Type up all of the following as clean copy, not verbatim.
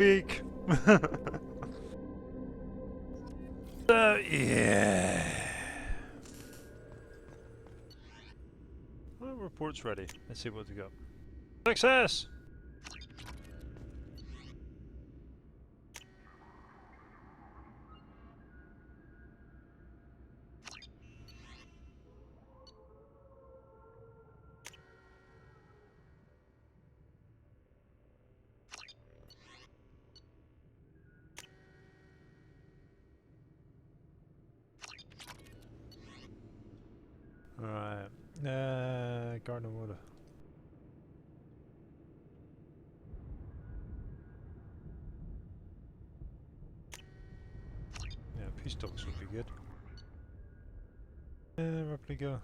week. Yeah. Well, report's ready. Let's see what we got. Success! Alright. Garden of water. Yeah, peace talks would be good. Replica.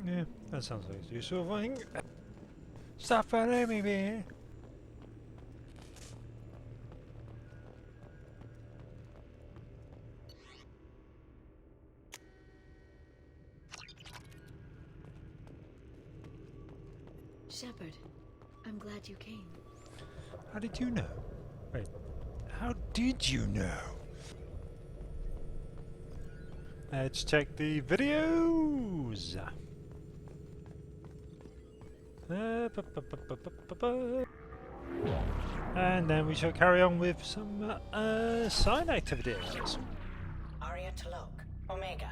Yeah, that sounds like a useful thing. Stop following me. Shepard, I'm glad you came. How did you know? Wait, how did you know? Let's check the videos. And then we shall carry on with some side activities. Aria to lock. Omega.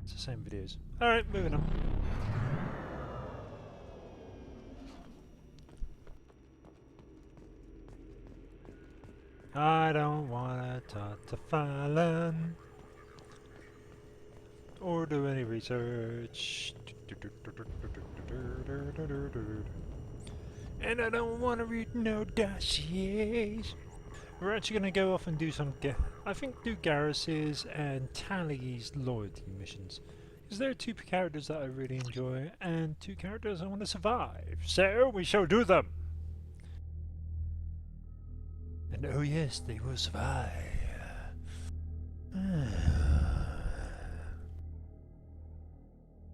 It's the same videos. Alright, moving on. I don't wanna talk to Fallon or do any research. And I don't want to read no dossiers. We're actually going to go off and do some, I think, do Garrus's and Tally's loyalty missions. Because there are two characters that I really enjoy, and two characters I want to survive. So, we shall do them! And oh yes, they will survive.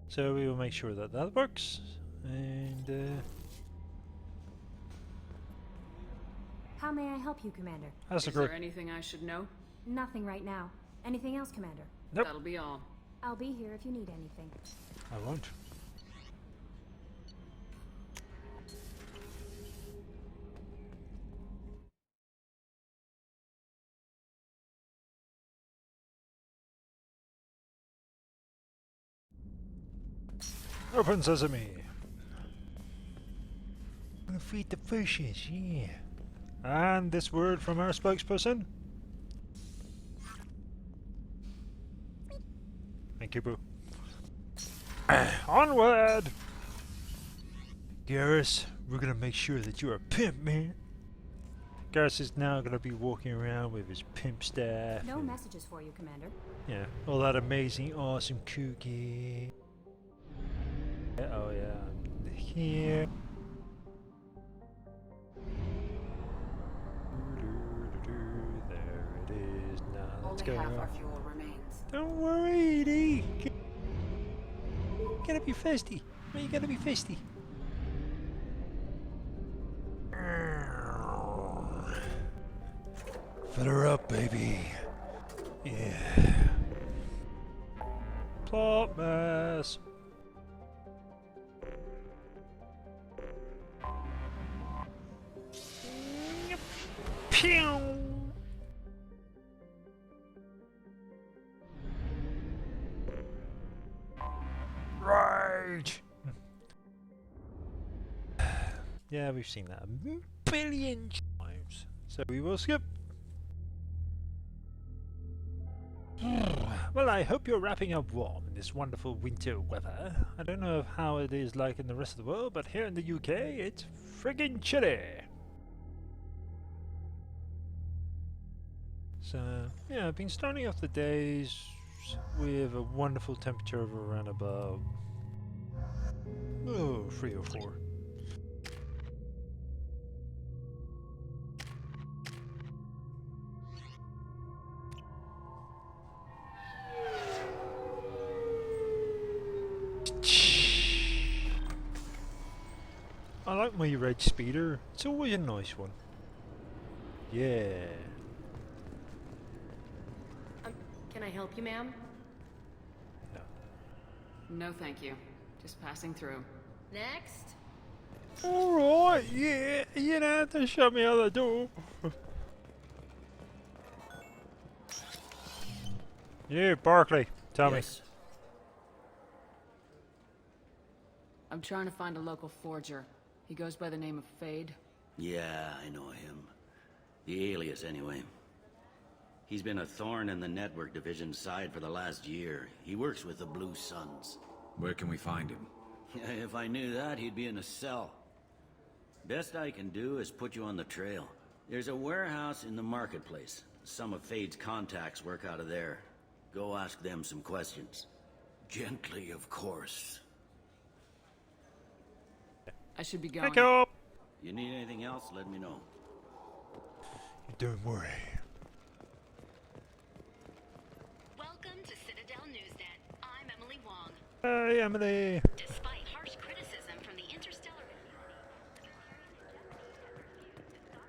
So we will make sure that that works, and How may I help you, Commander? that's Is there anything I should know? Nothing right now. Anything else, Commander? Nope. That'll be all. I'll be here if you need anything. I won't. Open sesame. I'm gonna feed the fishes, yeah. And this word from our spokesperson. Thank you, Boo. Onward! Garrus, we're gonna make sure that you're a pimp, man. Garrus is now gonna be walking around with his pimp staff. No messages for you, Commander. Yeah, all that amazing, awesome cookie. Oh yeah, here. There it is. Now let's Only go. half our fuel remains. Don't worry, Edie. Gotta be festy. Why you gotta be festy? Fill her up, baby. Yeah. Plot mess. Pew. Right. Yeah, we've seen that a billion times. So we will skip. Well, I hope you're wrapping up warm in this wonderful winter weather. I don't know how it is like in the rest of the world, but here in the UK, it's friggin' chilly. So, yeah, I've been starting off the days with a wonderful temperature of around about 3 or 4. like my red speeder. It's always a nice one. Yeah. Can I help you, ma'am? No. No, thank you. Just passing through. Next. Alright, yeah. You don't have to shut me out the door. You, Barkley. Tell me. Yes. I'm trying to find a local forger. He goes by the name of Fade. Yeah, I know him. The alias, anyway. He's been a thorn in the network division's side for the last year. He works with the Blue Suns. Where can we find him? If I knew that, he'd be in a cell. Best I can do is put you on the trail. There's a warehouse in the marketplace. Some of Fade's contacts work out of there. Go ask them some questions. Gently, of course. I should be going. Pick up! You need anything else, let me know. Don't worry. Welcome to Citadel Newsnet. I'm Emily Wong. Hey, Emily! Despite harsh criticism from the interstellar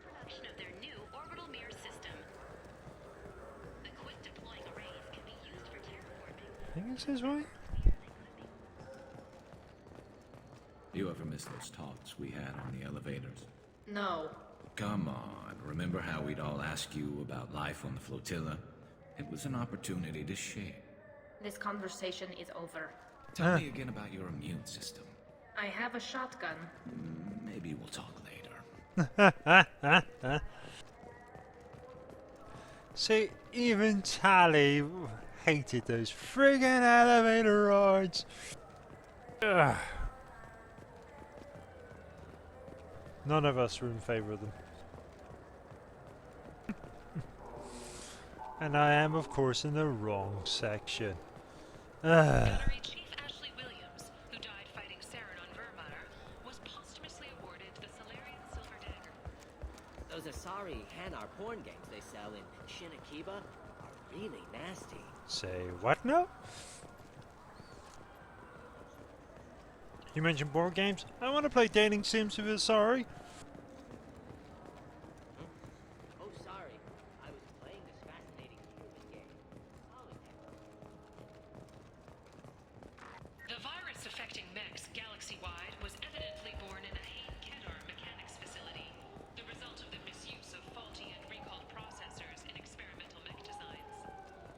production of their new orbital mirror system, the quick deploying arrays can be used for terraforming. I think this is right. You ever miss those talks we had on the elevators? No. Come on, remember how we'd all ask you about life on the flotilla? It was an opportunity to share. This conversation is over. Tell me again about your immune system. I have a shotgun. Maybe we'll talk later. See, even Tally hated those friggin' elevator rides. Ugh. None of us were in favour of them. And I am, of course, in the wrong section. Gunnery Chief Ashley Williams, who died fighting Saren on Vermeer, was posthumously awarded the Solarian Silver Dagger. Those Asari Hanar porn games they sell in Shinakiba are really nasty. Say what now? You mentioned board games? I want to play dating sims with Asari. Oh, sorry. I was playing this fascinating human game. The virus affecting mechs galaxy-wide was evidently born in a Hain-Kedar mechanics facility, the result of the misuse of faulty and recalled processors in experimental mech designs.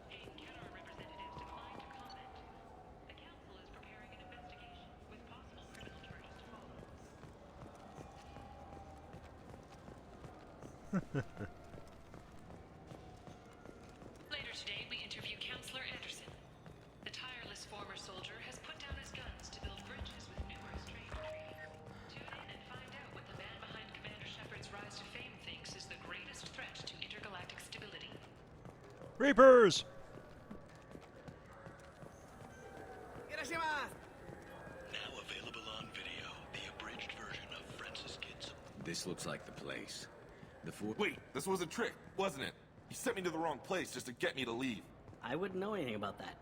Hain-Kedar representatives declined to comment. The council is preparing an investigation with possible criminal charges to follow. Later today, we interview Counselor Anderson. The tireless former soldier has put down his guns to build bridges with numerous trade treaties. Tune in and find out what the man behind Commander Shepard's rise to fame thinks is the greatest threat to intergalactic stability. Reapers! Now available on video, the abridged version of Francis Kidd's. This looks like the place. The four... Wait, this was a trick, wasn't it? You sent me to the wrong place just to get me to leave. I wouldn't know anything about that.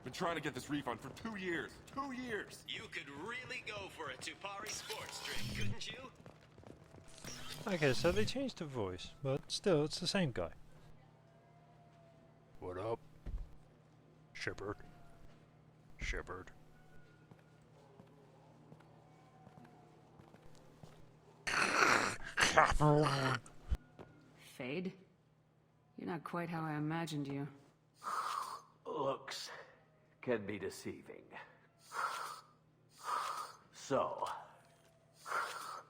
Been trying to get this refund for 2 years. 2 years! You could really go for a Tupari sports drink, couldn't you? Okay, so they changed the voice, but still, it's the same guy. What up? Shepard. Shepard. Fade? You're not quite how I imagined you. Looks can be deceiving. So,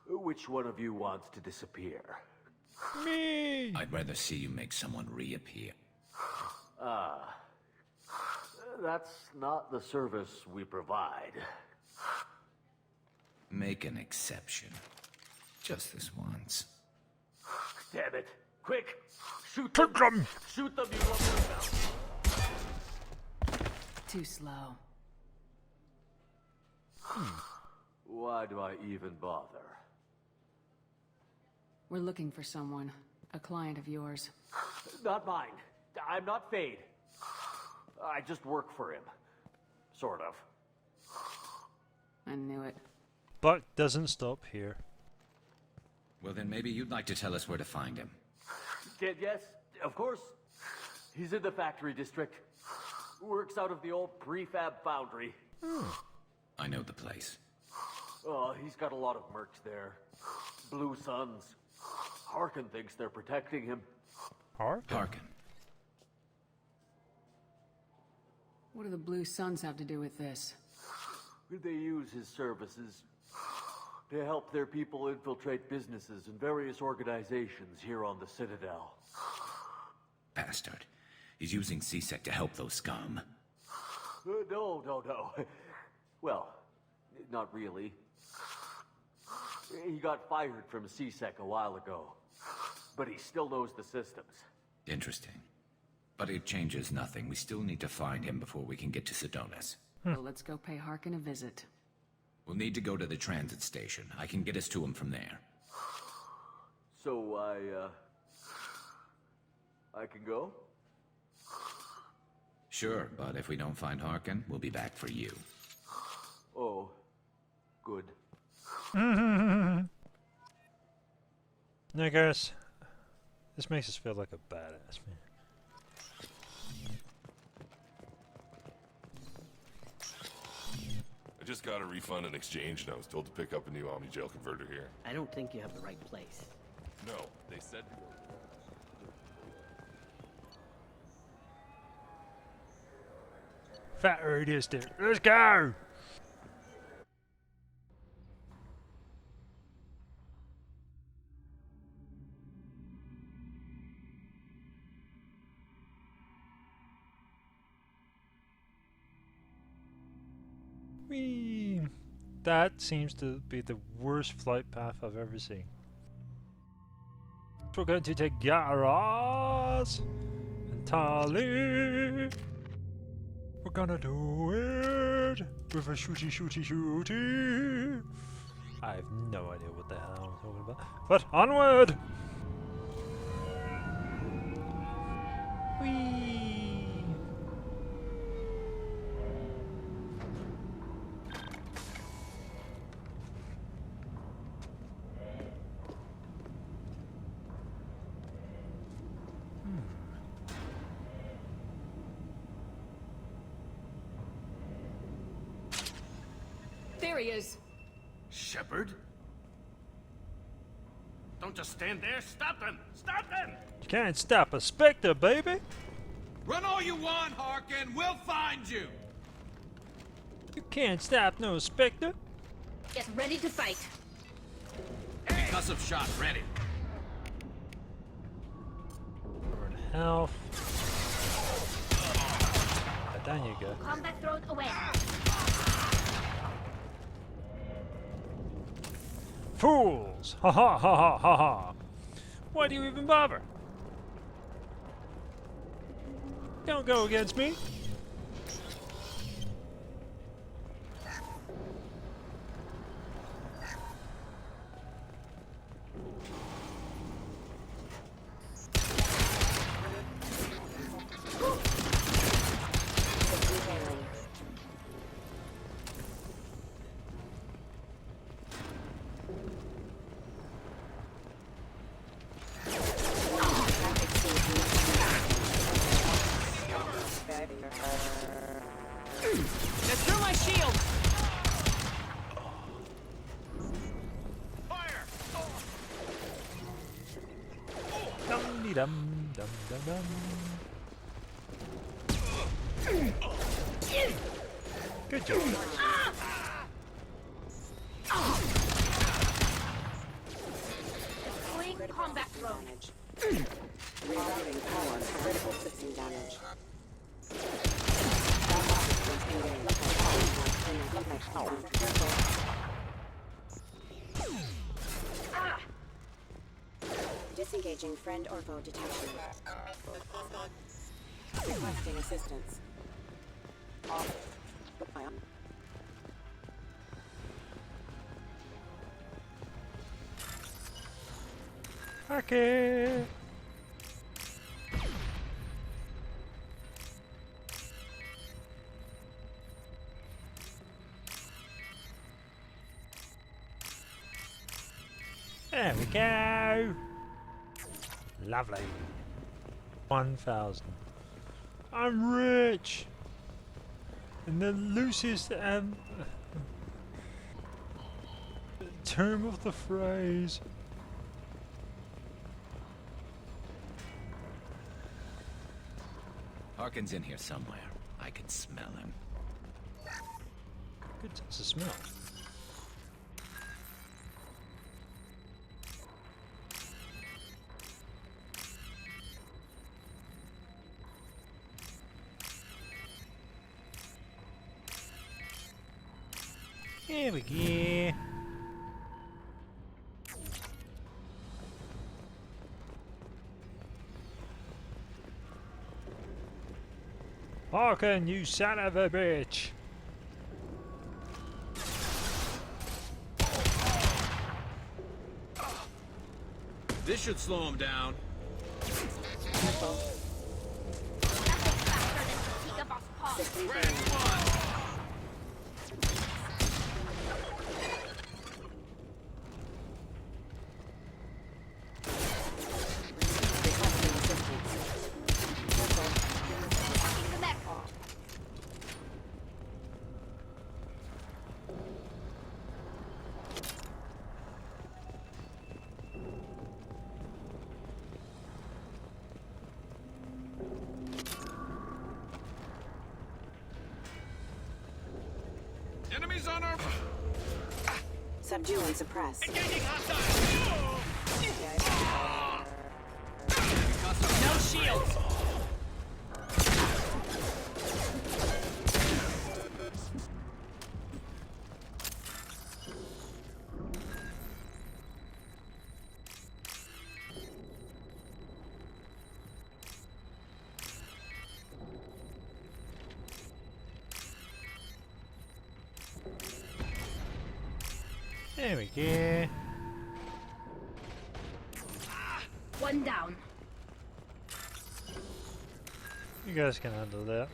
which one of you wants to disappear? Me! I'd rather see you make someone reappear. That's not the service we provide. Make an exception. Just this once. Damn it. Quick! Shoot Shoot them! Shoot them, you lumberjack! Too slow. Why do I even bother? We're looking for someone. A client of yours. Not mine. I'm not Fade. I just work for him. Sort of. I knew it. But doesn't stop here. Well, then maybe you'd like to tell us where to find him. Kid, yes, of course. He's in the factory district. Works out of the old prefab foundry. I know the place. Oh, he's got a lot of mercs there. Blue Suns. Harkin thinks they're protecting him. Harkin. What do the Blue Suns have to do with this? They use his services to help their people infiltrate businesses and various organizations here on the Citadel. Bastard. He's using C-Sec to help those scum. No. Well, not really. He got fired from C-Sec a while ago, but he still knows the systems. Interesting. But it changes nothing. We still need to find him before we can get to Sedonis. Well, let's go pay Harkin a visit. We'll need to go to the transit station. I can get us to him from there. So I can go? Sure, but if we don't find Harkin, we'll be back for you. Oh, good. Now, guys, this makes us feel like a badass, man. I just got a refund and exchange, and I was told to pick up a new Omni Jail converter here. I don't think you have the right place. No, they said to go. Fat radius there. Let's go! Whee! That seems to be the worst flight path I've ever seen. We're going to take Garas and Tali. We're gonna do it with a shooty. I have no idea what the hell I'm talking about. But onward! Whee! There he is. Shepard? Don't just stand there. Stop them! Stop them! You can't stop a Spectre, baby! Run all you want, Harkin. We'll find you. You can't stop no Spectre! Get ready to fight. Concussive shot ready. Burn health. Down you go. Combat drone away. Fools! Ha ha ha ha ha ha! Why do you even bother? Don't go against me! Get through my shield! Dum dum dum dum dum. Good job. Deploying combat drone. Rerouting power for critical system damage. Disengaging friend or foe detection. Requesting assistance. Okay. There we go. Lovely. 1,000. I'm rich. In the loosest term of the phrase. Harkin's in here somewhere. I can smell him. Good sense of smell. Here we go. Harkin, you son of a bitch! This should slow him down. Enemies on our... Subdue and suppress. Engaging hostile! No shields! There we go. One down. You guys can handle that.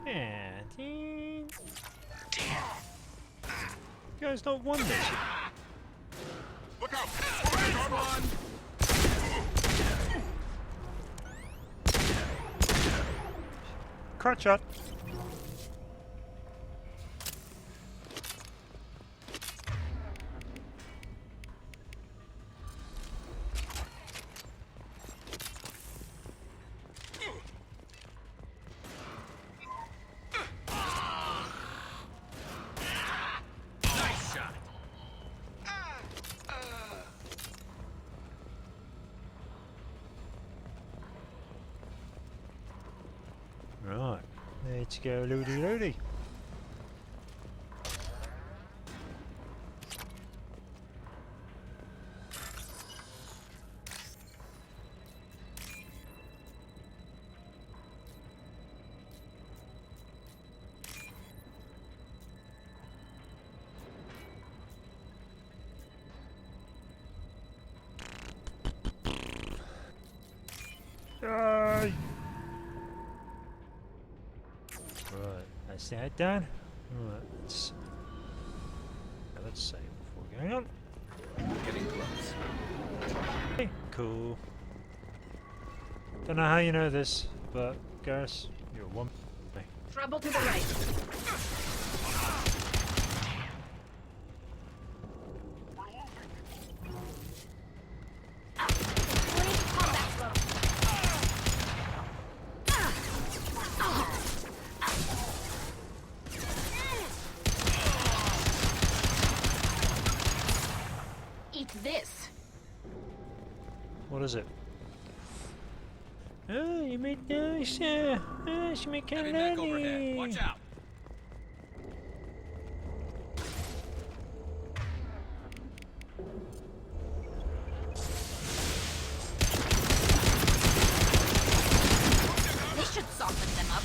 And you guys not won this. Look out! One! Crotch shot. Nice shot! Right, let's go loody loody. Die! Right, that's that done. Right, let's save before going on. Getting close. Okay, cool. Don't know how you know this, but Garrus, you're one. Trouble to the right. Eat this. What is it? Oh, you made nice. She made Heavy mech overhead. candy. Watch out! This should soften them up.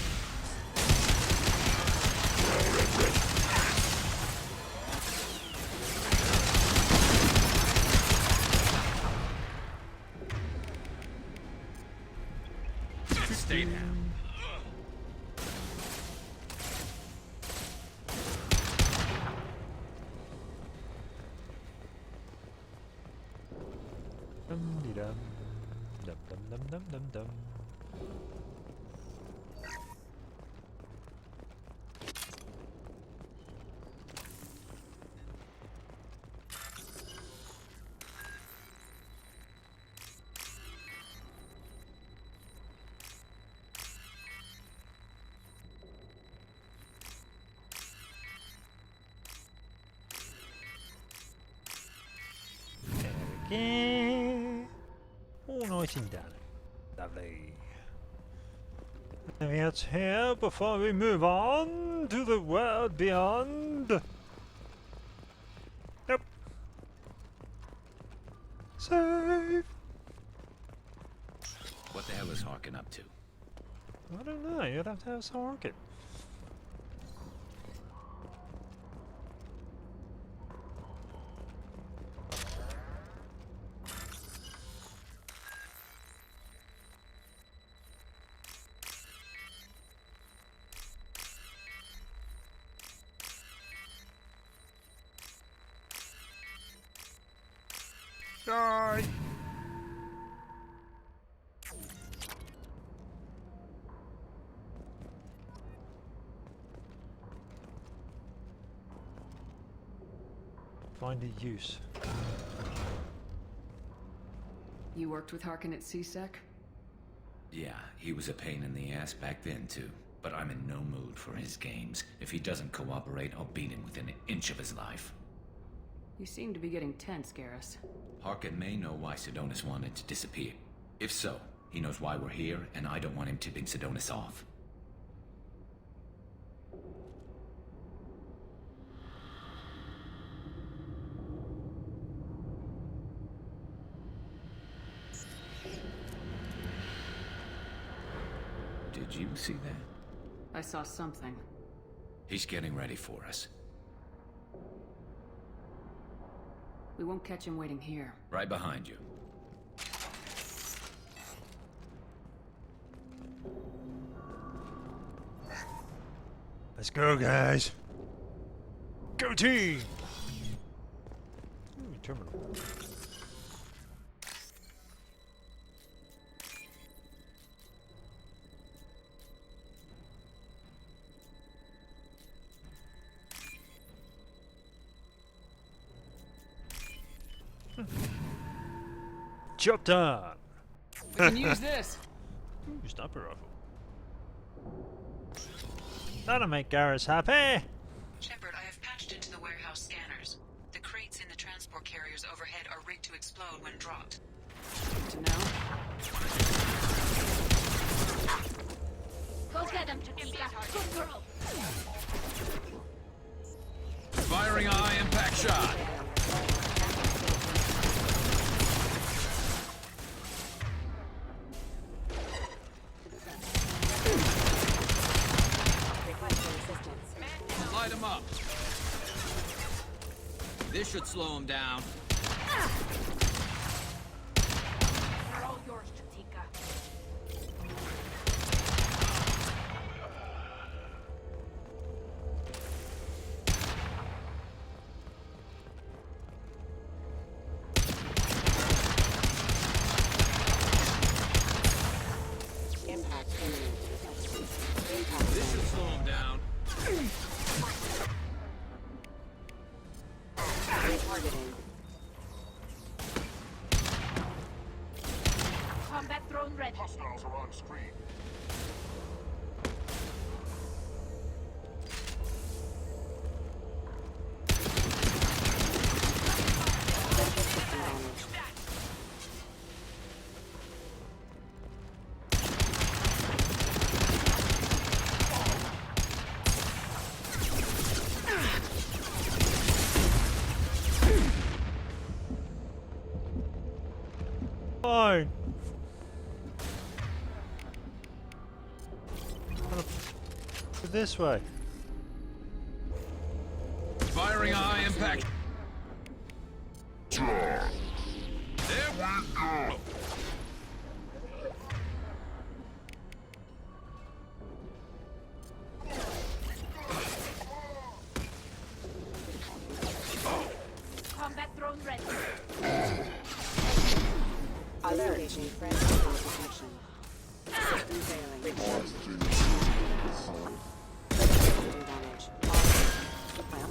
way now. Dum-de-dum. Dum-dum-dum-dum-dum-dum. There we go. All nice and done. Lovely. Anything else here before we move on to the world beyond? Nope. Save. What the hell is Harkin up to? I don't know. You'd have to ask Harkin. Die! Find a use. You worked with Harkin at CSEC? Yeah, he was a pain in the ass back then too. But I'm in no mood for his games. If he doesn't cooperate, I'll beat him within an inch of his life. You seem to be getting tense, Garrus. Harkin may know why Sidonis wanted to disappear. If so, he knows why we're here, and I don't want him tipping Sidonis off. Did you see that? I saw something. He's getting ready for us. We won't catch him waiting here. Right behind you. Let's go, guys. Go team! Ooh, terminal. Job done! We can use this! Ooh, sniper rifle. That'll make Garrus happy! Shepard, I have patched into the warehouse scanners. The crates in the transport carriers overhead are rigged to explode when dropped. Good to know. Go get him, Chiquita. Good girl. Firing a high impact shot. Light him up. This should slow him down. They're all yours, Chiquita. Impact imminent. This should slow him down. Retargeting. Combat drone ready. Hostiles are on screen. Central system damage. Fine. This way. Firing a high impact. There we go. Establishing friend connection. System failing. System damage. Well.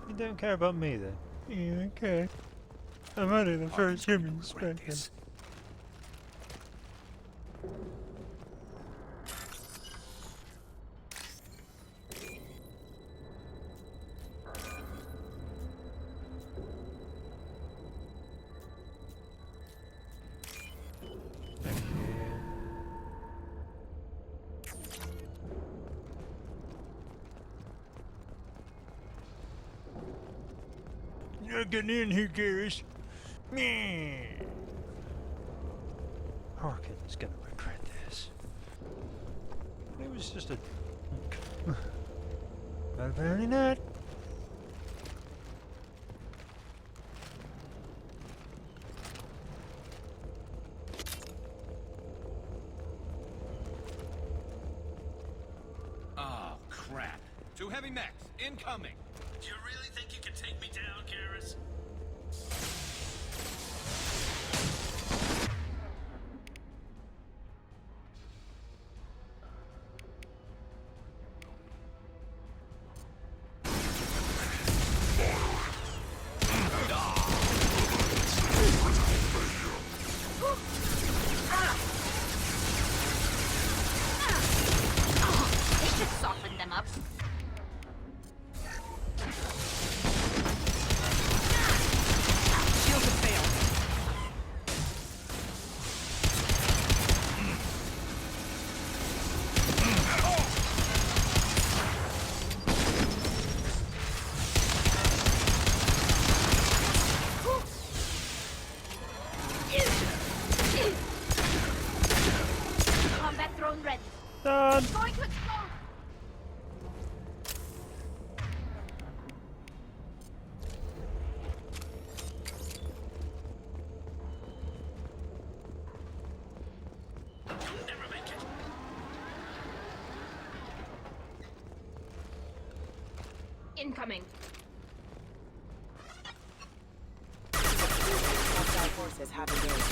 You don't care about me then? Yeah, okay. I'm only the first human spectre. You're not getting in here, Garrus. Meh. Harkin's gonna regret this. It was just a... But apparently not. Oh, crap. Two heavy mechs, incoming. Do you really think you can take me down, Garrus? They should soften them up. Shields have failed. Combat drone ready. Done. Going to explode. You'll never make it. Incoming. Hostile forces have engaged.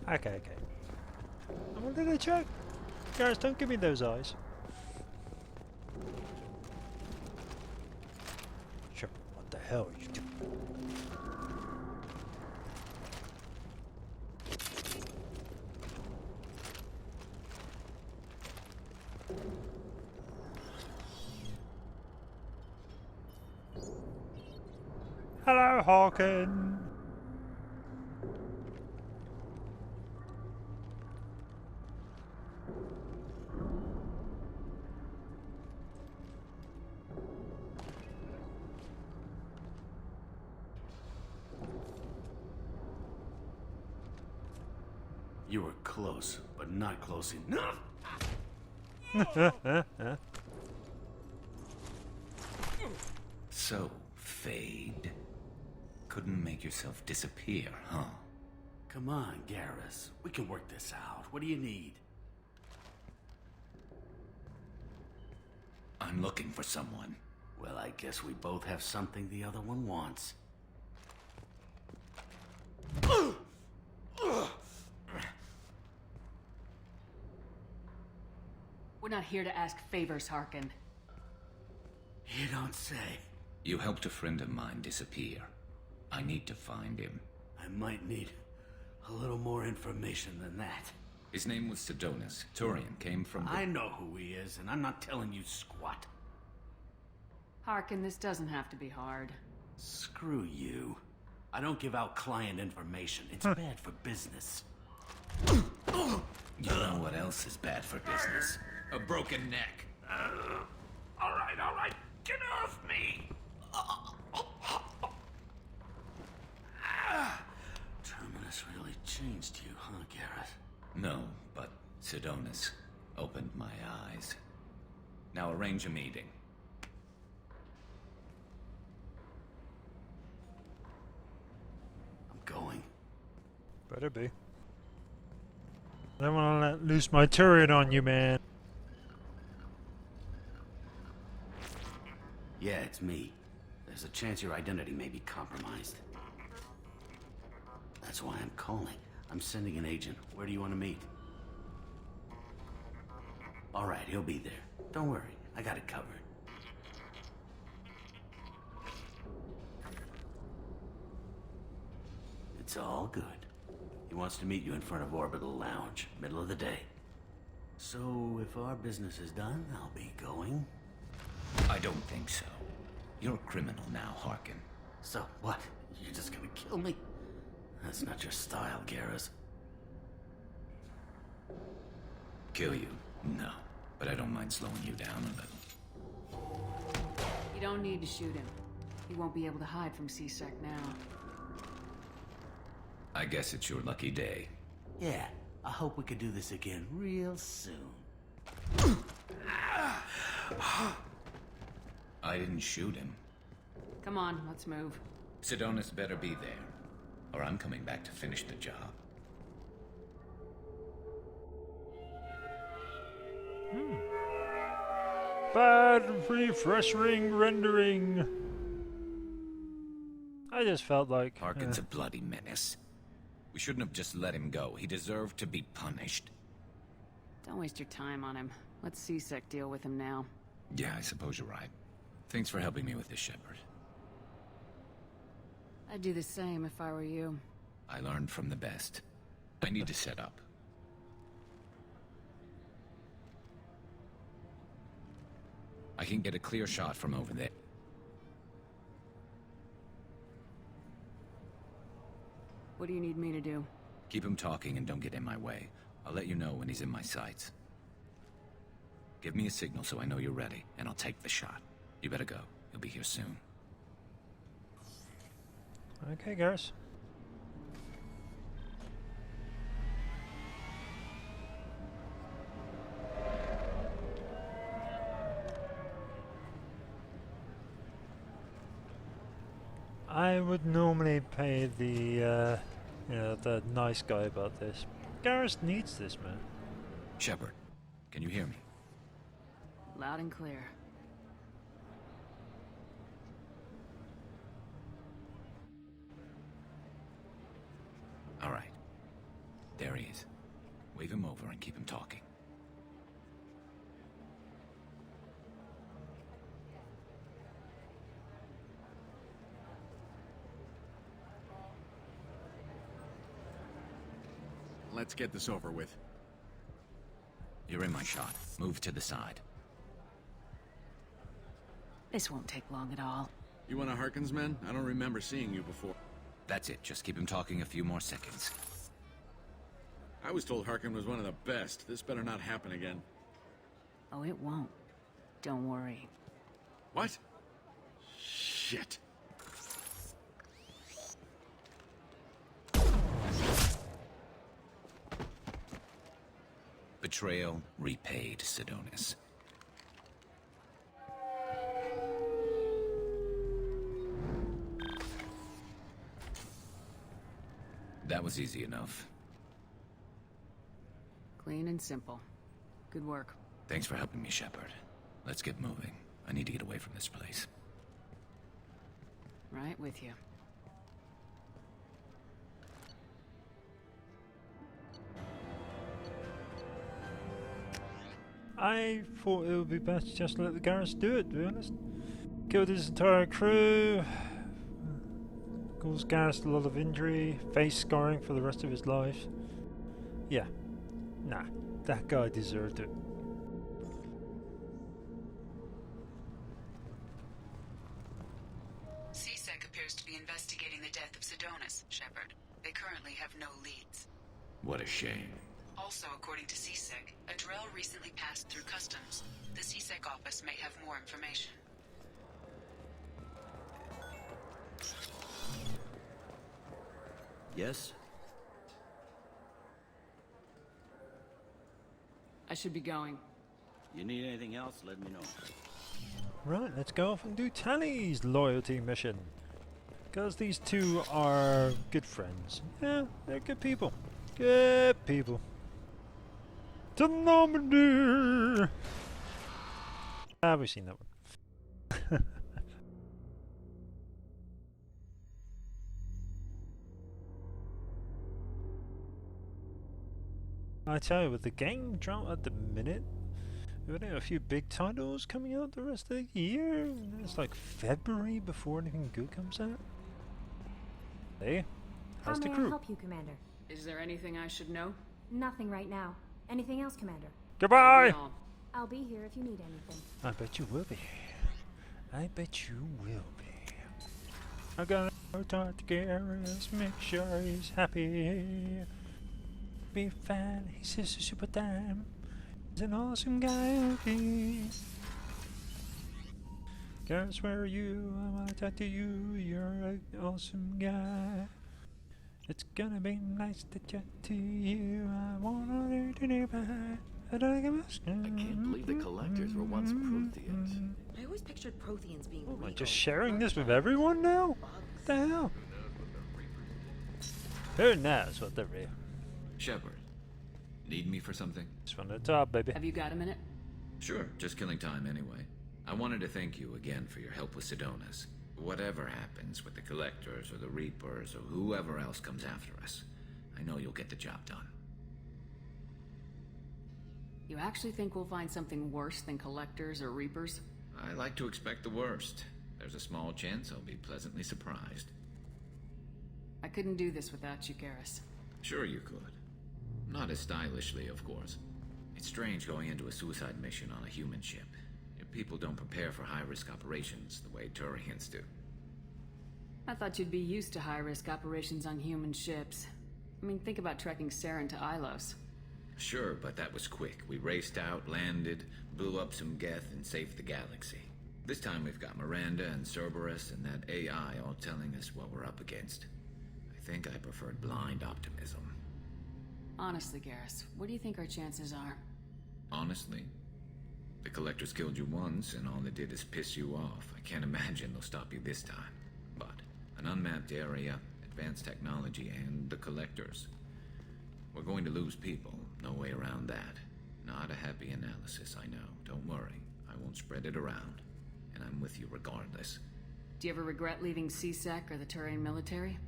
Okay. What did I check? Garrus, don't give me those eyes. Sure, what the hell are you doing? Hello, Harkin. You were close, but not close enough. So, Fade. Couldn't make yourself disappear, huh? Come on, Garrus. We can work this out. What do you need? I'm looking for someone. Well, I guess we both have something the other one wants. We're not here to ask favors, Harkin. You don't say. You helped a friend of mine disappear. I need to find him. I might need a little more information than that. His name was Sedonis. Turian came from... I know who he is, and I'm not telling you squat. Harkin, this doesn't have to be hard. Screw you. I don't give out client information. It's bad for business. You know what else is bad for business? A broken neck. All right. Get off me! Terminus really changed you, huh, Garrett? No, but Sidonis opened my eyes. Now arrange a meeting. I'm going. Better be. I don't want to let loose my turret on you, man. Yeah, it's me. There's a chance your identity may be compromised. That's why I'm calling. I'm sending an agent. Where do you want to meet? All right, he'll be there. Don't worry, I got it covered. It's all good. He wants to meet you in front of Orbital Lounge, middle of the day. So, if our business is done, I'll be going. I don't think so. You're a criminal now, Harkin. So, what? You're just gonna kill me? That's not your style, Garrus. Kill you? No. But I don't mind slowing you down a little. You don't need to shoot him. He won't be able to hide from C-Sec now. I guess it's your lucky day. Yeah, I hope we could do this again real soon. I didn't shoot him. Come on, let's move. Sidonis better be there, or I'm coming back to finish the job. Bad refreshing rendering. I just felt like Harkin's a bloody menace. We shouldn't have just let him go. He deserved to be punished. Don't waste your time on him. Let C-Sec deal with him now. Yeah, I suppose you're right. Thanks for helping me with this, Shepard. I'd do the same if I were you. I learned from the best. I need to set up. I can get a clear shot from over there. What do you need me to do? Keep him talking and don't get in my way. I'll let you know when he's in my sights. Give me a signal so I know you're ready, and I'll take the shot. You better go. He'll be here soon. Okay, Garrus. I would normally pay the nice guy about this. Garrus needs this, man. Shepard, can you hear me? Loud and clear. All right. There he is. Wave him over and keep him talking. Let's get this over with. You're in my shot. Move to the side. This won't take long at all. You one of Harkin's men? I don't remember seeing you before. That's it. Just keep him talking a few more seconds. I was told Harkin was one of the best. This better not happen again. Oh, it won't. Don't worry. What? Shit. Betrayal repaid, Sidonis. That was easy enough. Clean and simple. Good work. Thanks for helping me, Shepard. Let's get moving. I need to get away from this place. Right with you. I thought it would be best to just let the Garrus do it, to be honest. Killed his entire crew. Caused Garrus a lot of injury. Face scarring for the rest of his life. Yeah. Nah. That guy deserved it. C-Sec appears to be investigating the death of Sidonis, Shepard. They currently have no leads. What a shame. Also, according to CSEC, a Drell recently passed through customs. The CSEC office may have more information. Yes? I should be going. You need anything else, let me know. Right, let's go off and do Tally's loyalty mission. Because these two are good friends. Yeah, they're good people. Good people. Domoshi! Ah, we've seen that one. I tell you, with the game drought at the minute, we've got a few big titles coming out the rest of the year. And it's like February before anything good comes out. Hey, how's the How may crew? I help you, Commander? Is there anything I should know? Nothing right now. Anything else, Commander? Goodbye! I'll be here if you need anything. I bet you will be. I bet you will be. I'm gonna go talk to Garrus, make sure he's happy. Be fine, he's just a super time. He's an awesome guy, okay. Garrus, where are you? I wanna talk to you. You're an awesome guy. It's gonna be nice to chat to you. I wanna learn to nearby. I can't believe the collectors were once Protheans. I always pictured Protheans being Am I legal. just sharing this with everyone now? What the hell? Who knows what they're real? Shepard, need me for something? Just from the top, baby. Have you got a minute? Sure, just killing time anyway. I wanted to thank you again for your help with Sidonis. Whatever happens with the Collectors or the Reapers or whoever else comes after us, I know you'll get the job done. You actually think we'll find something worse than Collectors or Reapers? I like to expect the worst. There's a small chance I'll be pleasantly surprised. I couldn't do this without you, Garrus. Sure you could. Not as stylishly, of course. It's strange going into a suicide mission on a human ship. People don't prepare for high-risk operations the way Turians do. I thought you'd be used to high-risk operations on human ships. I mean, think about trekking Saren to Ilos. Sure, but that was quick. We raced out, landed, blew up some Geth, and saved the galaxy. This time we've got Miranda and Cerberus and that AI all telling us what we're up against. I think I preferred blind optimism. Honestly, Garrus, what do you think our chances are? Honestly? The Collectors killed you once, and all they did is piss you off. I can't imagine they'll stop you this time. But an unmapped area, advanced technology, and the Collectors. We're going to lose people. No way around that. Not a happy analysis, I know. Don't worry. I won't spread it around. And I'm with you regardless. Do you ever regret leaving CSEC or the Turian military?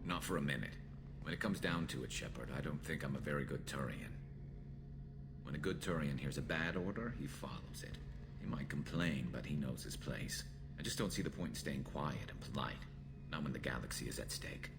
Not for a minute. When it comes down to it, Shepard, I don't think I'm a very good Turian. When a good Turian hears a bad order, he follows it. He might complain, but he knows his place. I just don't see the point in staying quiet and polite. Not when the galaxy is at stake.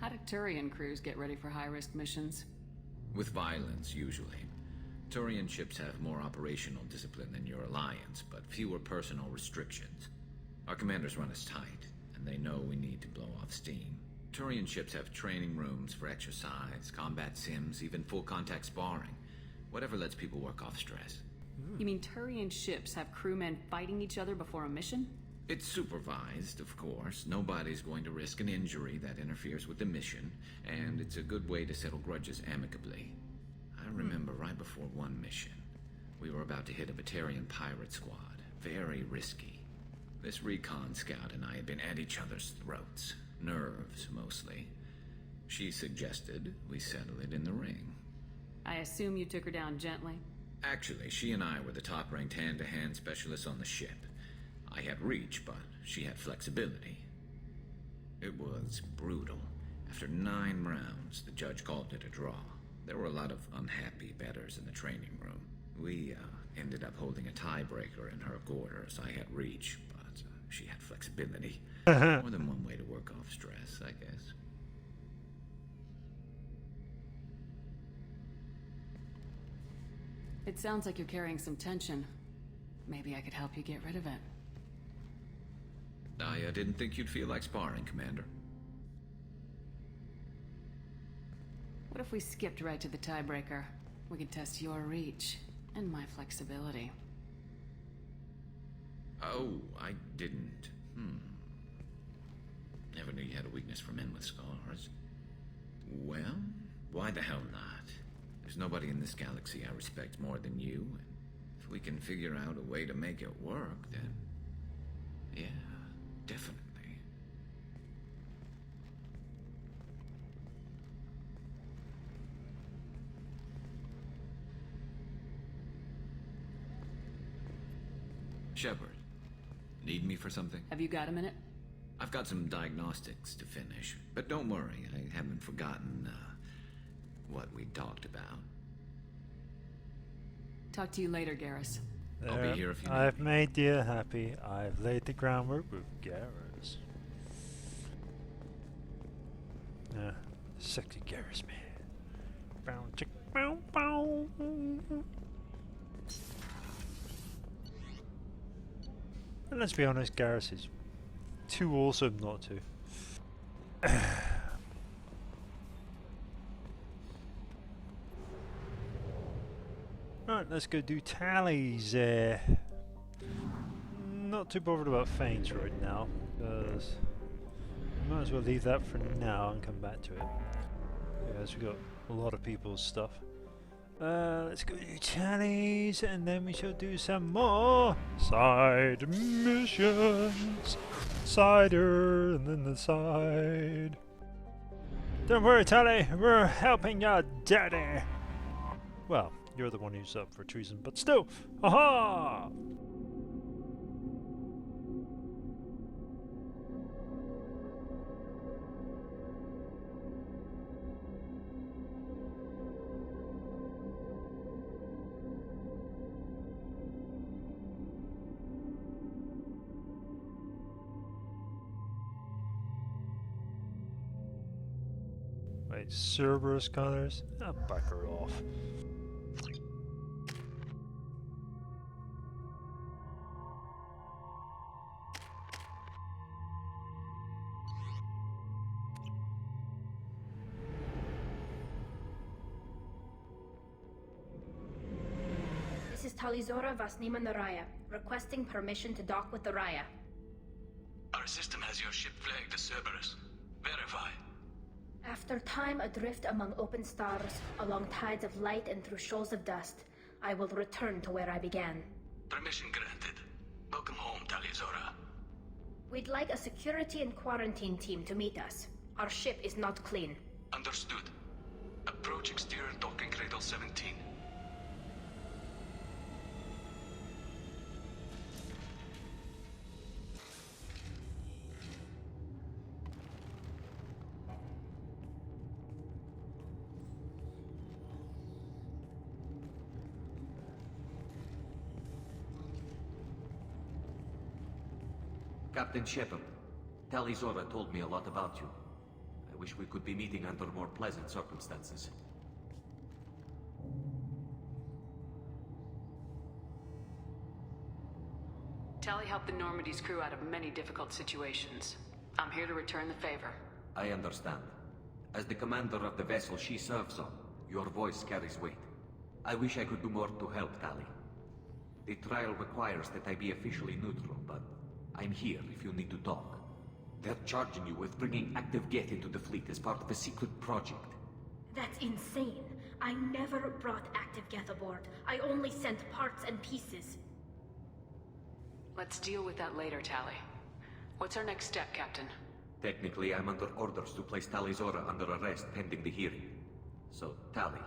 How do Turian crews get ready for high-risk missions? With violence, usually. Turian ships have more operational discipline than your alliance, but fewer personal restrictions. Our commanders run us tight, and they know we need to blow off steam. Turian ships have training rooms for exercise, combat sims, even full-contact sparring. Whatever lets people work off stress. You mean Turian ships have crewmen fighting each other before a mission? It's supervised, of course. Nobody's going to risk an injury that interferes with the mission, and it's a good way to settle grudges amicably. I remember right before one mission, we were about to hit a Batarian pirate squad. Very risky. This recon scout and I had been at each other's throats. Nerves, mostly. She suggested we settle it in the ring. I assume you took her down gently? Actually, she and I were the top-ranked hand-to-hand specialists on the ship. I had reach, but she had flexibility. It was brutal. After 9 rounds, the judge called it a draw. There were a lot of unhappy bettors in the training room. We ended up holding a tiebreaker in her quarters. I had reach, but she had flexibility. More than one way to work off stress, I guess. It sounds like you're carrying some tension. Maybe I could help you get rid of it. I didn't think you'd feel like sparring, Commander. What if we skipped right to the tiebreaker? We could test your reach and my flexibility. Oh, I didn't. Never knew you had a weakness for men with scars. Well, why the hell not? There's nobody in this galaxy I respect more than you. If we can figure out a way to make it work, then... yeah, definitely. Shepard, need me for something? Have you got a minute? I've got some diagnostics to finish, but don't worry, I haven't forgotten, what we talked about. Talk to you later, Garrus. I'll be here if you need I've me. made Dia happy. I've laid the groundwork with Garrus. Sexy Garrus, man. Bow, chick, bow, bow. And let's be honest, Garrus is too awesome not to. Right, let's go do tallies. Not too bothered about feints right now, because we might as well leave that for now and come back to it. Because we've got a lot of people's stuff. Let's go do tallies, and then we shall do some more side missions. Cider, and then the side. Don't worry, Tally, we're helping your daddy. Well, you're the one who's up for treason, but still, aha! Wait, Cerberus colors? Ah, back her off. This is Talizora Vasnima Naraya, requesting permission to dock with the Raya. Our system has your ship flagged as Cerberus. Verify. After time adrift among open stars, along tides of light and through shoals of dust, I will return to where I began. Permission granted. Welcome home, Talizora. We'd like a security and quarantine team to meet us. Our ship is not clean. Understood. Approach exterior docking cradle 17. Captain Shepard, Talizora told me a lot about you. I wish we could be meeting under more pleasant circumstances. Tally helped the Normandy's crew out of many difficult situations. I'm here to return the favor. I understand. As the commander of the vessel she serves on, your voice carries weight. I wish I could do more to help, Tally. The trial requires that I be officially neutral, but I'm here if you need to talk. They're charging you with bringing active Geth into the fleet as part of a secret project. That's insane. I never brought active Geth aboard. I only sent parts and pieces. Let's deal with that later, Tally. What's our next step, Captain? Technically, I'm under orders to place Talizora under arrest pending the hearing. So, Tally,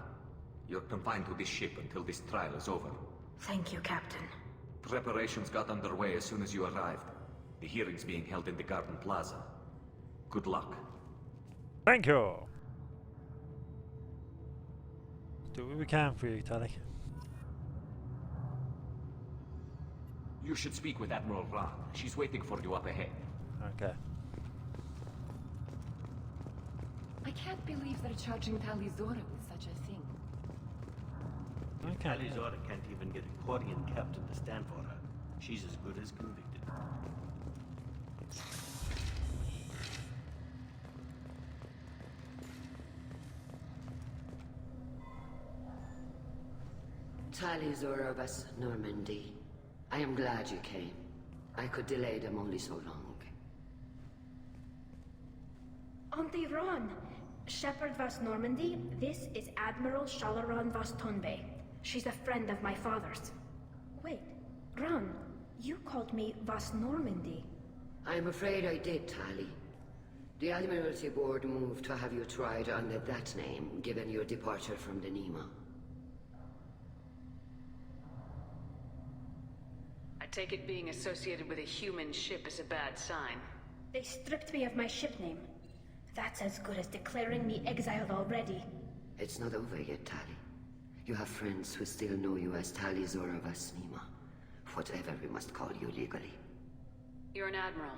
you're confined to this ship until this trial is over. Thank you, Captain. Preparations got underway as soon as you arrived. The hearing's being held in the Garden Plaza. Good luck. Thank you. Do what we can for you, Tally. You should speak with Admiral Ran. She's waiting for you up ahead. Okay. I can't believe they're charging Talizora with such a thing. Okay. Talizora can't even get a Quarian captain to stand for her. She's as good as convicted. Talizora of us, Normandy. I am glad you came. I could delay them only so long. Auntie Ron! Shepherd Vas Normandy, this is Admiral Shalaran Vas Tonbe. She's a friend of my father's. Wait, Ron, you called me Vas Normandy. I'm afraid I did, Tali. The Admiralty Board moved to have you tried under that name, given your departure from the Nima. I take it being associated with a human ship is a bad sign. They stripped me of my ship name. That's as good as declaring me exiled already. It's not over yet, Tali. You have friends who still know you as Talizora Vas Nima. Whatever we must call you legally. You're an admiral.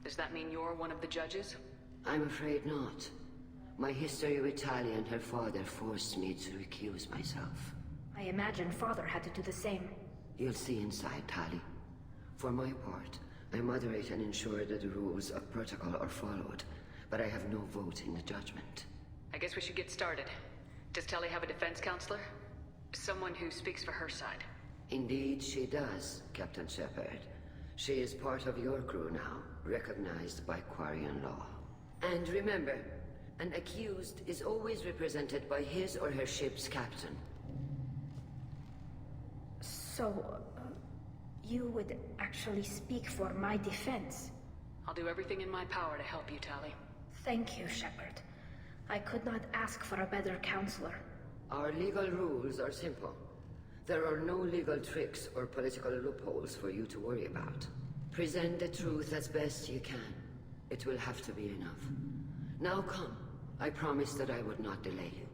Does that mean you're one of the judges? I'm afraid not. My history with Tali and her father forced me to recuse myself. I imagine father had to do the same. You'll see inside, Tali. For my part, I moderate and ensure that the rules of protocol are followed, but I have no vote in the judgment. I guess we should get started. Does Tali have a defense counselor? Someone who speaks for her side. Indeed, she does, Captain Shepard. She is part of your crew now, recognized by Quarian law. And remember, an accused is always represented by his or her ship's captain. So, you would actually speak for my defense? I'll do everything in my power to help you, Tali. Thank you, Shepard. I could not ask for a better counselor. Our legal rules are simple. There are no legal tricks or political loopholes for you to worry about. Present the truth as best you can. It will have to be enough. Now come. I promised that I would not delay you.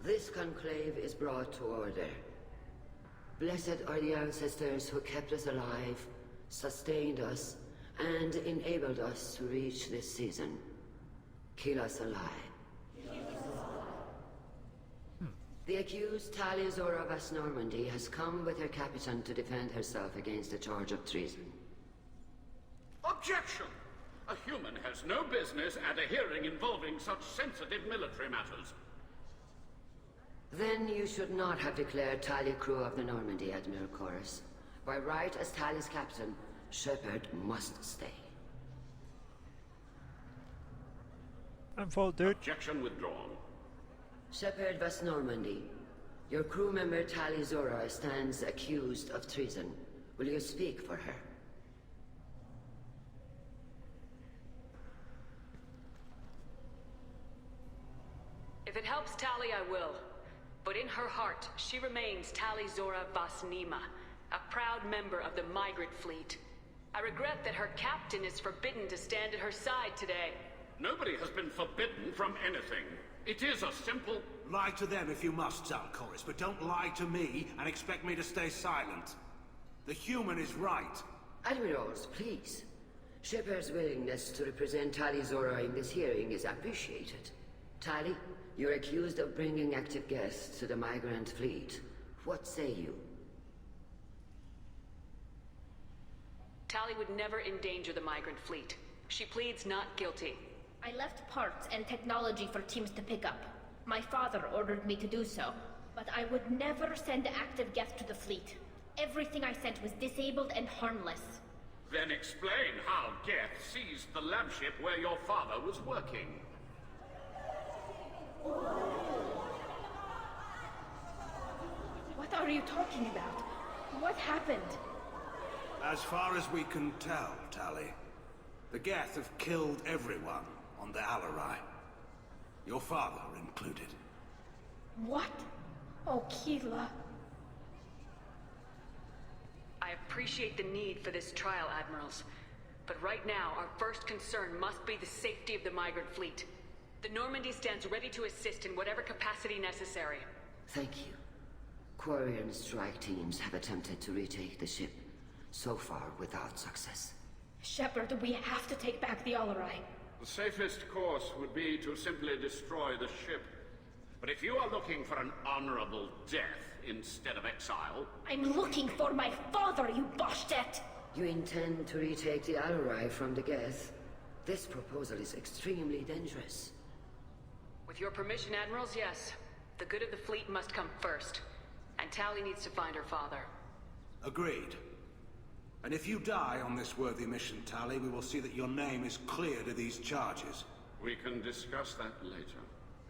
This conclave is brought to order. Blessed are the ancestors who kept us alive, sustained us, and enabled us to reach this season. Kill us alive. The accused Talizora Vas Normandy has come with her captain to defend herself against a charge of treason. Objection! A human has no business at a hearing involving such sensitive military matters. Then you should not have declared Tali crew of the Normandy, Admiral Chorus. By right as Tali's captain, Shepard must stay. I'm fault, dude. Objection withdrawn. Shepard Vas Normandy, your crew member Talizora stands accused of treason. Will you speak for her? If it helps Tali, I will. But in her heart, she remains Talizora Vas Nima, a proud member of the migrant fleet. I regret that her captain is forbidden to stand at her side today. Nobody has been forbidden from anything. It is a simple... Lie to them if you must, Zalcoris, but don't lie to me and expect me to stay silent. The human is right. Admirals, please. Shepard's willingness to represent Talizora in this hearing is appreciated. Tali, you're accused of bringing active guests to the migrant fleet. What say you? Tali would never endanger the migrant fleet. She pleads not guilty. I left parts and technology for teams to pick up. My father ordered me to do so, but I would never send active guests to the fleet. Everything I sent was disabled and harmless. Then explain how Geth seized the lab ship where your father was working. What are you talking about? What happened? As far as we can tell, Tali, the Geth have killed everyone on the Alarai. Your father included. What? Oh, Keela. I appreciate the need for this trial, Admirals. But right now, our first concern must be the safety of the migrant fleet. The Normandy stands ready to assist in whatever capacity necessary. Thank you. Quarry and strike teams have attempted to retake the ship, so far without success. Shepard, we have to take back the Alarai. The safest course would be to simply destroy the ship. But if you are looking for an honorable death instead of exile... I'm looking for my father, you Boshtet! You intend to retake the Alarai from the Geth? This proposal is extremely dangerous. With your permission, Admirals, yes. The good of the fleet must come first. And Tali needs to find her father. Agreed. And if you die on this worthy mission, Tali, we will see that your name is cleared of these charges. We can discuss that later.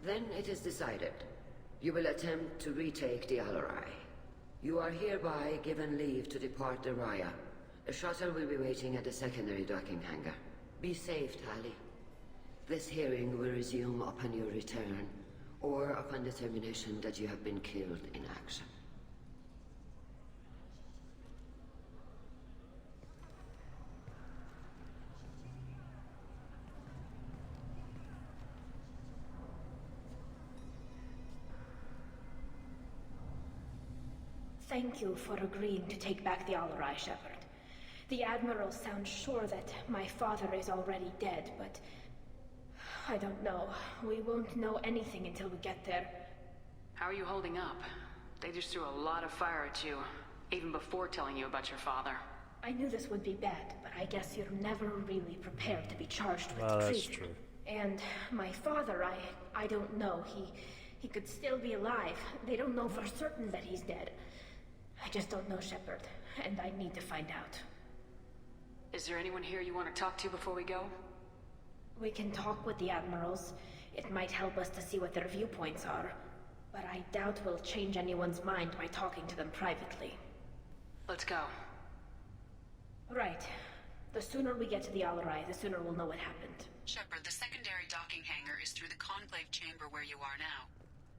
Then it is decided. You will attempt to retake the Alarai. You are hereby given leave to depart the Raya. A shuttle will be waiting at the secondary docking hangar. Be safe, Tali. This hearing will resume upon your return, or upon determination that you have been killed in action. Thank you for agreeing to take back the Alarai, Shepard. The Admiral sounds sure that my father is already dead, but... I don't know. We won't know anything until we get there. How are you holding up? They just threw a lot of fire at you, even before telling you about your father. I knew this would be bad, but I guess you're never really prepared to be charged with treason. That's true. And my father, I don't know. He could still be alive. They don't know for certain that he's dead. I just don't know, Shepard, and I need to find out. Is there anyone here you want to talk to before we go? We can talk with the Admirals. It might help us to see what their viewpoints are. But I doubt we'll change anyone's mind by talking to them privately. Let's go. Right. The sooner we get to the Alarai, the sooner we'll know what happened. Shepard, the secondary docking hangar is through the Conclave chamber where you are now.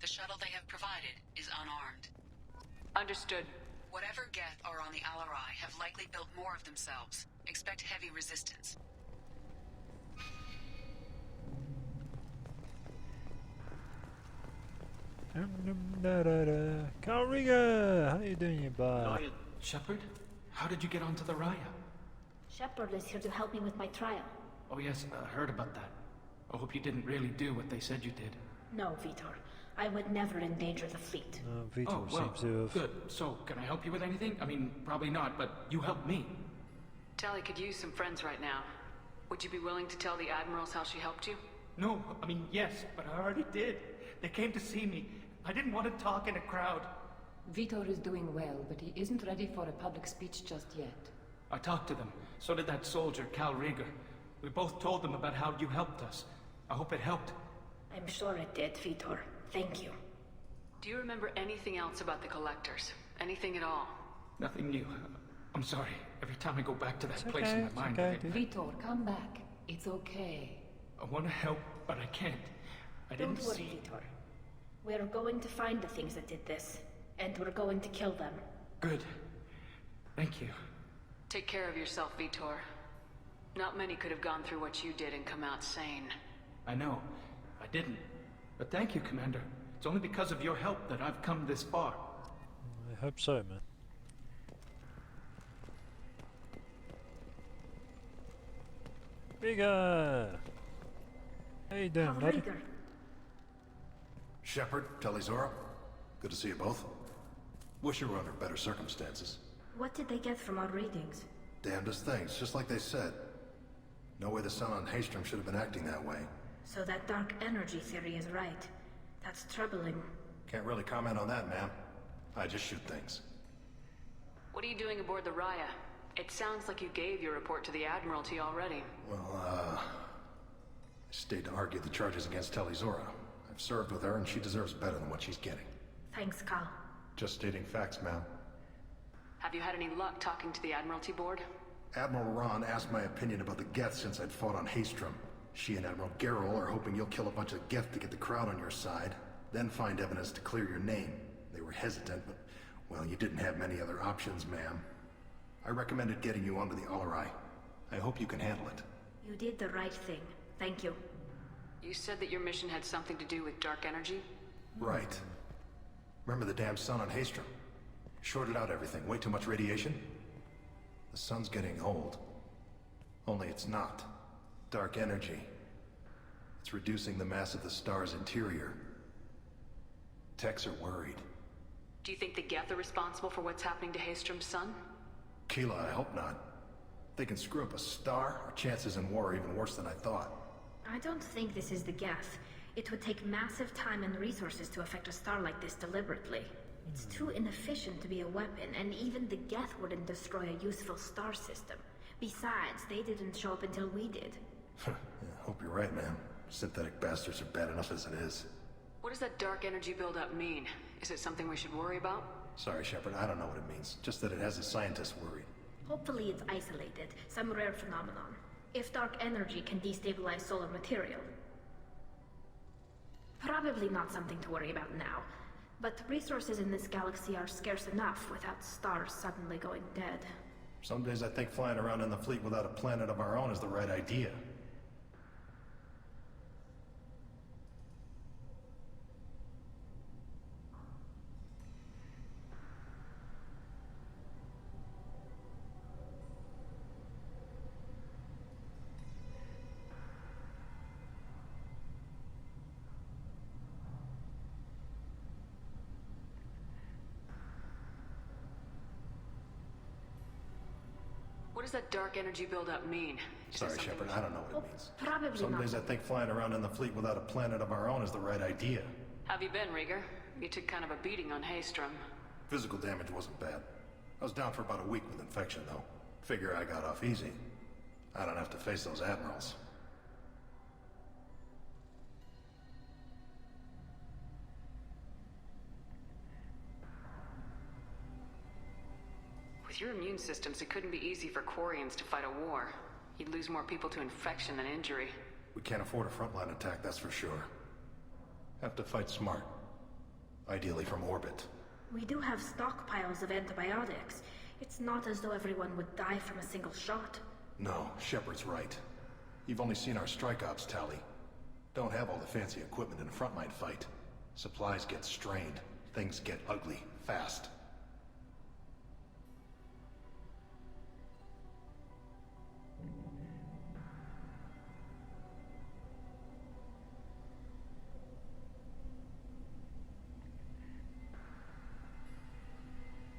The shuttle they have provided is unarmed. Understood. Whatever Geth are on the Alarai have likely built more of themselves. Expect heavy resistance. Kariga! How you doing, you bud? Loyal Shepard? How did you get onto the Raya? Shepard is here to help me with my trial. Oh yes, I heard about that. I hope you didn't really do what they said you did. No, Vitor. I would never endanger the fleet. Vitor seems to have... Good. So, can I help you with anything? I mean, probably not, but you helped me. Tali could use some friends right now. Would you be willing to tell the Admirals how she helped you? No, I mean, yes, but I already did. They came to see me. I didn't want to talk in a crowd. Vitor is doing well, but he isn't ready for a public speech just yet. I talked to them. So did that soldier, Cal Rieger. We both told them about how you helped us. I hope it helped. I'm sure it did, Vitor. Thank you. Do you remember anything else about the Collectors? Anything at all? Nothing new. I'm sorry. Every time I go back to that place in my mind... Vitor, come back. It's okay. I want to help, but I can't. I didn't Don't worry, see... Vitor. We're going to find the things that did this, and we're going to kill them. Good. Thank you. Take care of yourself, Vitor. Not many could have gone through what you did and come out sane. I know. I didn't. But thank you, Commander. It's only because of your help that I've come this far. I hope so, man. Bigger! How you doing, buddy? Shepard, Telizora, good to see you both. Wish you were under better circumstances. What did they get from our readings? Damnedest things, just like they said. No way the sun on Haystrom should have been acting that way. So that dark energy theory is right. That's troubling. Can't really comment on that, ma'am. I just shoot things. What are you doing aboard the Raya? It sounds like you gave your report to the Admiralty already. Well, I stayed to argue the charges against Talizora. I've served with her, and she deserves better than what she's getting. Thanks, Cal. Just stating facts, ma'am. Have you had any luck talking to the Admiralty board? Admiral Ron asked my opinion about the Geth since I'd fought on Haystrom. She and Admiral Garrel are hoping you'll kill a bunch of Geth to get the crowd on your side, then find evidence to clear your name. They were hesitant, but, well, you didn't have many other options, ma'am. I recommended getting you onto the Alarai. I hope you can handle it. You did the right thing. Thank you. You said that your mission had something to do with dark energy? Right. Remember the damn sun on Haystrom? Shorted out everything. Way too much radiation? The sun's getting old. Only it's not. Dark energy. It's reducing the mass of the star's interior. Techs are worried. Do you think the Geth are responsible for what's happening to Haystrom's sun? Keela, I hope not. If they can screw up a star, our chances in war are even worse than I thought. I don't think this is the Geth. It would take massive time and resources to affect a star like this deliberately. It's too inefficient to be a weapon, and even the Geth wouldn't destroy a useful star system. Besides, they didn't show up until we did. Yeah, hope you're right, man. Synthetic bastards are bad enough as it is. What does that dark energy buildup mean? Is it something we should worry about? Sorry, Shepard, I don't know what it means. Just that it has the scientists worried. Hopefully it's isolated, some rare phenomenon. If dark energy can destabilize solar material. Probably not something to worry about now. But resources in this galaxy are scarce enough without stars suddenly going dead. Some days I think flying around in the fleet without a planet of our own is the right idea. What does that dark energy buildup mean? Sorry, Shepard, I don't know what it means. Probably Some not. days I think flying around in the fleet without a planet of our own is the right idea. Have you been, Rieger? You took kind of a beating on Haystrom. Physical damage wasn't bad. I was down for about a week with infection, though. Figure I got off easy. I don't have to face those admirals. With your immune systems, it couldn't be easy for Quarians to fight a war. You'd lose more people to infection than injury. We can't afford a frontline attack, that's for sure. Have to fight smart. Ideally from orbit. We do have stockpiles of antibiotics. It's not as though everyone would die from a single shot. No, Shepard's right. You've only seen our strike ops tally. Don't have all the fancy equipment in a frontline fight. Supplies get strained. Things get ugly, fast.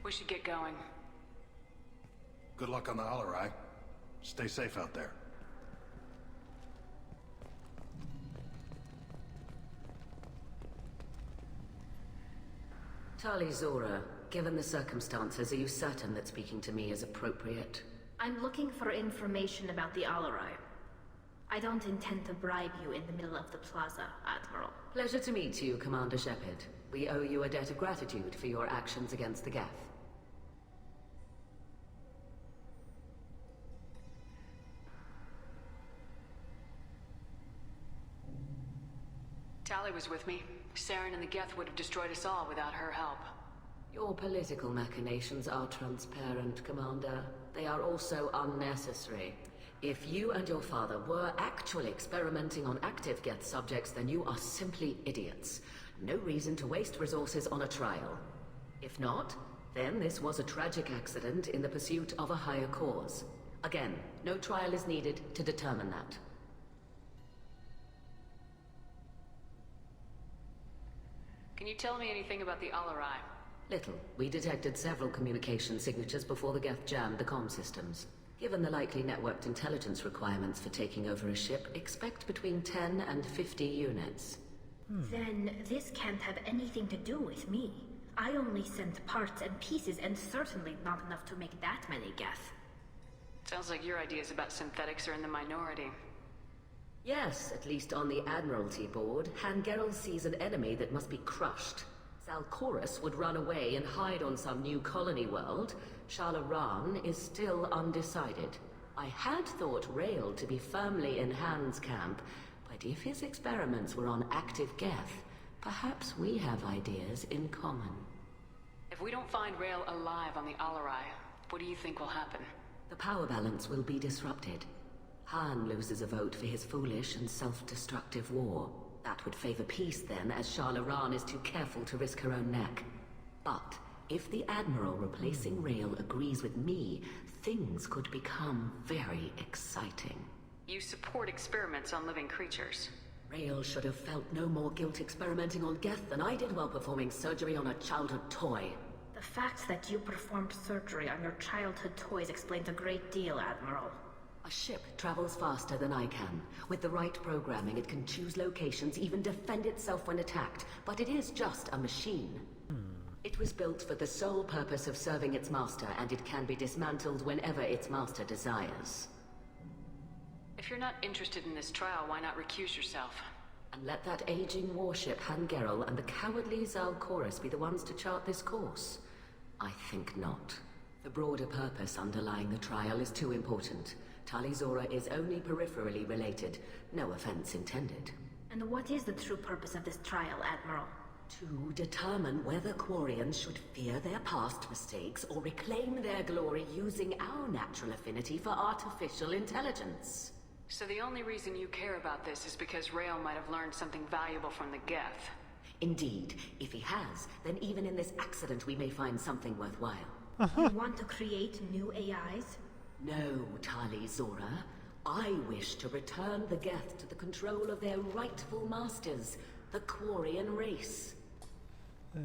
We should get going. Good luck on the Alarai. Stay safe out there. Talizora, given the circumstances, are you certain that speaking to me is appropriate? I'm looking for information about the Alarai. I don't intend to bribe you in the middle of the plaza, Admiral. Pleasure to meet you, Commander Shepard. We owe you a debt of gratitude for your actions against the Geth. Tali was with me. Saren and the Geth would have destroyed us all without her help. Your political machinations are transparent, Commander. They are also unnecessary. If you and your father were actually experimenting on active Geth subjects, then you are simply idiots. No reason to waste resources on a trial. If not, then this was a tragic accident in the pursuit of a higher cause. Again, no trial is needed to determine that. Can you tell me anything about the Alarai? Little. We detected several communication signatures before the Geth jammed the comm systems. Given the likely networked intelligence requirements for taking over a ship, expect between 10 and 50 units. Then this can't have anything to do with me. I only sent parts and pieces, and certainly not enough to make that many Geth. Sounds like your ideas about synthetics are in the minority. Yes, at least on the Admiralty board, Hangerel sees an enemy that must be crushed. Zalcorus would run away and hide on some new colony world. Shalaran is still undecided. I had thought Rael to be firmly in Han's camp, but if his experiments were on active Geth, perhaps we have ideas in common. If we don't find Rael alive on the Alarai, what do you think will happen? The power balance will be disrupted. Han loses a vote for his foolish and self-destructive war. That would favor peace then, as Shalaran is too careful to risk her own neck. But if the Admiral replacing Rael agrees with me, things could become very exciting. You support experiments on living creatures. Rael should have felt no more guilt experimenting on Geth than I did while performing surgery on a childhood toy. The fact that you performed surgery on your childhood toys explains a great deal, Admiral. A ship travels faster than I can. With the right programming, it can choose locations, even defend itself when attacked. But it is just a machine. It was built for the sole purpose of serving its master, and it can be dismantled whenever its master desires. If you're not interested in this trial, why not recuse yourself? And let that aging warship Hangerel and the cowardly Zalcorus be the ones to chart this course? I think not. The broader purpose underlying the trial is too important. Tali Zora is only peripherally related. No offense intended. And what is the true purpose of this trial, Admiral? To determine whether Quarians should fear their past mistakes or reclaim their glory using our natural affinity for artificial intelligence. So the only reason you care about this is because Rael might have learned something valuable from the Geth. Indeed. If he has, then even in this accident we may find something worthwhile. You want to create new AIs? No, Tali Zora. I wish to return the Geth to the control of their rightful masters, the Quarian race. Oh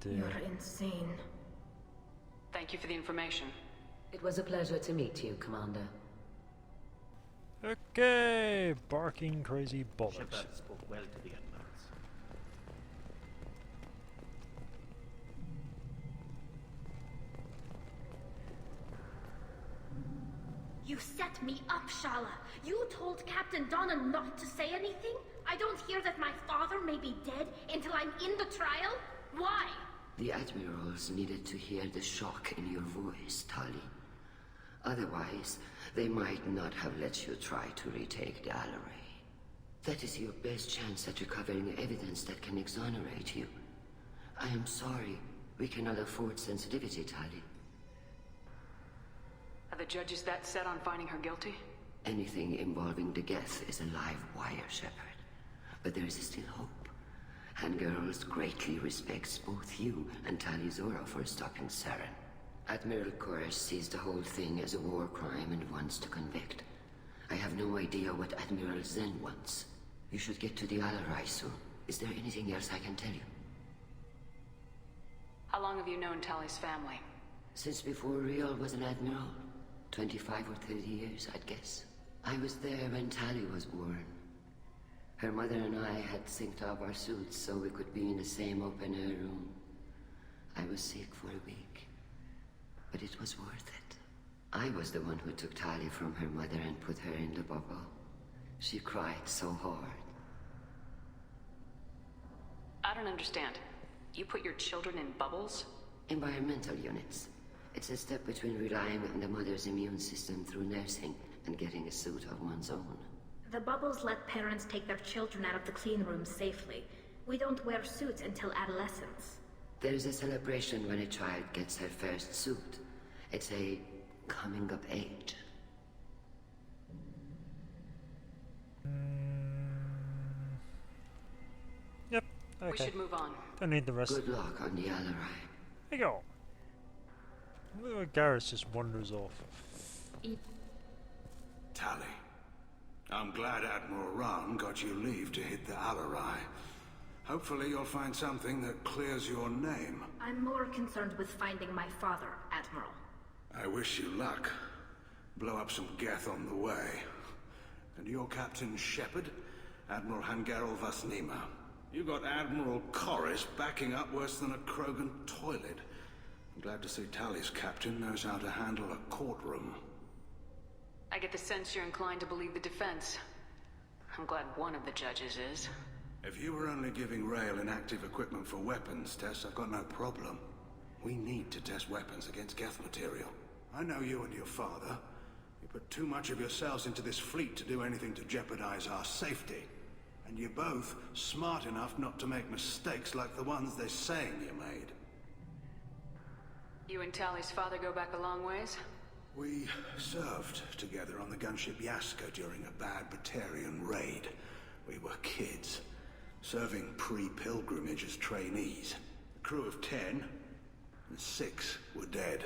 dear. You're insane. Thank you for the information. It was a pleasure to meet you, Commander. Okay, barking crazy bollocks. Shepard spoke well to the admirals. You set me up, Shala. You told Captain Donna not to say anything? I don't hear that my father may be dead until I'm in the trial? Why? The admirals needed to hear the shock in your voice, Tali. Otherwise, they might not have let you try to retake the Alarai. That is your best chance at recovering evidence that can exonerate you. I am sorry. We cannot afford sensitivity, Tali. Are the judges that set on finding her guilty? Anything involving the Geth is a live wire, Shepard. But there is still hope. Hangerls greatly respects both you and Tali Zora for stopping Saren. Admiral Koresh sees the whole thing as a war crime and wants to convict. I have no idea what Admiral Zen wants. You should get to the Alarai soon. Is there anything else I can tell you? How long have you known Tali's family? Since before Riel was an admiral. 25 or 30 years, I'd guess. I was there when Tali was born. Her mother and I had synced up our suits so we could be in the same open-air room. I was sick for a week, but it was worth it. I was the one who took Tali from her mother and put her in the bubble. She cried so hard. I don't understand. You put your children in bubbles? Environmental units. It's a step between relying on the mother's immune system through nursing and getting a suit of one's own. The bubbles let parents take their children out of the clean rooms safely. We don't wear suits until adolescence. There's a celebration when a child gets her first suit. It's a coming of age. Yep, okay. We should move on. Don't need the rest. Good luck on the Alarai. There you go. Garrus just wanders off. Tali. I'm glad Admiral Ran got you leave to hit the Alarai. Hopefully you'll find something that clears your name. I'm more concerned with finding my father, Admiral. I wish you luck. Blow up some Geth on the way. And your Captain Shepard, Admiral Hangerel Vasnima. You got Admiral Corris backing up worse than a Krogan toilet. I'm glad to see Tali's captain knows how to handle a courtroom. I get the sense you're inclined to believe the defense. I'm glad one of the judges is. If you were only giving Rail inactive equipment for weapons tests, I've got no problem. We need to test weapons against Geth material. I know you and your father. You put too much of yourselves into this fleet to do anything to jeopardize our safety. And you're both smart enough not to make mistakes like the ones they're saying you made. You and Tali's father go back a long ways? We served together on the gunship Yaska during a bad Batarian raid. We were kids, serving pre-pilgrimage as trainees. A crew of 10, and 6 were dead.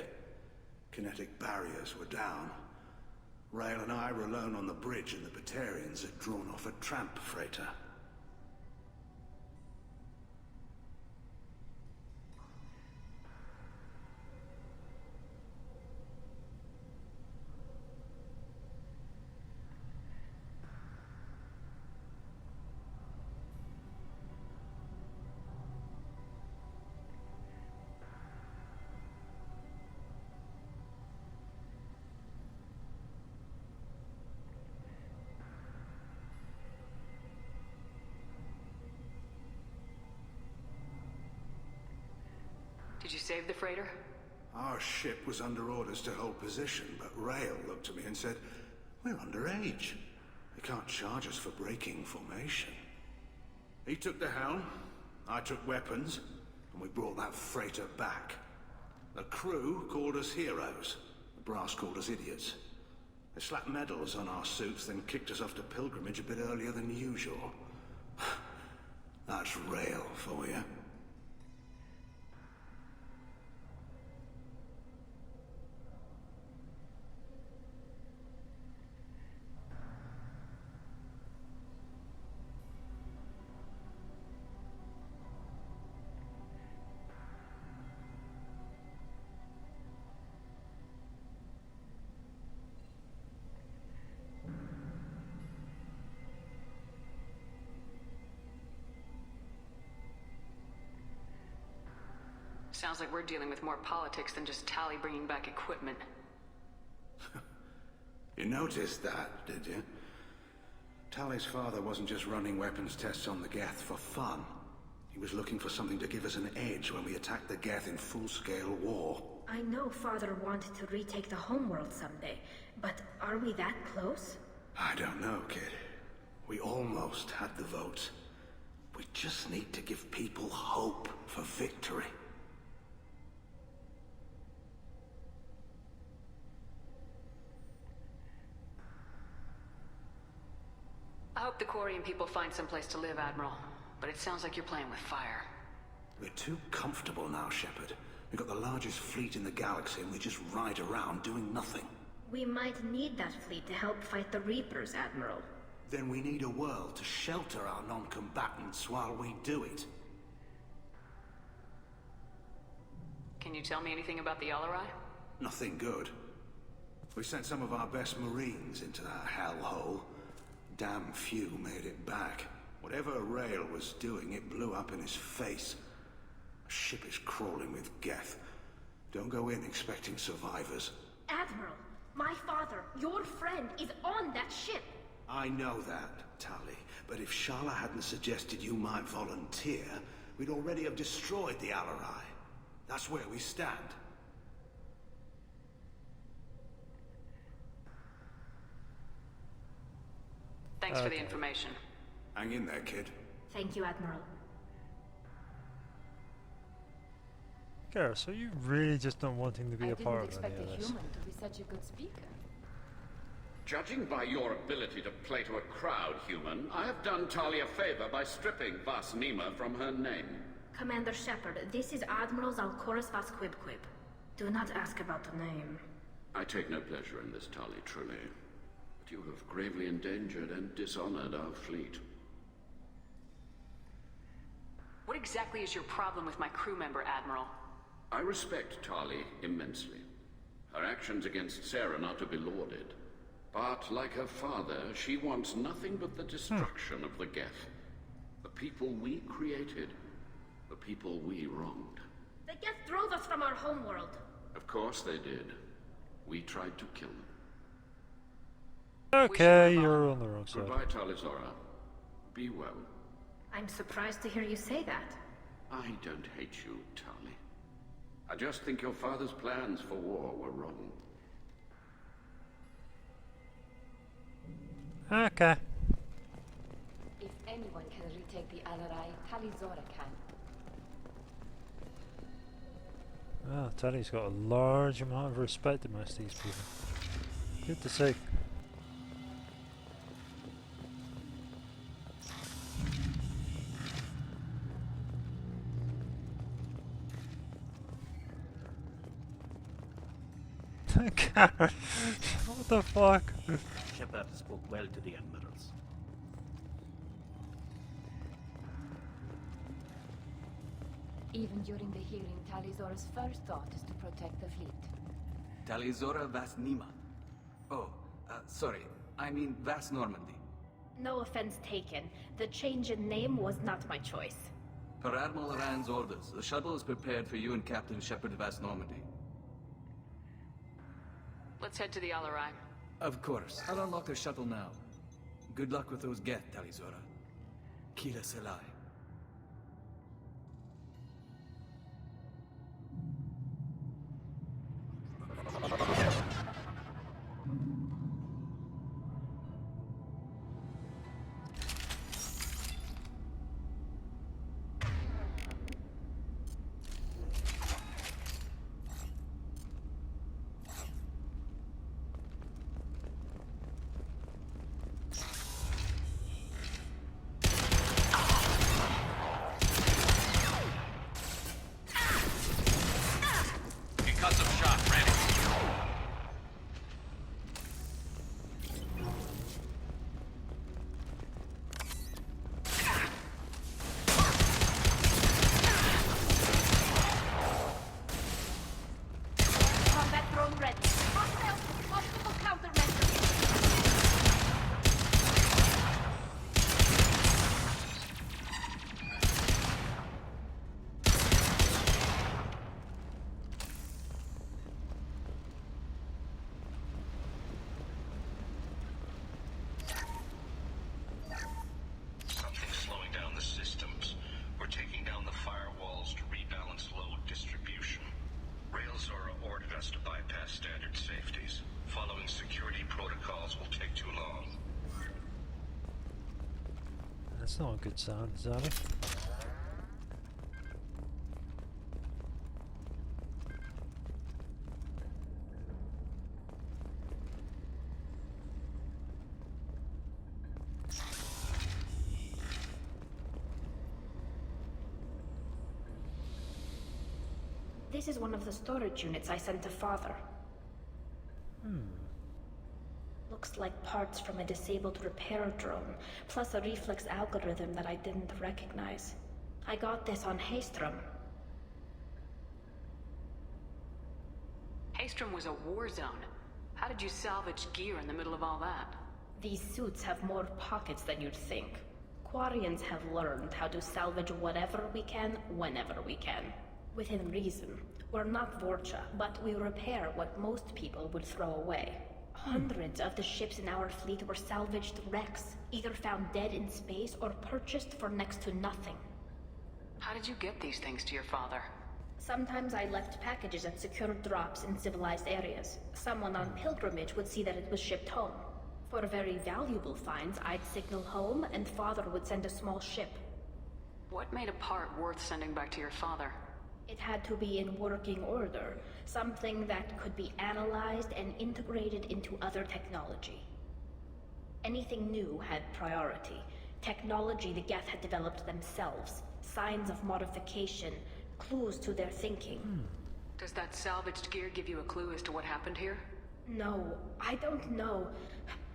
Kinetic barriers were down. Rail and I were alone on the bridge, and the Batarians had drawn off a tramp freighter. Did you save the freighter? Our ship was under orders to hold position, but Rail looked at me and said, "We're underage. They can't charge us for breaking formation." He took the helm, I took weapons, and we brought that freighter back. The crew called us heroes. The brass called us idiots. They slapped medals on our suits, then kicked us off to pilgrimage a bit earlier than usual. That's Rail for you. Sounds like we're dealing with more politics than just Tali bringing back equipment. You noticed that, did you? Tali's father wasn't just running weapons tests on the Geth for fun. He was looking for something to give us an edge when we attacked the Geth in full-scale war. I know Father wanted to retake the homeworld someday, but are we that close? I don't know, kid. We almost had the votes. We just need to give people hope for victory. I hope the Quarian people find someplace to live, Admiral. But it sounds like you're playing with fire. We're too comfortable now, Shepard. We've got the largest fleet in the galaxy and we just ride around doing nothing. We might need that fleet to help fight the Reapers, Admiral. Then we need a world to shelter our non-combatants while we do it. Can you tell me anything about the Alarai? Nothing good. We sent some of our best Marines into that hellhole. Damn few made it back. Whatever Rail was doing, it blew up in his face. A ship is crawling with Geth. Don't go in expecting survivors. Admiral, my father, your friend, is on that ship. I know that, Tali. But if Shala hadn't suggested you might volunteer, we'd already have destroyed the Alarai. That's where we stand. Thanks for the information. Hang in there, kid. Thank you, Admiral. Garrus, so you really just not wanting to be a part of I didn't any of expect a this? human to be such a good speaker. Judging by your ability to play to a crowd, human, I have done Tali a favor by stripping Vas Nima from her name. Commander Shepard, this is Admiral Zalkoris Vas Quibquib. Do not ask about the name. I take no pleasure in this, Tali, truly. But you have gravely endangered and dishonored our fleet. What exactly is your problem with my crew member, Admiral? I respect Tali immensely. Her actions against Sarah are to be lauded. But, like her father, she wants nothing but the destruction of the Geth. The people we created. The people we wronged. The Geth drove us from our homeworld. Of course they did. We tried to kill them. Okay, you're on the wrong side. Goodbye, Talizora. Be well. I'm surprised to hear you say that. I don't hate you, Tali. I just think your father's plans for war were wrong. Okay. If anyone can retake the Alarai, Talizora can. Ah, Tali's got a large amount of respect amongst these people. Good to see. What the fuck? Shepard spoke well to the admirals. Even during the hearing, Talizora's first thought is to protect the fleet. Talizora Vas Nima. Oh, sorry. I mean Vas Normandy. No offense taken. The change in name was not my choice. Per Admiral Rand's orders, the shuttle is prepared for you and Captain Shepard Vas Normandy. Let's head to the Alarai. Of course. I'll unlock the shuttle now. Good luck with those Geth, Talizora. Kila Selai. That's not a good sound, is that it? This is one of the storage units I sent to Father. Looks like parts from a disabled repair drone, plus a reflex algorithm that I didn't recognize. I got this on Haystrom. Haystrom was a war zone. How did you salvage gear in the middle of all that? These suits have more pockets than you'd think. Quarians have learned how to salvage whatever we can, whenever we can. Within reason. We're not Vorcha, but we repair what most people would throw away. Hundreds of the ships in our fleet were salvaged wrecks, either found dead in space or purchased for next to nothing. How did you get these things to your father? Sometimes I left packages at secure drops in civilized areas. Someone on pilgrimage would see that it was shipped home. For very valuable finds, I'd signal home, and Father would send a small ship. What made a part worth sending back to your father? It had to be in working order, something that could be analyzed and integrated into other technology. Anything new had priority. Technology the Geth had developed themselves, signs of modification, clues to their thinking. Does that salvaged gear give you a clue as to what happened here? No, I don't know.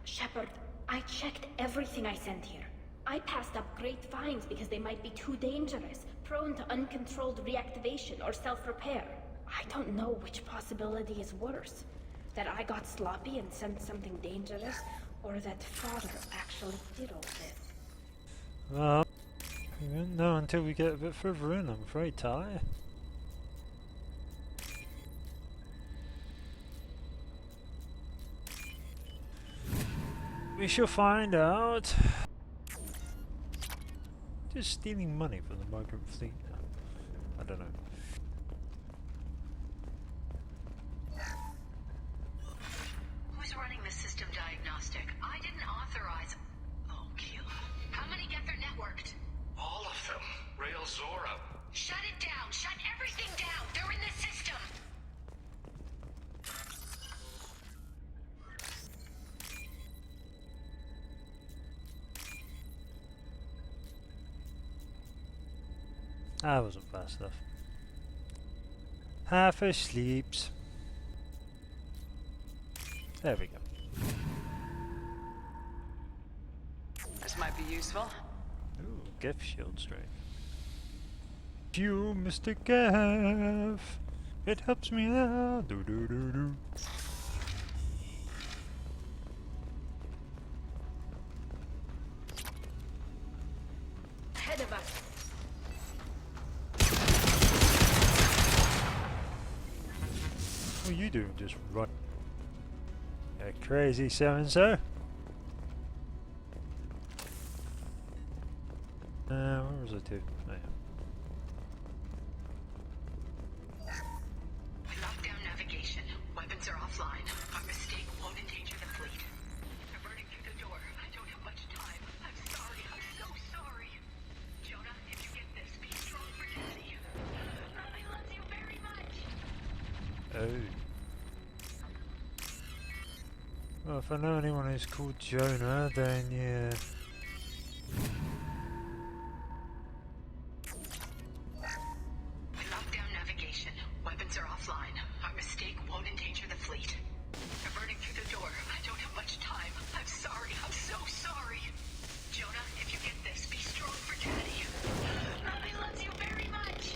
Shepard, I checked everything I sent here. I passed up great finds because they might be too dangerous, prone to uncontrolled reactivation or self-repair. I don't know which possibility is worse. That I got sloppy and sent something dangerous, or that Father actually did all this. Well, We won't know until we get a bit further in, I'm afraid, Ty. We shall find out. Just stealing money from the migrant fleet now. I don't know. Who's running the system diagnostic? I didn't authorize. Oh, Keela. How many get their networked? All of them. Rail Zora. Shut it down. Shut everything down. They're in the system. I wasn't fast enough. Half asleeps. There we go. This might be useful. Ooh, gift shield strength. You, Mr. Gav. It helps me out. Do do do do. Ahead of us. What are you doing? Just run. Yeah, crazy so-and-so. Where was I to? Oh, yeah. We locked down navigation. Weapons are offline. Our mistake won't endanger the fleet. They're burning through the door. I don't have much time. I'm sorry. I'm so sorry. Jonah, if you get this, be strong for Daddy. Mommy loves you very much. Oh. Well, if I know anyone who's called Jonah, then yeah. We locked down navigation. Weapons are offline. Our mistake won't endanger the fleet. They're burning through the door. I don't have much time. I'm sorry. I'm so sorry. Jonah, if you get this, be strong for Daddy. Mommy loves you very much.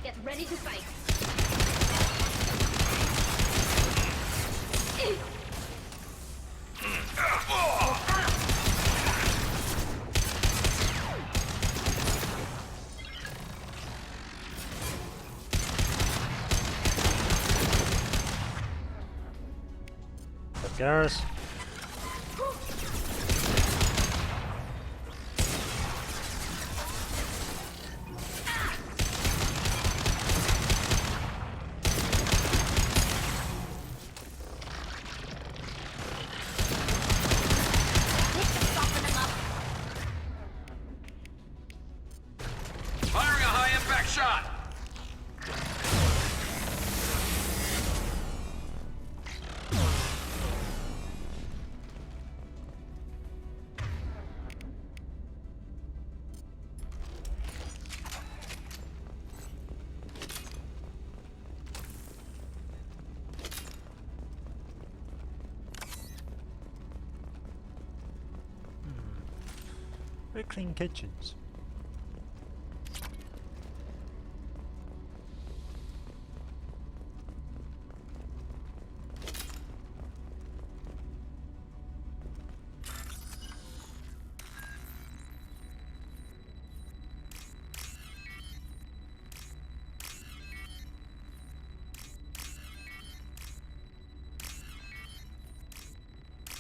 Get ready to fight. Garrus. Firing a high-impact shot! Very clean kitchens.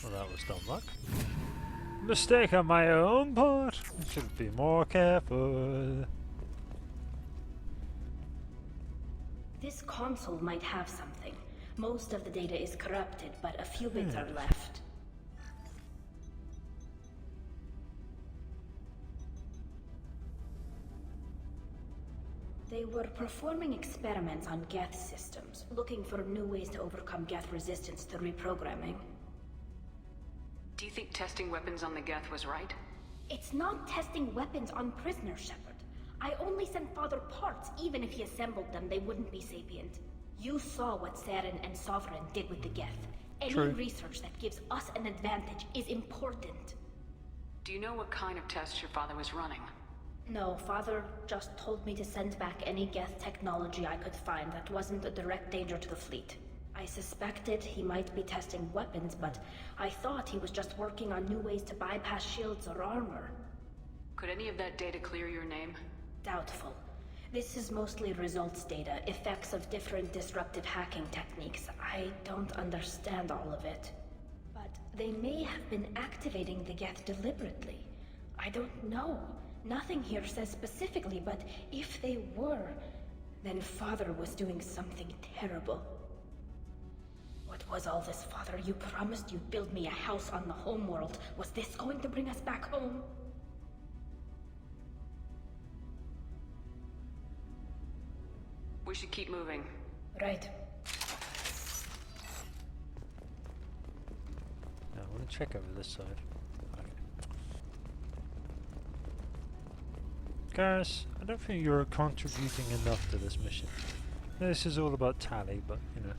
Well, that was dumb luck. Mistake on my own part. I should be more careful. This console might have something. Most of the data is corrupted, but a few bits are left. They were performing experiments on Geth systems, looking for new ways to overcome Geth resistance to reprogramming. Do you think testing weapons on the Geth was right? It's not testing weapons on prisoners, Shepard. I only sent Father parts. Even if he assembled them, they wouldn't be sapient. You saw what Saren and Sovereign did with the Geth. Any True. research that gives us an advantage is important. Do you know what kind of tests your father was running? No, Father just told me to send back any Geth technology I could find that wasn't a direct danger to the fleet. I suspected he might be testing weapons, but I thought he was just working on new ways to bypass shields or armor. Could any of that data clear your name? Doubtful. This is mostly results data, effects of different disruptive hacking techniques. I don't understand all of it. But they may have been activating the Geth deliberately. I don't know. Nothing here says specifically, but if they were, then Father was doing something terrible. What was all this, Father? You promised you'd build me a house on the homeworld. Was this going to bring us back home? We should keep moving. Right. Now, I want to check over this side. Okay. Garrus, I don't think you're contributing enough to this mission. This is all about Tali, but, you know.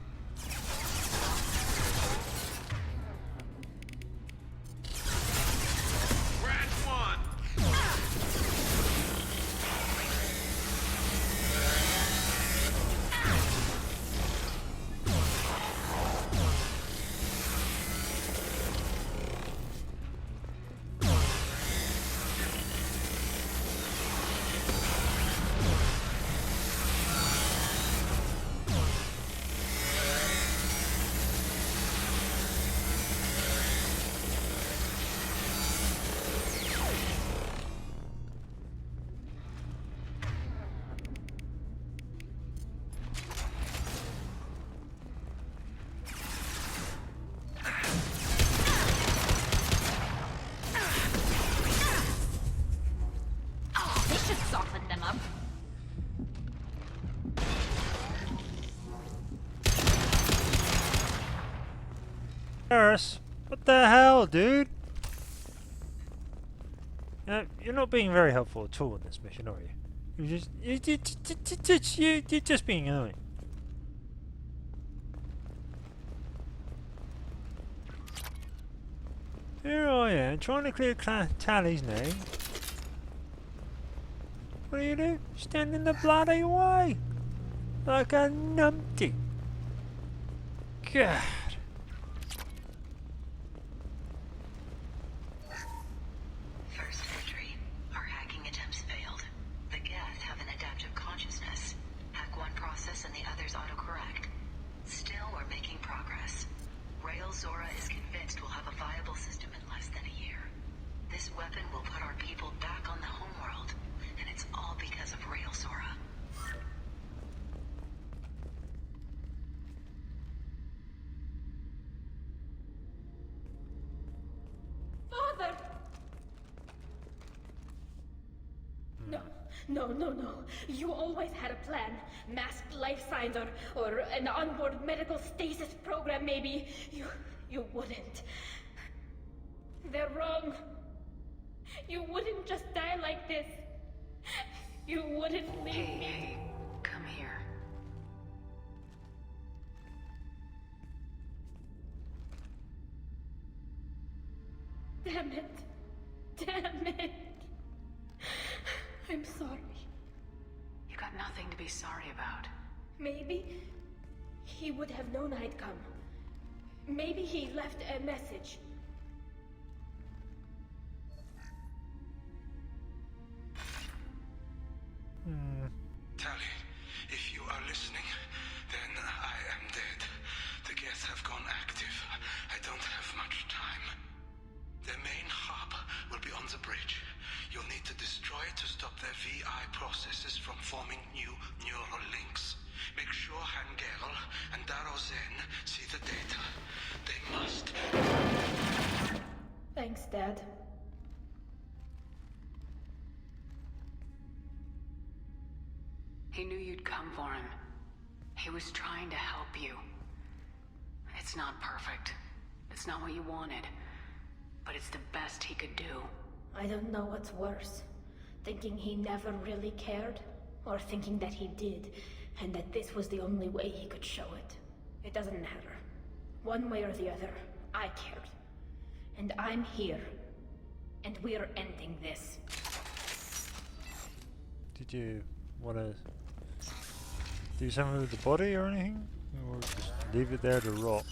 Garrus, what the hell, dude? You're not being very helpful at all in this mission, are you? You're just being annoying. Here I am, trying to clear Tali's name. What do? Stand in the bloody way! Like a numpty. God. First entry. Our hacking attempts failed. The Geth have an adaptive consciousness. Hack one process and the others autocorrect. Still, we're making progress. Rael Zora is convinced we'll have a viable system in less than a year. This weapon will put our people back on the homeworld, and it's all because of Rael Zora. Father! No. You always had a plan. Masked life signs or an onboard medical stasis program, maybe. You wouldn't. They're wrong. You wouldn't just die like this. You wouldn't leave me. Hey, come here. Damn it. I'm sorry. You got nothing to be sorry about. Maybe he would have known I'd come. Maybe he left a message. Tali, if you are listening, then I am dead. The Geth have gone active. I don't have much time. Their main hub will be on the bridge. You'll need to destroy it to stop their VI processes from forming new neural links. Make sure Hangerl and Darozen see the data. They must. Thanks, Dad. He knew you'd come for him. He was trying to help you. It's not perfect. It's not what you wanted. But it's the best he could do. I don't know what's worse. Thinking he never really cared, or thinking that he did, and that this was the only way he could show it. It doesn't matter. One way or the other, I cared. And I'm here. And we're ending this. Did you want to do something with the body or anything? Or just Leave it there to rot.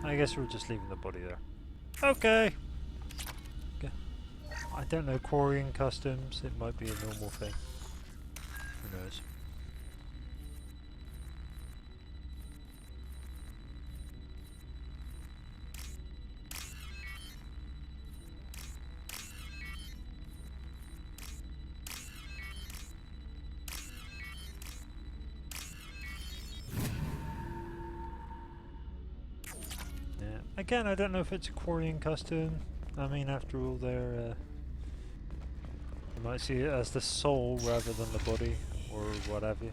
I guess we're just leaving the body there. Okay. I don't know quarrying customs. It might be a normal thing. Who knows? Yeah. Again, I don't know if it's a quarrying custom. I mean, after all, they're you might see it as the soul rather than the body, or what have you.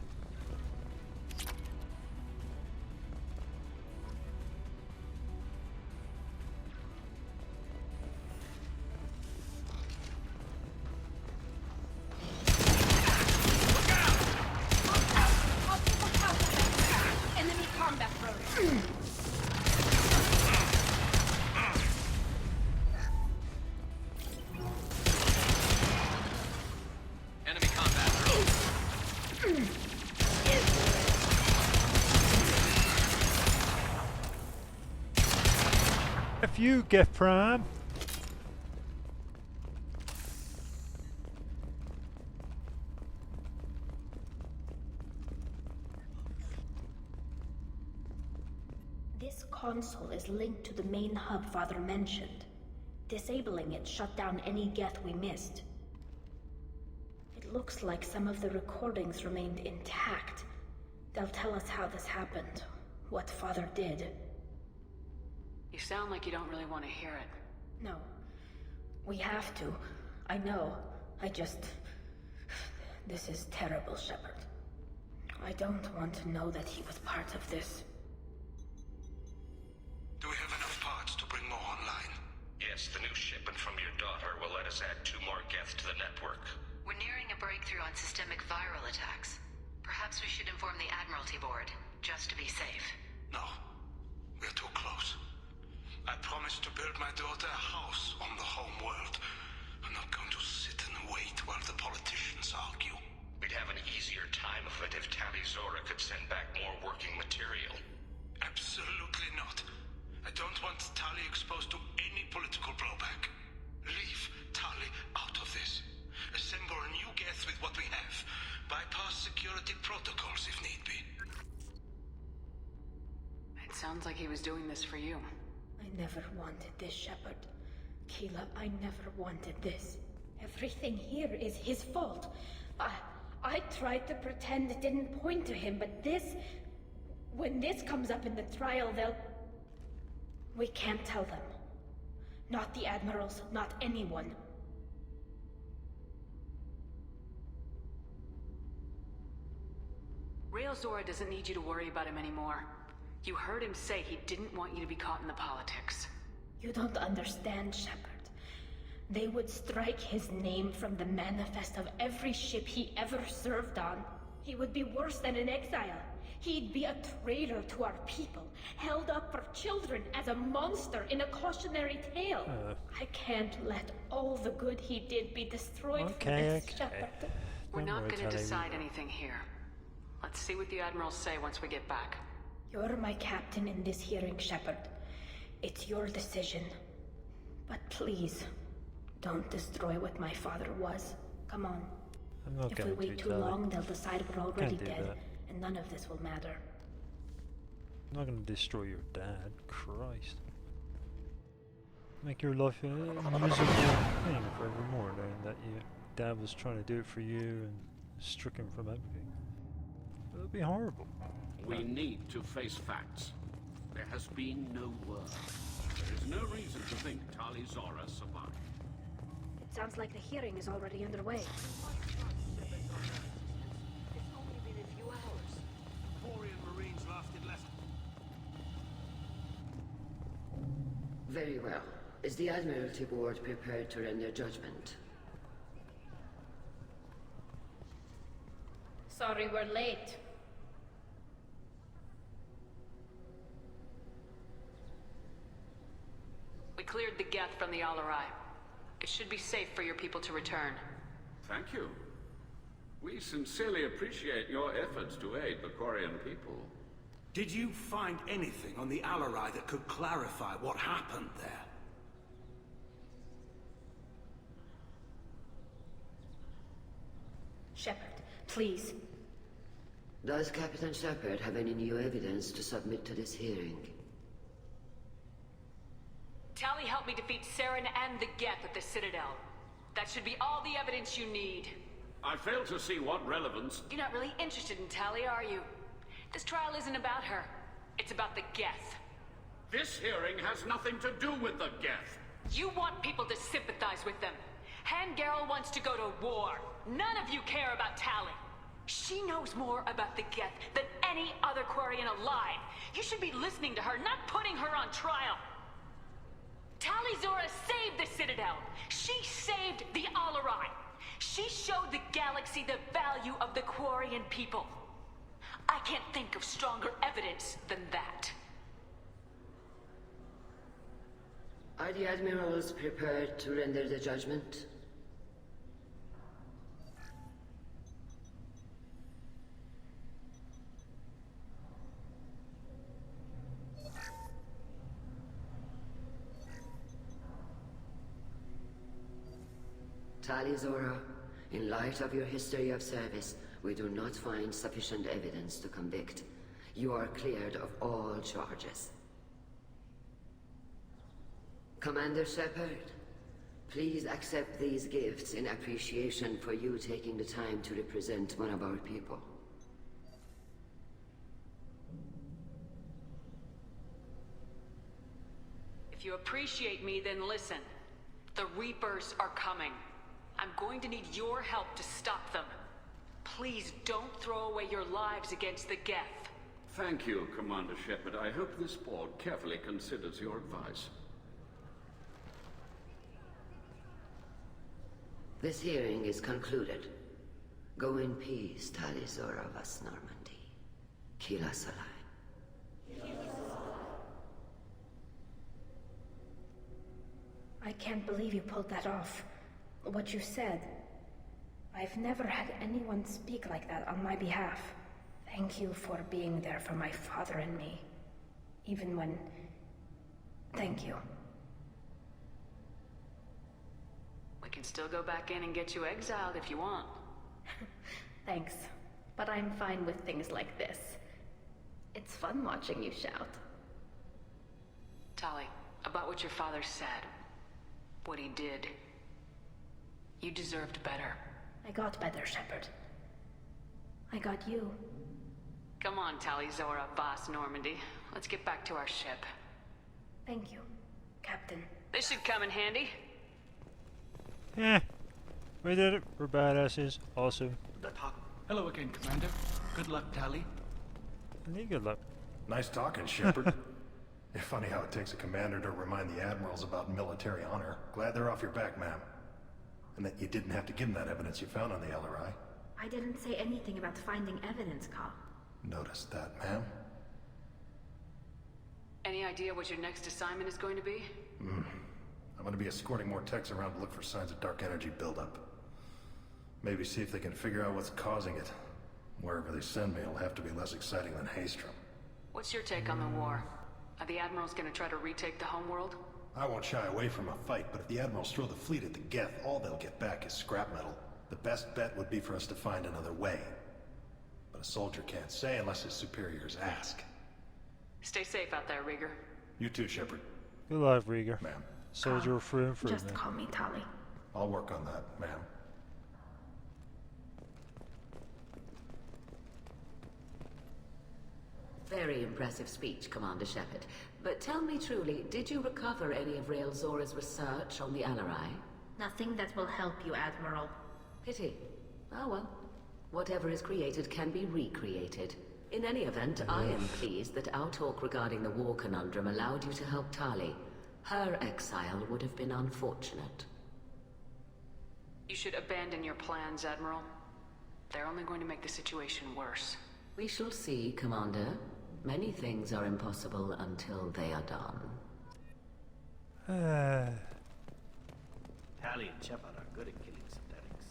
Enemy combat drone. Enemy combat drone. If you get prime. This console is linked to the main hub Father mentioned. Disabling it shut down any Geth we missed. It looks like some of the recordings remained intact. They'll tell us how this happened, what Father did. You sound like you don't really want to hear it. No. We have to. I know. This is terrible, Shepard. I don't want to know that he was part of this. Do we have enough parts to bring more online? Yes, the new shipment from your daughter will let us add 2 more Geth to the network. We're nearing a breakthrough on systemic viral attacks. Perhaps we should inform the Admiralty Board, just to be safe. No. We're too close. I promised to build my daughter a house on the home world. I'm not going to sit and wait while the politicians argue. We'd have an easier time of it if Tali Zora could send back more working material. Absolutely not. I don't want Tali exposed to any political blowback. Leave Tali out of this. Assemble a new Geth with what we have. Bypass security protocols if need be. It sounds like he was doing this for you. I never wanted this, Shepard. Keela, I never wanted this. Everything here is his fault. I tried to pretend it didn't point to him, but this... When this comes up in the trial, they'll... We can't tell them. Not the Admirals, not anyone. Rail Zora doesn't need you to worry about him anymore. You heard him say he didn't want you to be caught in the politics. You don't understand, Shepard. They would strike his name from the manifest of every ship he ever served on. He would be worse than an exile. He'd be a traitor to our people, held up for children as a monster in a cautionary tale. I can't let all the good he did be destroyed for this, Shepard. We're not going to decide anything here. Let's see what the Admirals say once we get back. You're my captain in this hearing, Shepard. It's your decision. But please, don't destroy what my father was. Come on. I'm not if we wait too long, they'll decide we're already dead, and none of this will matter. I'm not going to destroy your dad. Christ. Make your life a miserable thing forevermore, knowing that your dad was trying to do it for you and struck him from everything. It would be horrible. We need to face facts. There has been no word. There is no reason to think Tali Zora survived. It sounds like the hearing is already underway. It's only been a few hours. Quarian Marines lasted less. Very well. Is the Admiralty Board prepared to render judgment? Sorry we're late. Geth from the Alarai. It should be safe for your people to return. Thank you. We sincerely appreciate your efforts to aid the Quarian people. Did you find anything on the Alarai that could clarify what happened there? Shepard, please. Does Captain Shepard have any new evidence to submit to this hearing? Tali helped me defeat Saren and the Geth at the Citadel. That should be all the evidence you need. I fail to see what relevance... You're not really interested in Tali, are you? This trial isn't about her. It's about the Geth. This hearing has nothing to do with the Geth. You want people to sympathize with them. Han Garel wants to go to war. None of you care about Tali. She knows more about the Geth than any other Quarian alive. You should be listening to her, not putting her on trial. Tali Zora saved the Citadel. She saved the Alarai. She showed the galaxy the value of the Quarian people. I can't think of stronger evidence than that. Are the admirals prepared to render the judgment? Tali Zora, in light of your history of service, we do not find sufficient evidence to convict. You are cleared of all charges. Commander Shepard, please accept these gifts in appreciation for you taking the time to represent one of our people. If you appreciate me, then listen. The Reapers are coming. I'm going to need your help to stop them. Please don't throw away your lives against the Geth. Thank you, Commander Shepard. I hope this board carefully considers your advice. This hearing is concluded. Go in peace, Tali Zora Vas Normandy. Kila Salai. I can't believe you pulled that off. What you said. I've never had anyone speak like that on my behalf. Thank you for being there for my father and me. Even when... Thank you. We can still go back in and get you exiled if you want. Thanks. But I'm fine with things like this. It's fun watching you shout. Tali, about what your father said. What he did. You deserved better. I got better, Shepard. I got you. Come on, Tali Zora, Boss Normandy. Let's get back to our ship. Thank you, Captain. This should come in handy. We did it. We're badasses. Awesome. Hello again, Commander. Good luck, Tali. Good luck. Nice talking, Shepard. It's funny how it takes a commander to remind the admirals about military honor. Glad they're off your back, ma'am. And that you didn't have to give them that evidence you found on the LRI. I didn't say anything about finding evidence, Carl. Noticed that, ma'am. Any idea what your next assignment is going to be? I'm going to be escorting more techs around to look for signs of dark energy buildup. Maybe see if they can figure out what's causing it. Wherever they send me, it'll have to be less exciting than Haystrom. What's your take on the war? Are the admirals going to try to retake the homeworld? I won't shy away from a fight, but if the admirals throw the fleet at the Geth, all they'll get back is scrap metal. The best bet would be for us to find another way. But a soldier can't say unless his superiors ask. Stay safe out there, Rieger. You too, Shepard. Good luck, Rieger. Ma'am. Soldier through and through, Just man. call me Tali. I'll work on that, ma'am. Very impressive speech, Commander Shepard. But tell me truly, did you recover any of Rael Zora's research on the Alarai? Nothing that will help you, Admiral. Pity. Oh well. Whatever is created can be recreated. In any event, I am pleased that our talk regarding the war conundrum allowed you to help Tali. Her exile would have been unfortunate. You should abandon your plans, Admiral. They're only going to make the situation worse. We shall see, Commander. Many things are impossible until they are done. Tally and Shepard are good at killing synthetics.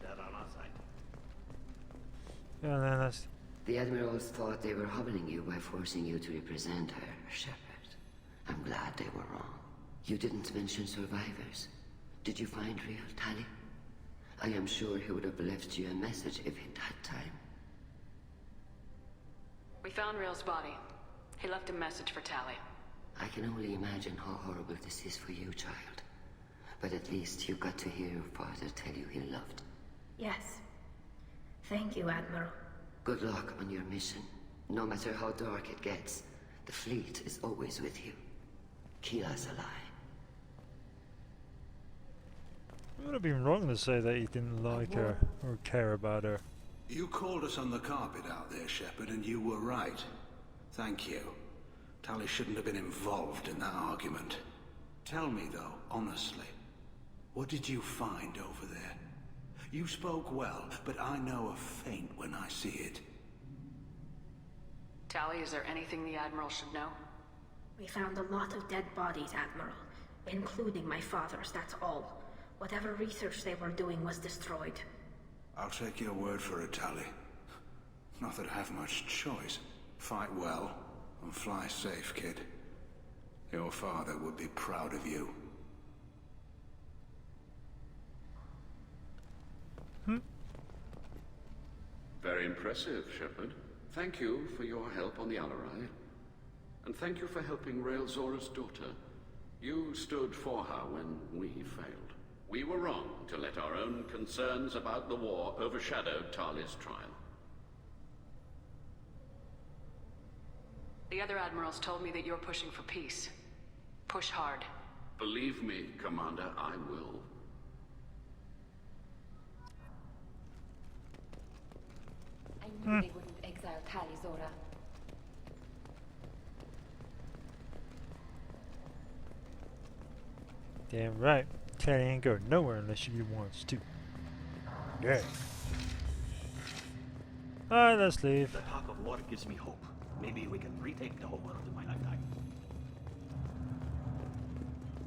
Glad that on our side. Yeah, then that's... The Admirals thought they were humbling you by forcing you to represent her, Shepard. I'm glad they were wrong. You didn't mention survivors. Did you find real Tally? I am sure he would have left you a message if he'd had time. We found Rail's body. He left a message for Tally. I can only imagine how horrible this is for you, child. But at least you got to hear your father tell you he loved. Yes. Thank you, Admiral. Good luck on your mission. No matter how dark it gets, the fleet is always with you. Keela's alive. It would have been wrong to say that he didn't like her or care about her. You called us on the carpet out there, Shepard, and you were right. Thank you. Tally shouldn't have been involved in that argument. Tell me, though, honestly, what did you find over there? You spoke well, but I know a feint when I see it. Tally, is there anything the Admiral should know? We found a lot of dead bodies, Admiral. Including my father's, that's all. Whatever research they were doing was destroyed. I'll take your word for it, Tally. Not that I have much choice. Fight well, and fly safe, kid. Your father would be proud of you. Very impressive, Shepard. Thank you for your help on the Alarai. And thank you for helping Rail Zora's daughter. You stood for her when we failed. We were wrong to let our own concerns about the war overshadow Tali's trial. The other Admirals told me that you're pushing for peace. Push hard. Believe me, Commander, I will. I knew they wouldn't exile Tali, Zora. Damn right. Tally ain't going nowhere unless she wants to. Yeah. Alright, let's leave. The talk of war gives me hope. Maybe we can retake the whole world in my lifetime.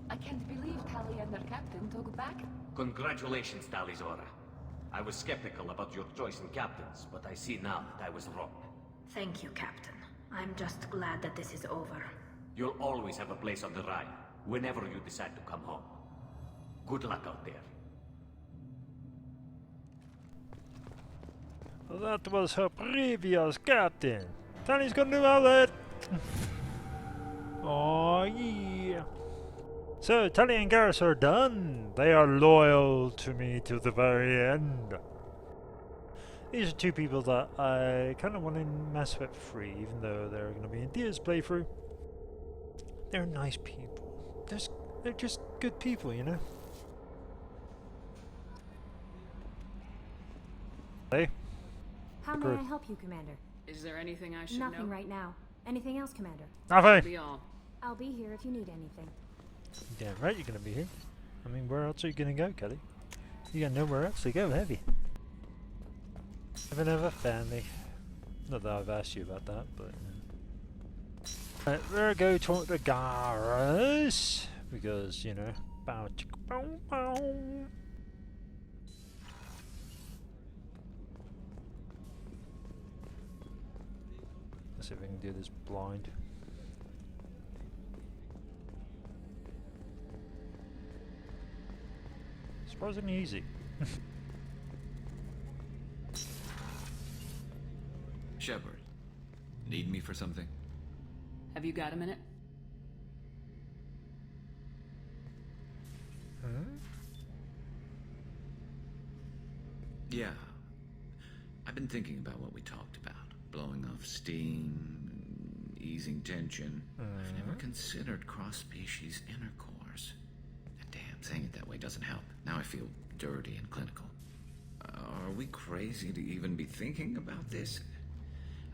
I can't believe Tali and their captain took back. Congratulations, Tali Zora. I was skeptical about your choice in captains, but I see now that I was wrong. Thank you, Captain. I'm just glad that this is over. You'll always have a place on the Rhine, whenever you decide to come home. Good luck out there. That was her previous captain. Tally's got a new outlet. Oh yeah. So Tally and Garrus are done. They are loyal to me to the very end. These are two people that I kind of want in Mass Effect 3, even though they're going to be in Dia's playthrough. They're nice people. They're just good people, you know. Hey. How may I help you, Commander? Is there anything I should know? Nothing right now. Anything else, Commander? Nothing. Be all. I'll be here if you need anything. Damn right you're gonna be here. I mean, where else are you gonna go, Kelly? You got nowhere else to go, have you? Haven't ever family. Not that I've asked you about that, but... Right, we'll go talk to Garrus. Because, you know... Bow, chicka, bow, bow. Let's see if we can do this blind. Surprisingly easy. Shepard, need me for something? Have you got a minute? Yeah. I've been thinking about what we talked about. Blowing off steam, easing tension. I've never considered cross-species intercourse. And damn, saying it that way doesn't help. Now I feel dirty and clinical. Are we crazy to even be thinking about this?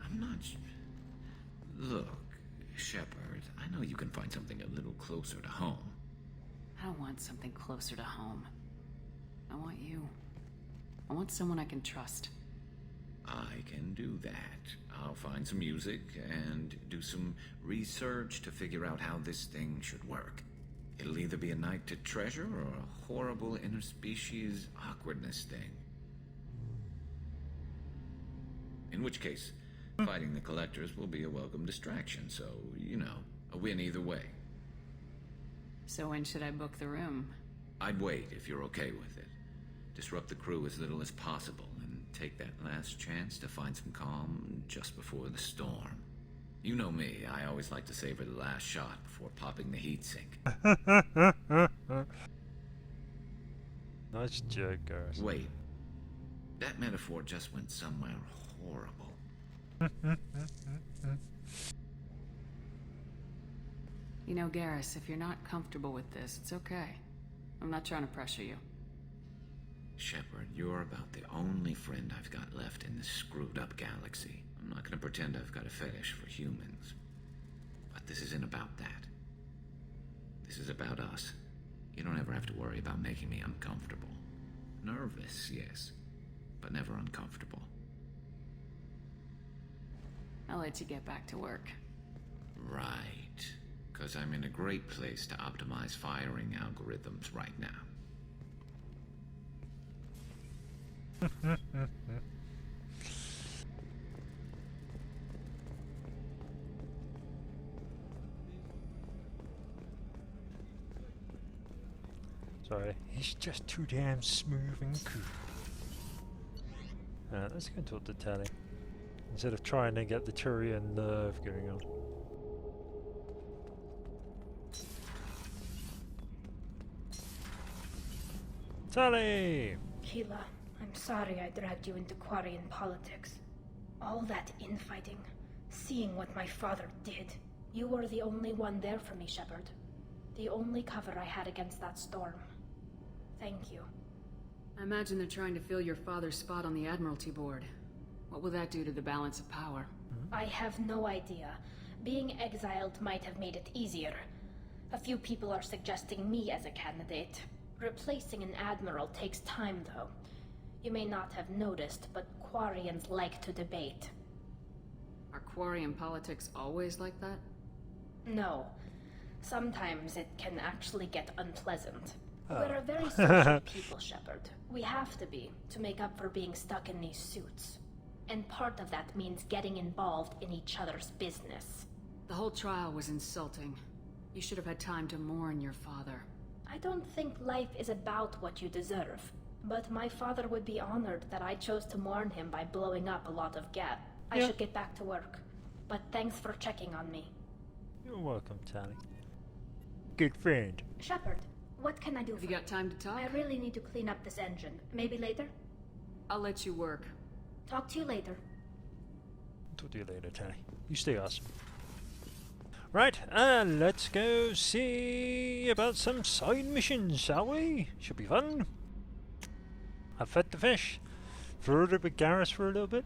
I'm not... Look, Shepard, I know you can find something a little closer to home. I don't want something closer to home. I want you. I want someone I can trust. I can do that. I'll find some music and do some research to figure out how this thing should work. It'll either be a night to treasure or a horrible interspecies awkwardness thing. In which case, fighting the collectors will be a welcome distraction, so, you know, a win either way. So when should I book the room? I'd wait if you're okay with it. Disrupt the crew as little as possible, and take that last chance to find some calm just before the storm. You know me, I always like to savor the last shot before popping the heat sink. Nice joke, guys. Wait. That metaphor just went somewhere horrible. You know, Garrus, if you're not comfortable with this, it's okay. I'm not trying to pressure you. Shepard, you're about the only friend I've got left in this screwed up galaxy. I'm not gonna pretend I've got a fetish for humans. But this isn't about that. This is about us. You don't ever have to worry about making me uncomfortable. Nervous, yes, but never uncomfortable. I'll let you get back to work. Right. Because I'm in a great place to optimize firing algorithms right now. Sorry, he's just too damn smooth and cool. Let's go and talk to Tally. Instead of trying to get the Turian nerve going on. Tally! Keela, I'm sorry I dragged you into Quarian politics. All that infighting, seeing what my father did. You were the only one there for me, Shepard. The only cover I had against that storm. Thank you. I imagine they're trying to fill your father's spot on the Admiralty Board. What will that do to the balance of power? I have no idea. Being exiled might have made it easier. A few people are suggesting me as a candidate. Replacing an admiral takes time, though. You may not have noticed, but Quarians like to debate. Are Quarian politics always like that? No. Sometimes it can actually get unpleasant. Oh. We're a very social people, Shepard. We have to be, to make up for being stuck in these suits. And part of that means getting involved in each other's business. The whole trial was insulting. You should have had time to mourn your father. I don't think life is about what you deserve. But my father would be honored that I chose to mourn him by blowing up a lot of gas. I should get back to work. But thanks for checking on me. You're welcome, Tally. Good friend. Shepard, what can I do for you? Got time to talk? I really need to clean up this engine. Maybe later? I'll let you work. Talk to you later. Talk to you later, Tally. You stay awesome. Right, let's go see about some side missions, shall we? Should be fun. I fed the fish. Flirted with Garrus for a little bit.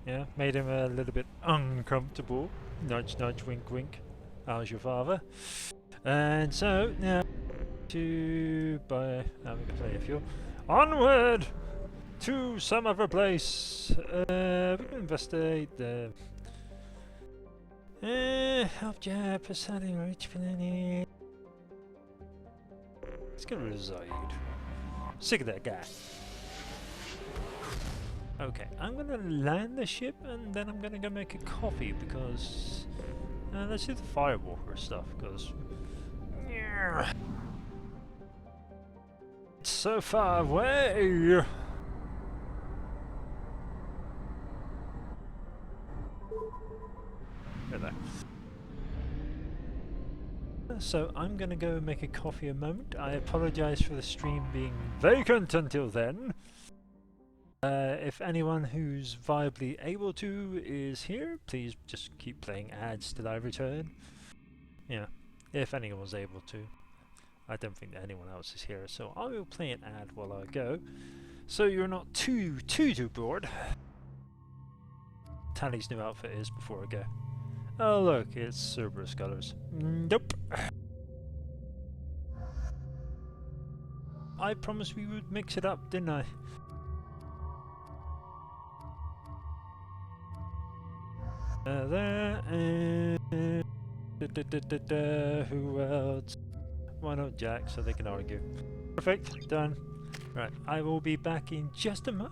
Yeah, made him a little bit uncomfortable. Nudge, nudge, wink, wink. How's your father? And so, now to buy... we can play a fuel. Onward! To some other place. We can investigate the... help job, presiding rich for Let's get rid of Zaid. Sick of that guy. Okay, I'm gonna land the ship and then I'm gonna go make a coffee because let's do the Firewalker stuff because it's so far away. There. So I'm gonna go make a coffee a moment. I apologize for the stream being vacant until then. If anyone who's viably able to is here, please just keep playing ads till I return. Yeah, if anyone's able to. I don't think that anyone else is here, so I will play an ad while I go. So you're not too bored. Tally's new outfit is before I go. Oh look, it's Cerberus colors. Nope. I promised we would mix it up, didn't I? There and who else? Why not Jack, so they can argue. Perfect, done. Right, I will be back in just a mo.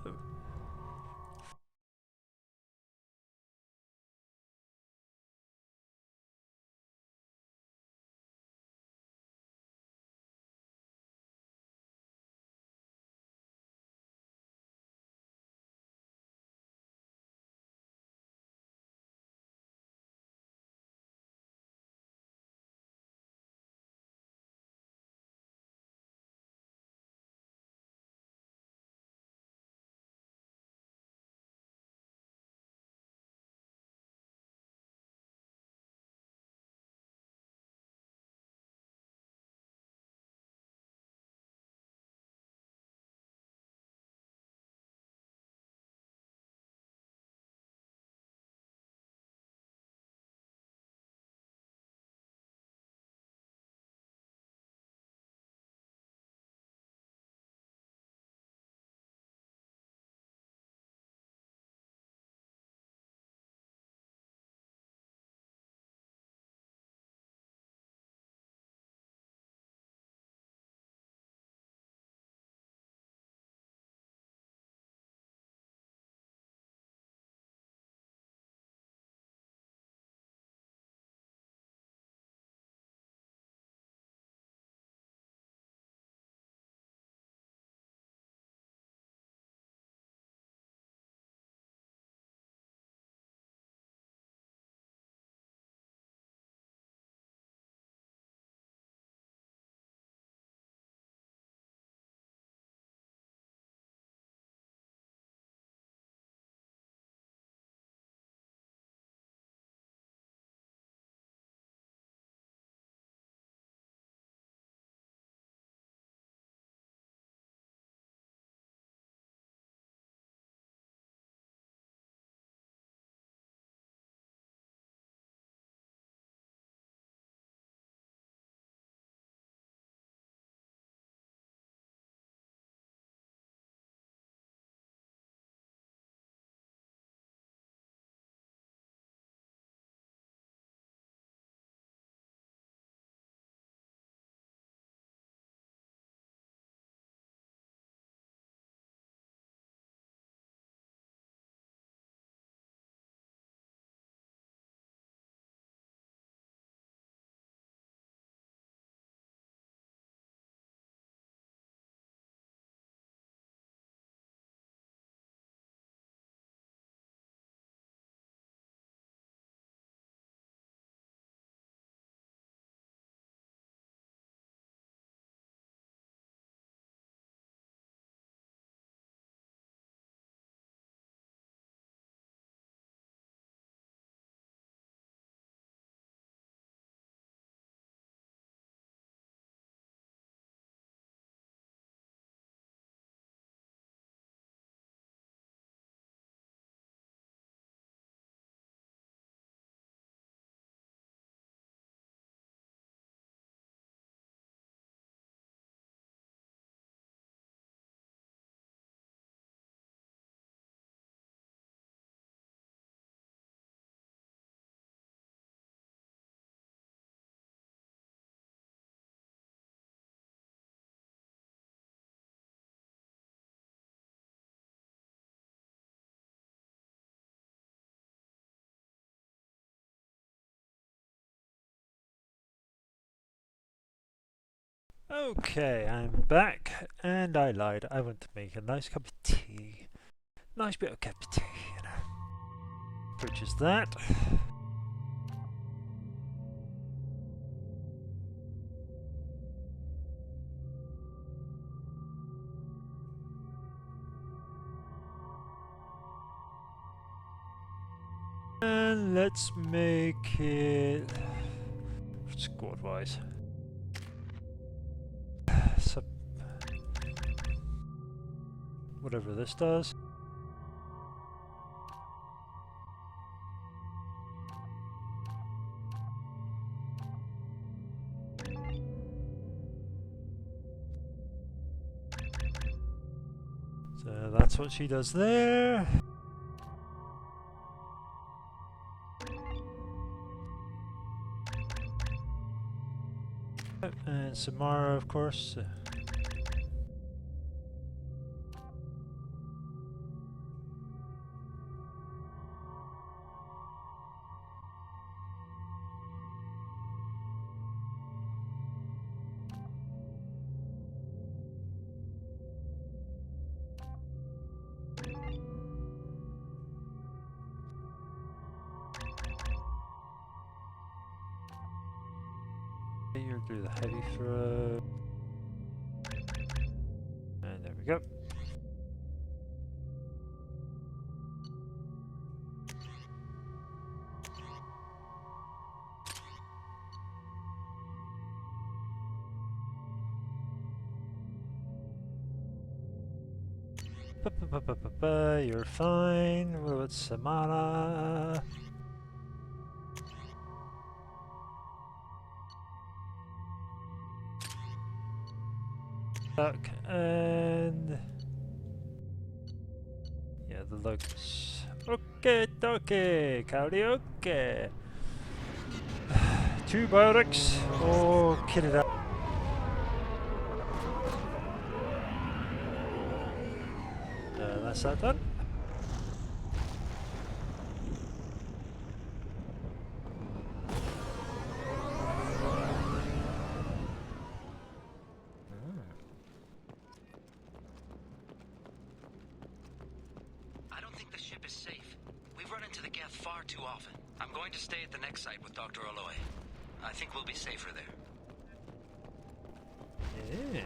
Okay, I'm back, and I lied. I want to make a nice cup of tea. Nice bit of cup of tea, you know. Purchase that. And let's make it squad-wise. So, whatever this does. So that's what she does there. And and Samara, of course. You'll do the heavy throw. And there we go. You're fine. What about Samara? Duck and yeah, the locusts. Okay, okay, karaoke. 2 biotics. Oh, kid it up. That's that done. I don't think the ship is safe. We've run into the Geth far too often. I'm going to stay at the next site with Dr. Aloy. I think we'll be safer there. Yeah.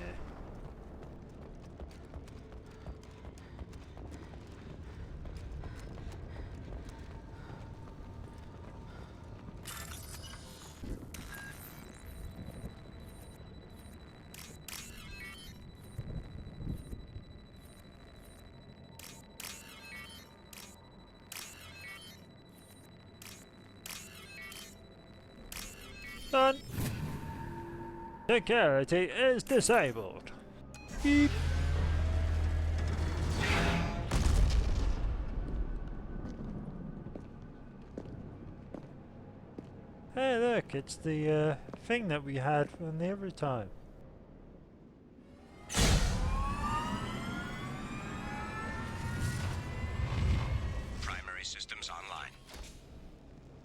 Done. Security is disabled. Beep. Hey look, it's the thing that we had from the other time. Primary systems online.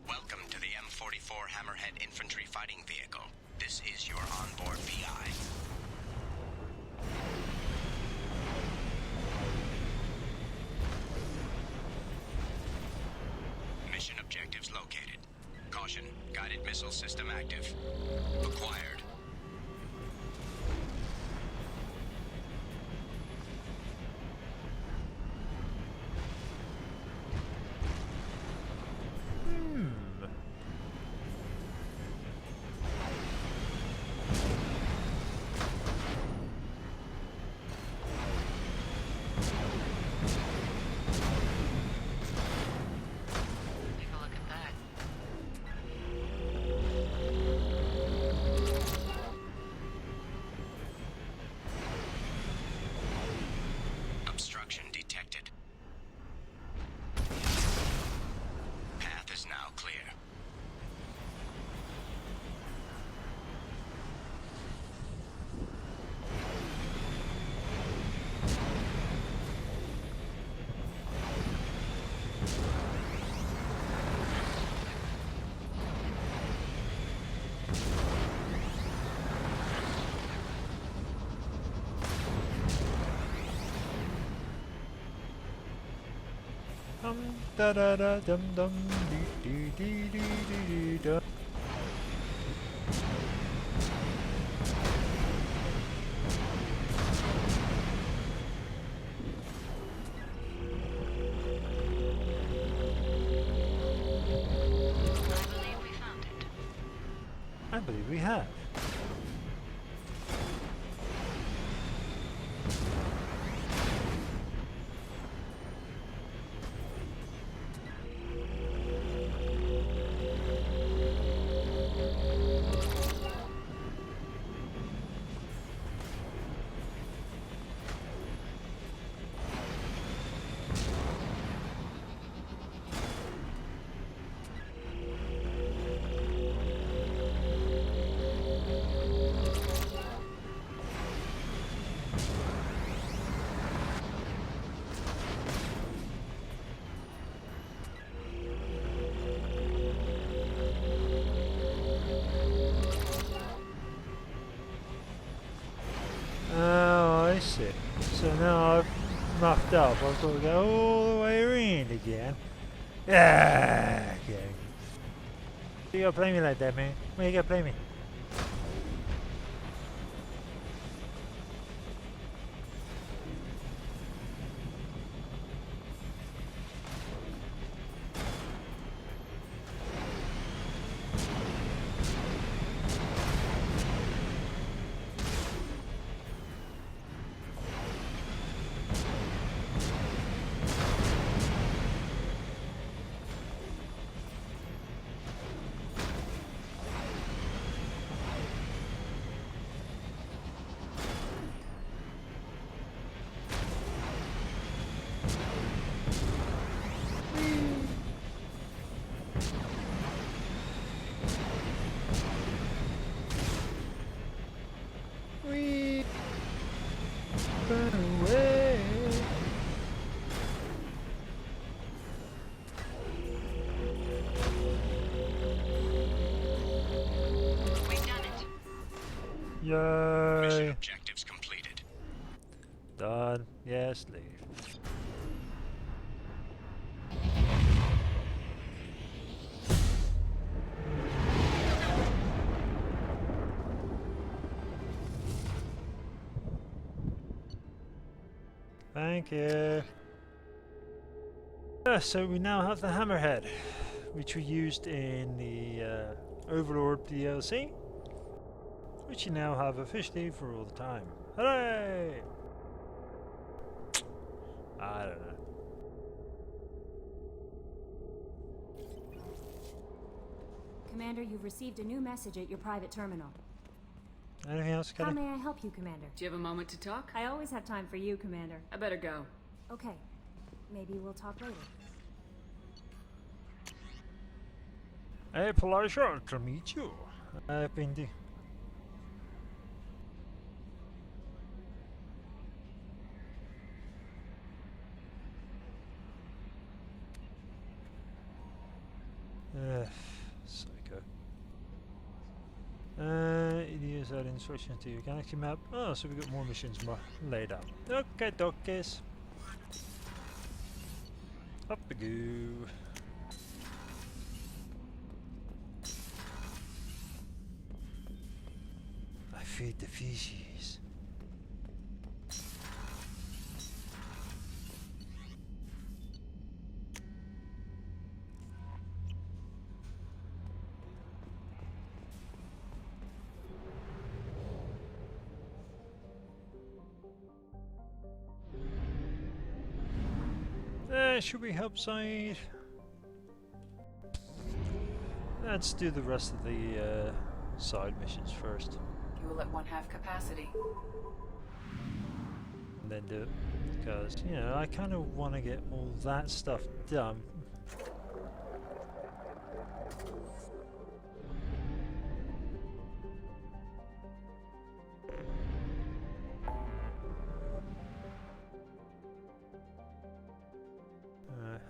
Welcome to the M44 Hammerhead Infantry Fighting Vehicle. This is your onboard PI. Mission objectives located. Caution, guided missile system active. Acquired. Obstruction detected. Path is now clear. Da da da dum dum dee dee dee dee dee da. I believe we have. stuff. I've got to go all the way around again. Ah, okay. You gotta play me like that, man. Why you gotta play me? We burn away. We've done it. Yay! Mission objectives completed. Done. Yes, leave. Thank you. So we now have the hammerhead, which we used in the Overlord DLC, which you now have officially for all the time. Hooray! I don't know. Commander, you've received a new message at your private terminal. Anything else, How Kelly? may I help you, Commander? Do you have a moment to talk? I always have time for you, Commander. I better go. Okay. Maybe we'll talk later. A pleasure to meet you, Bindi. Psycho. It is our instructions to your galaxy map. Oh, so we've got more missions laid out. Okay, dockies. Up we go. I feed the fishes. Should we help Saeed? Let's do the rest of the side missions first. Fuel at 1/2 capacity. And then do it. Because, you know, I kind of want to get all that stuff done.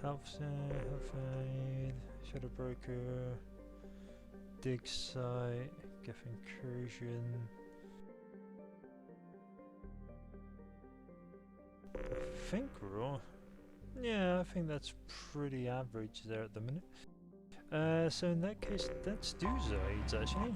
Health aid, Shadow Broker, Dig Site, Geth Incursion. I think we're all... Yeah, I think that's pretty average there at the minute. So in that case, let's do Zaids actually.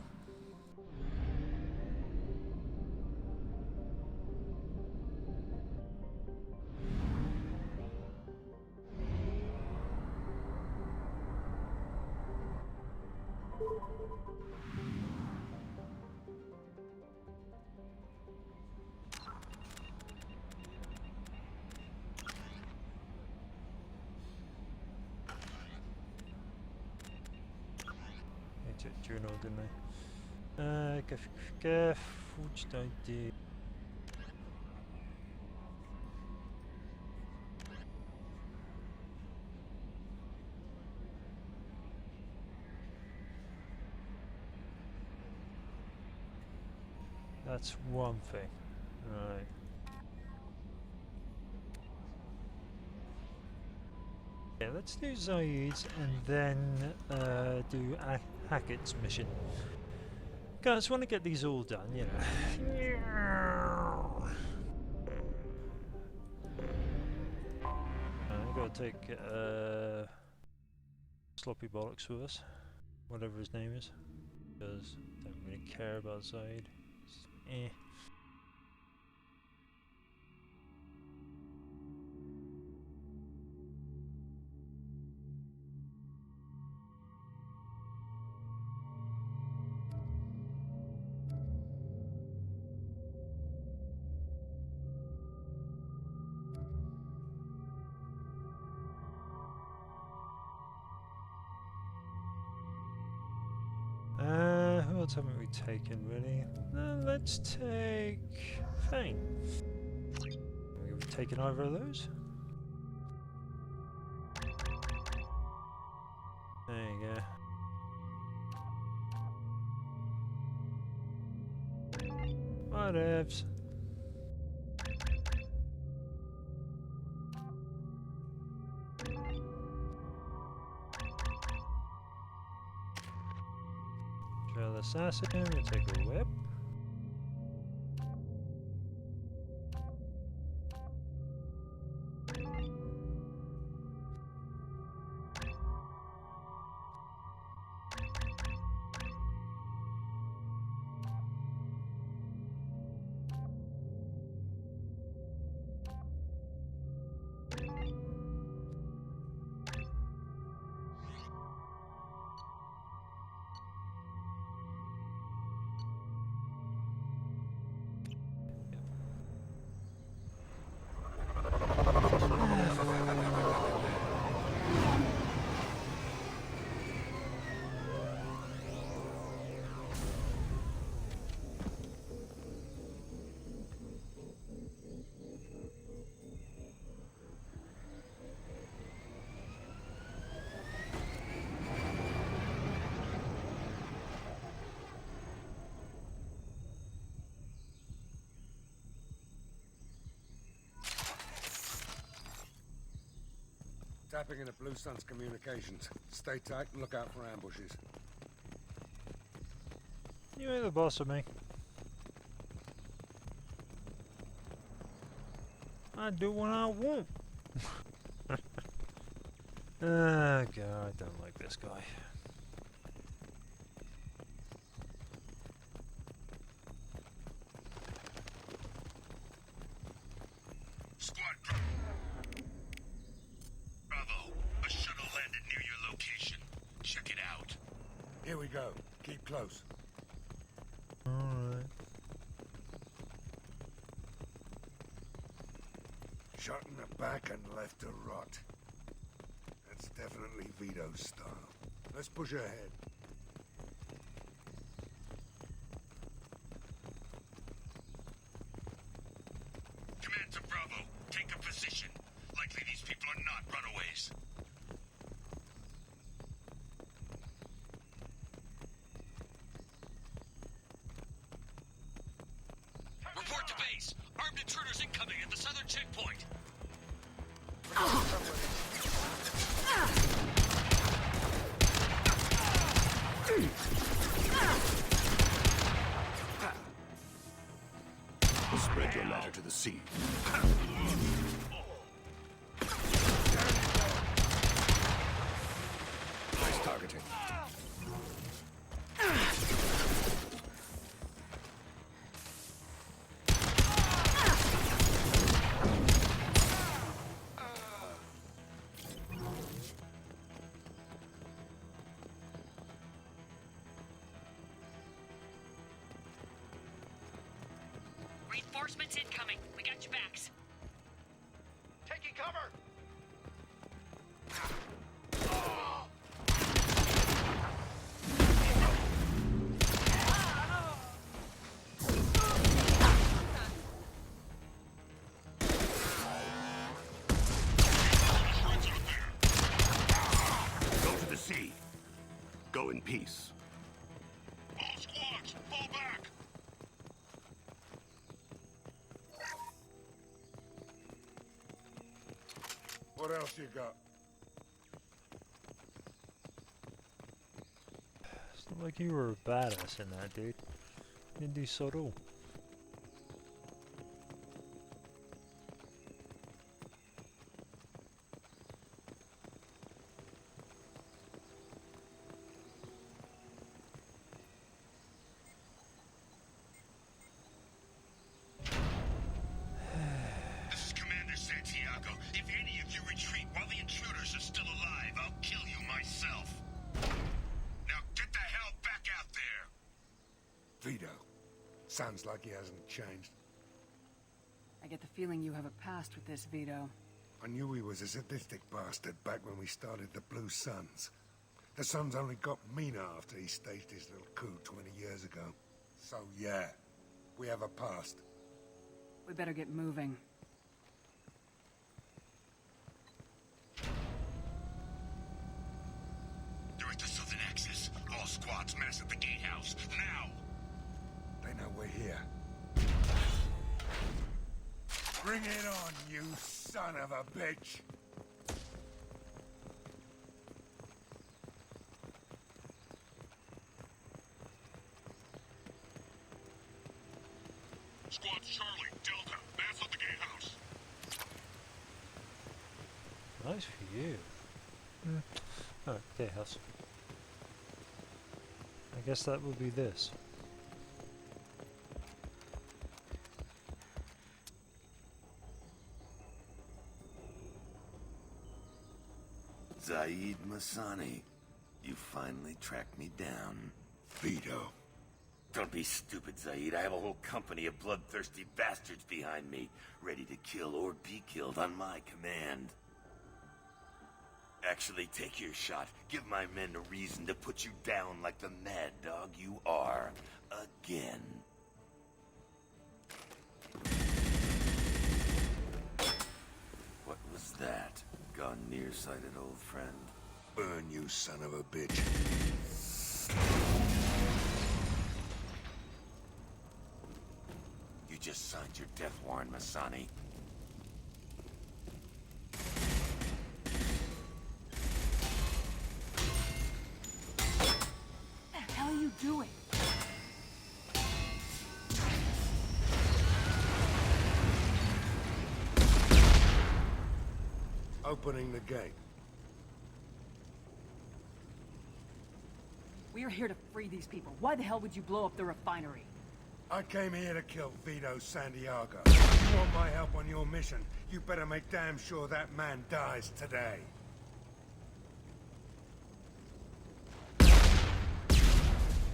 Journal, didn't I? Geth, what did I do? That's one thing, right? Yeah, let's do Zaid's and then do Hackett's mission. Guys, want to get these all done, you know. gotta take Sloppy Bollocks with us, whatever his name is, because I don't really care about Zaid. Eh. Who else haven't we taken really? Let's take Fane. Have we taken either of those? There you go. Whatevs. Trail Assassin, we'll take a whip. Tapping into Blue Sun's communications. Stay tight and look out for ambushes. You ain't the boss of me. I do what I want. Oh god, I don't like this guy. Here we go. Keep close. Alright. Shot in the back and left to rot. That's definitely Vito's style. Let's push ahead. Command to Bravo. Take a position. Likely these people are not runaways. Report to base. Armed intruders incoming at the southern checkpoint. Spread your ladder to the sea. Nice targeting. Reinforcements incoming. We got your backs. Taking cover! Go to the sea. Go in peace. All squads, fall back! What else you got? It's not like you were a badass in that, dude. You didn't do so at all. Sounds like he hasn't changed. I get the feeling you have a past with this, Vito. I knew he was a sadistic bastard back when we started the Blue Suns. The Suns only got meaner after he staged his little coup 20 years ago. So yeah, we have a past. We better get moving. Direct to Southern Access. All squads mass at the gatehouse. Now! They know we're here. Bring it on, you son of a bitch! Squad Charlie, Delta, mass at the gatehouse. Nice for you. Oh, gatehouse. I guess that would be this. Zaid Masani, you finally tracked me down. Vito. Don't be stupid, Zaid. I have a whole company of bloodthirsty bastards behind me, ready to kill or be killed on my command. Actually, take your shot. Give my men a reason to put you down like the mad dog you are. Again. What was that? Gone nearsighted, old friend. Burn, you son of a bitch. You just signed your death warrant, Masani. What the hell are you doing? Opening the gate. We are here to free these people. Why the hell would you blow up the refinery? I came here to kill Vito Santiago. You want my help on your mission, you better make damn sure that man dies today.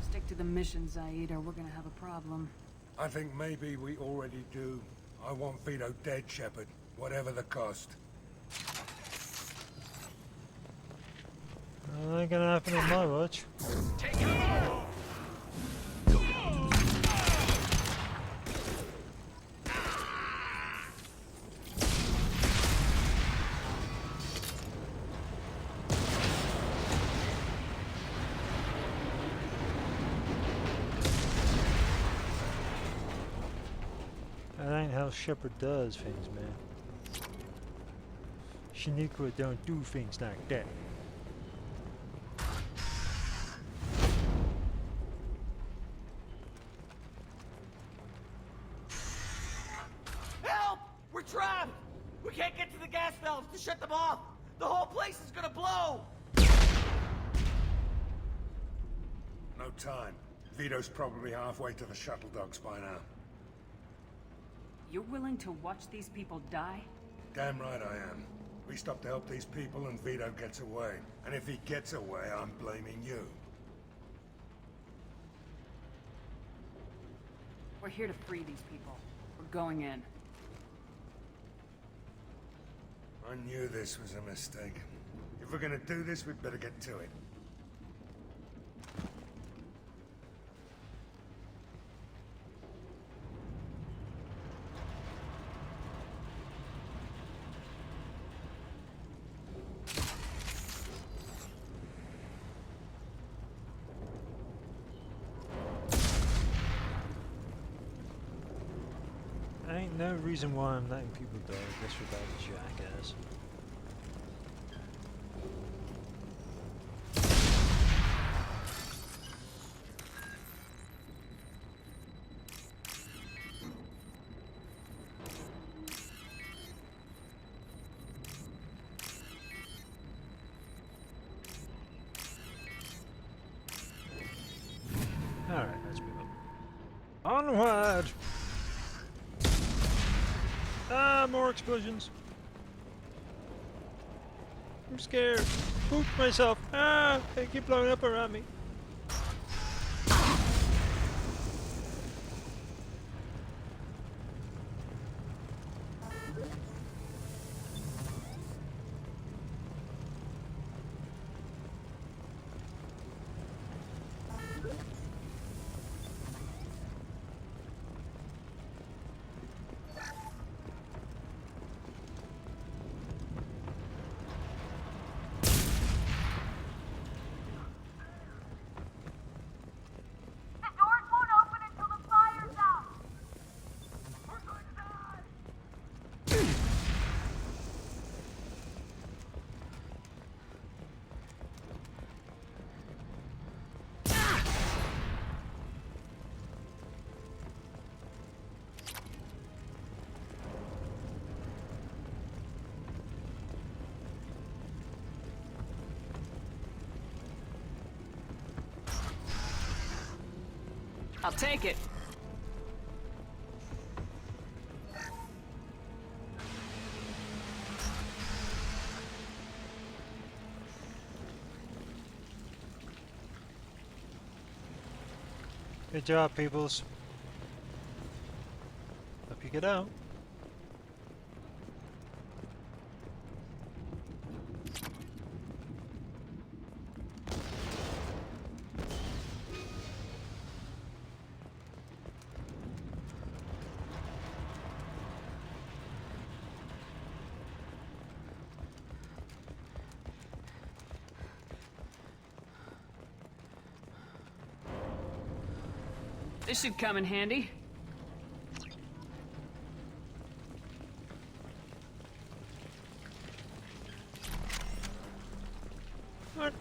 Stick to the mission, Zaid, or we're gonna have a problem. I think maybe we already do. I want Vito dead, Shepard, whatever the cost. Ain't gonna happen on my watch. Take him out! That ain't how Shepard does things, man. Shaniqua don't do things like that. Help! We're trapped! We can't get to the gas valves to shut them off! The whole place is gonna blow! No time. Vito's probably halfway to the shuttle docks by now. You're willing to watch these people die? Damn right I am. We stop to help these people and Vito gets away. And if he gets away, I'm blaming you. We're here to free these people. We're going in. I knew this was a mistake. If we're gonna do this, we'd better get to it. Ain't no reason why I'm letting people die just without a jackass. Alright, let's move on. Onward! Ah, more explosions. I'm scared. Poop myself. Ah, they keep blowing up around me. I'll take it. Good job, peoples. Hope you get out. This should come in handy. What?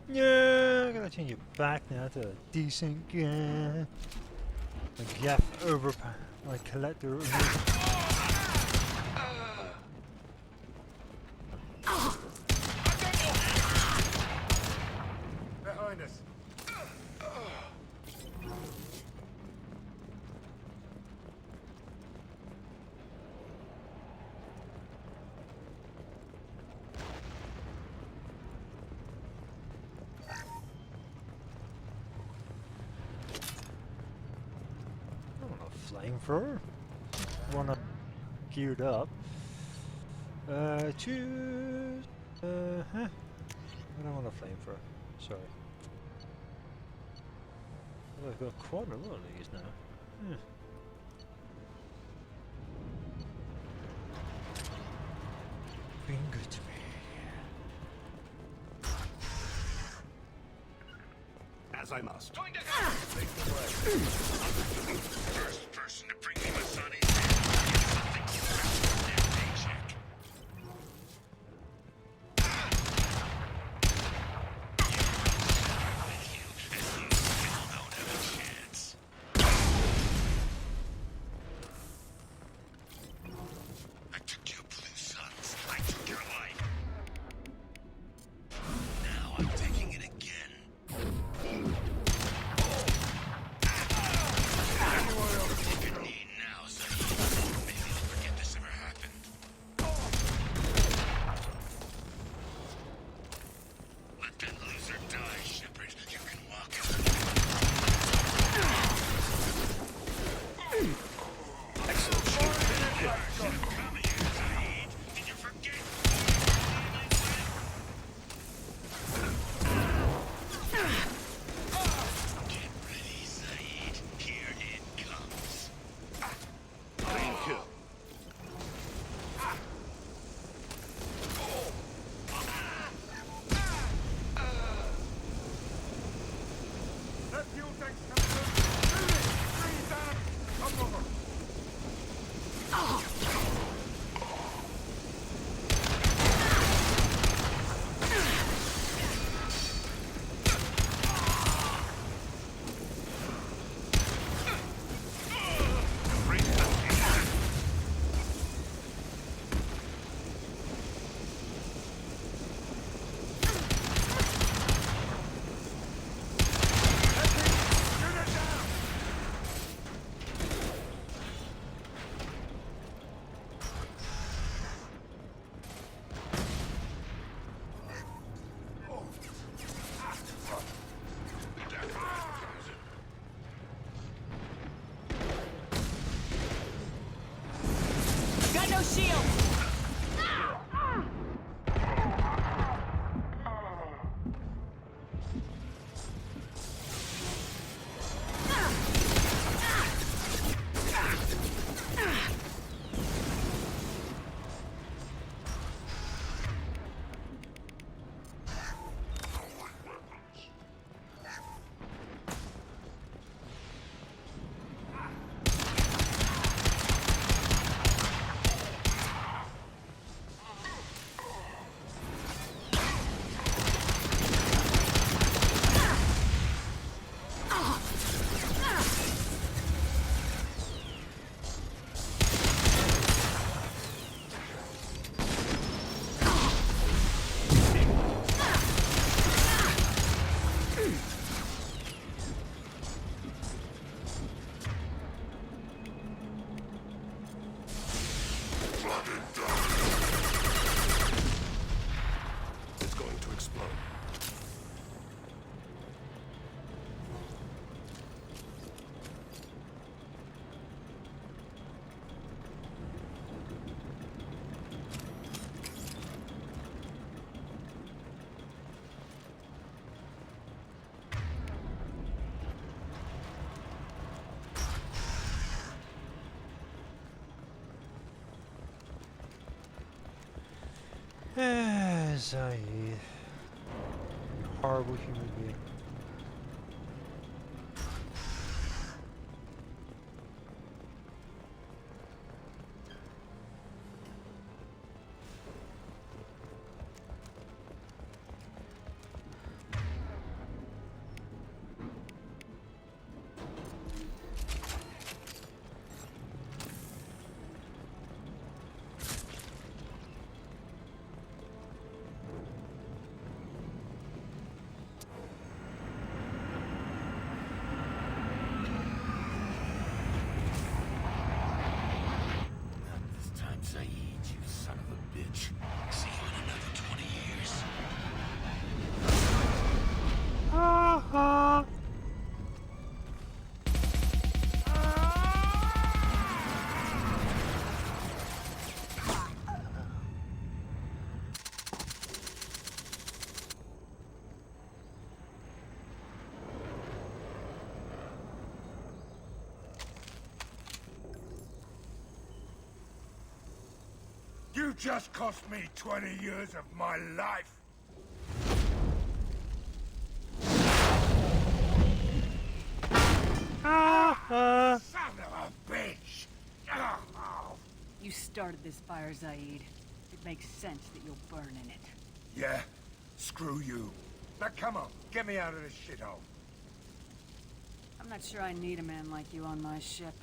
Yeah, I'm gonna change it back now to a decent gun. A gaff over my collector. Behind us. Flamethrower. One geared up. Choose. I don't want a flamethrower. Sorry. Oh, I've got quite a lot of these now. Hmm. Been good to me. As I must. First person to bring me Masani's something you have their paycheck. I took your blue sons. I took your life. Now I'm taking it again. Zaid. You horrible human being. Saeed, you son of a bitch. See you in another 20 years. You just cost me 20 years of my life. Son of a bitch! You started this fire, Zaid. It makes sense that you'll burn in it. Yeah? Screw you. Now come on, get me out of this shithole. I'm not sure I need a man like you on my ship.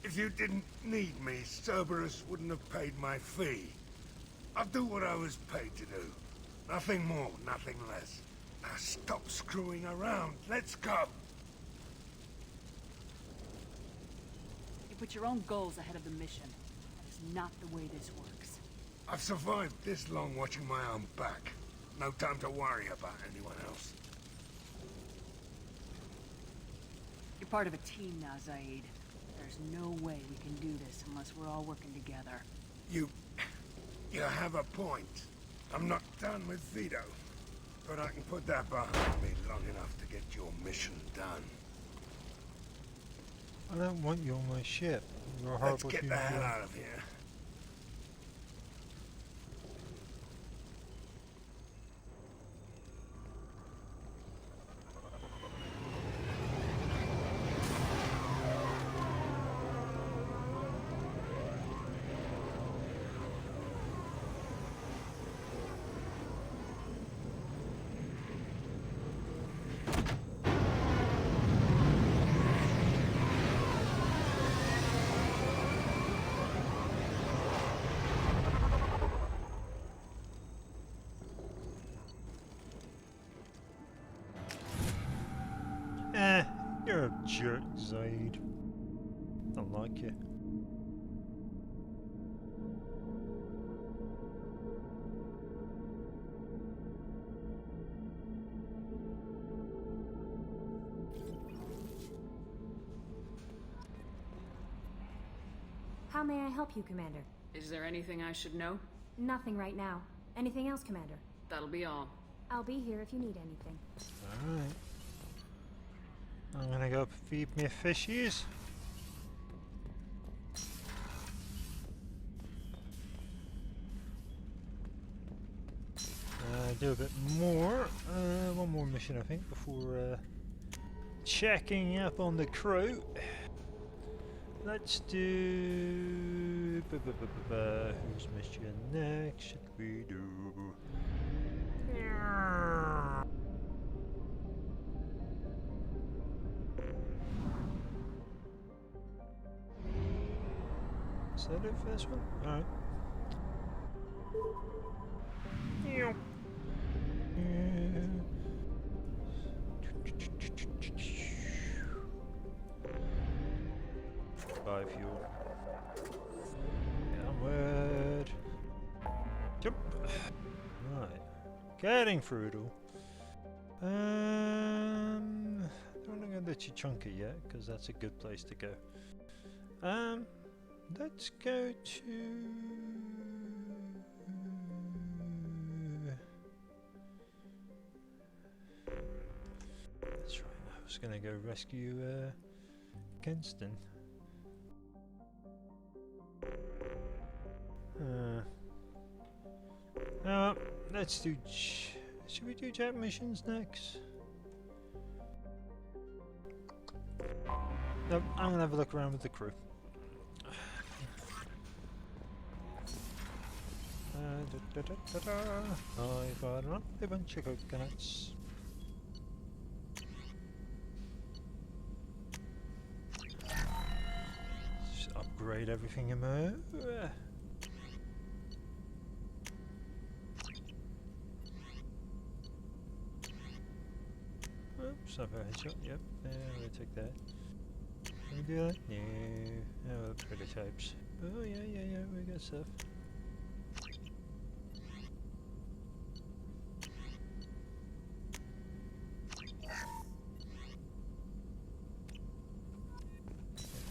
If you didn't need me, Cerberus wouldn't have paid my fee. I'll do what I was paid to do. Nothing more, nothing less. Now stop screwing around. Let's go. You put your own goals ahead of the mission. That is not the way this works. I've survived this long watching my own back. No time to worry about anyone else. You're part of a team now, Zaid. There's no way we can do this unless we're all working together. You have a point. I'm not done with Vito. But I can put that behind me long enough to get your mission done. I don't want you on my ship. You're a Let's horrible get the human hell being. out of here. You're a jerk, Zaid. Don't like you. How may I help you, Commander? Is there anything I should know? Nothing right now. Anything else, Commander? That'll be all. I'll be here if you need anything. Alright. I'm gonna go feed me fishies. Do a bit more. One more mission, I think, before checking up on the crew. Let's do... Whose mission next should we do? Is that it for this one? Alright. Buy fuel. Downward. Jump. Right. Getting through it all. Don't want to go to Chichanka yet, because that's a good place to go. Let's go to... That's right, I was going to go rescue Kenston. Oh, let's do... Should we do Jack missions next? No, I'm gonna have a look around with the crew. I've got a bunch of coconuts. Just upgrade everything in my... Oops, I've a headshot, yep, we'll take that. Can we do that? No. Oh, prototypes. Oh, yeah, we got stuff.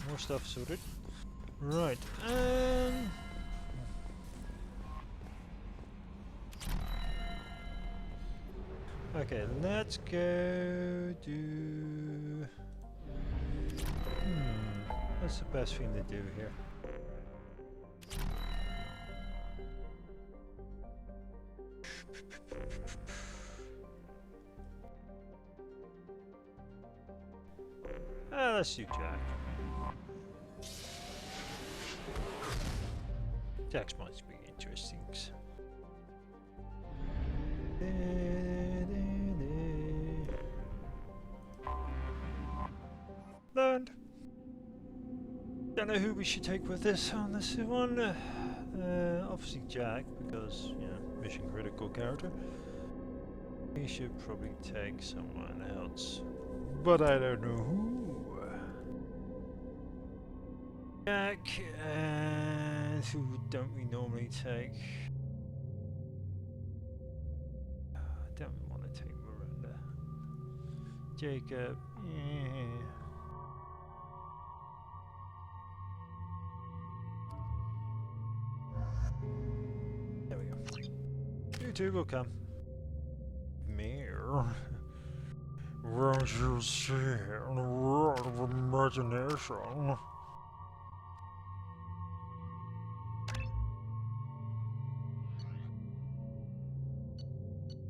More stuff sorted. Right, okay, let's go do... What's the best thing to do here? Let's do Jack. Jack's must be interesting. Learned. Don't know who we should take with us on this one. Obviously Jack, because, you know, mission critical character. We should probably take someone else, but I don't know who. Jack, and who don't we normally take? Don't we want to take Miranda? Jacob, yeah. There we go. You two will come. Mirror. Won't you see in the world of imagination?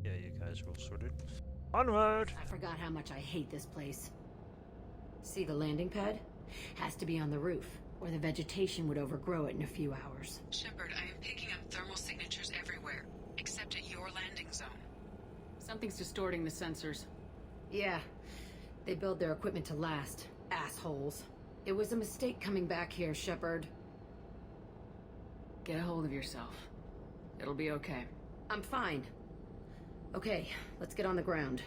Yeah, you guys are all sorted. Onward! I forgot how much I hate this place. See the landing pad? Has to be on the roof, or the vegetation would overgrow it in a few hours. Shepard, I am picking up thermal signatures everywhere, except at your landing zone. Something's distorting the sensors. Yeah, they build their equipment to last. Assholes. It was a mistake coming back here, Shepard. Get a hold of yourself. It'll be okay. I'm fine. Okay, let's get on the ground.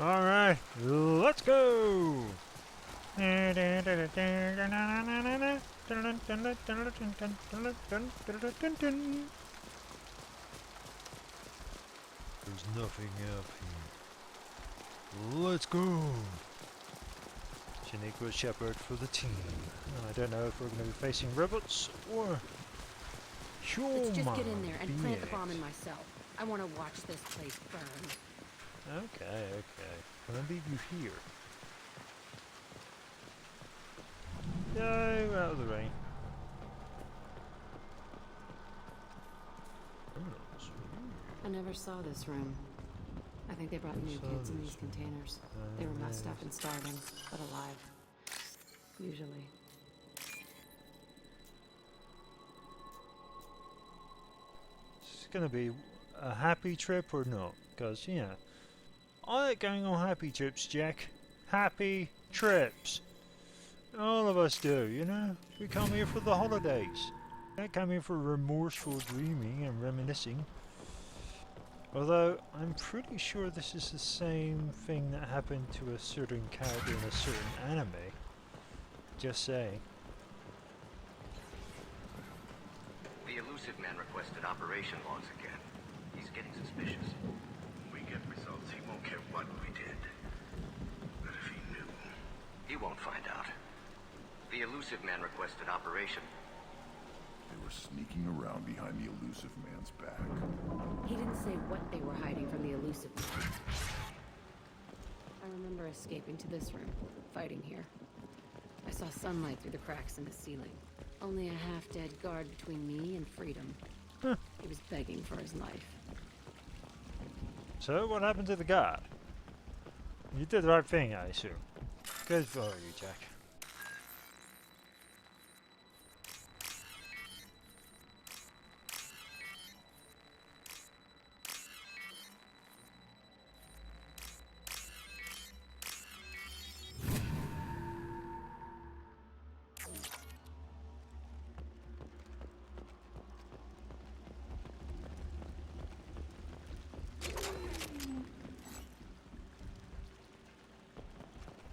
All right, let's go. There's nothing up here. Let's go. Shaniqua Shepard for the team. I don't know if we're going to be facing robots or human. Let's just get in there and plant the beings. bomb in myself. I want to watch this place burn. Okay. I'm gonna leave you here. No, out of the rain. Criminals. I never saw this room. I think they brought new kids in these containers. They were messed up and starving, but alive. Usually. It's gonna be a happy trip or not? Because, you know, I like going on happy trips, Jack. Happy trips. All of us do, you know? We come here for the holidays. We don't come here for remorseful dreaming and reminiscing. Although, I'm pretty sure this is the same thing that happened to a certain character in a certain anime. Just saying. The elusive man requested operation logs again. He's getting suspicious. We get results, he won't care what we did. But if he knew... He won't find out. The elusive man requested operation. They were sneaking around behind the elusive man's back. He didn't say what they were hiding from the elusive man. I remember escaping to this room, fighting here. I saw sunlight through the cracks in the ceiling. Only a half-dead guard between me and freedom. He was begging for his life. So, what happened to the guard? You did the right thing, I assume. Good for you, Jack.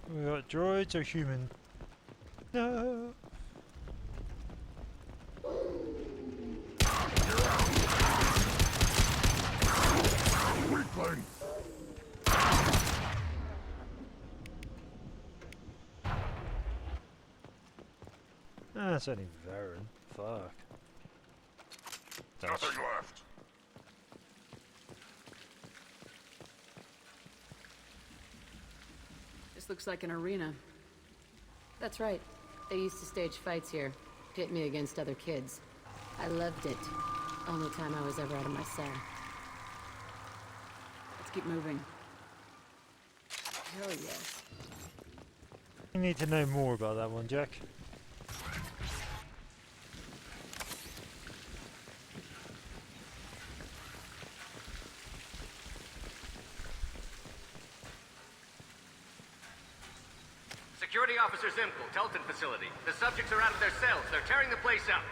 We got droids or human? No. Weakling! That's only Varen. Fuck. Nothing left. This looks like an arena. That's right. They used to stage fights here. Pit me against other kids. I loved it. Only time I was ever out of my cell. Let's keep moving. Hell yes. You need to know more about that one, Jack. Security Officer Zimkel, Telton facility. The subjects are out of their cells. They're tearing the place up.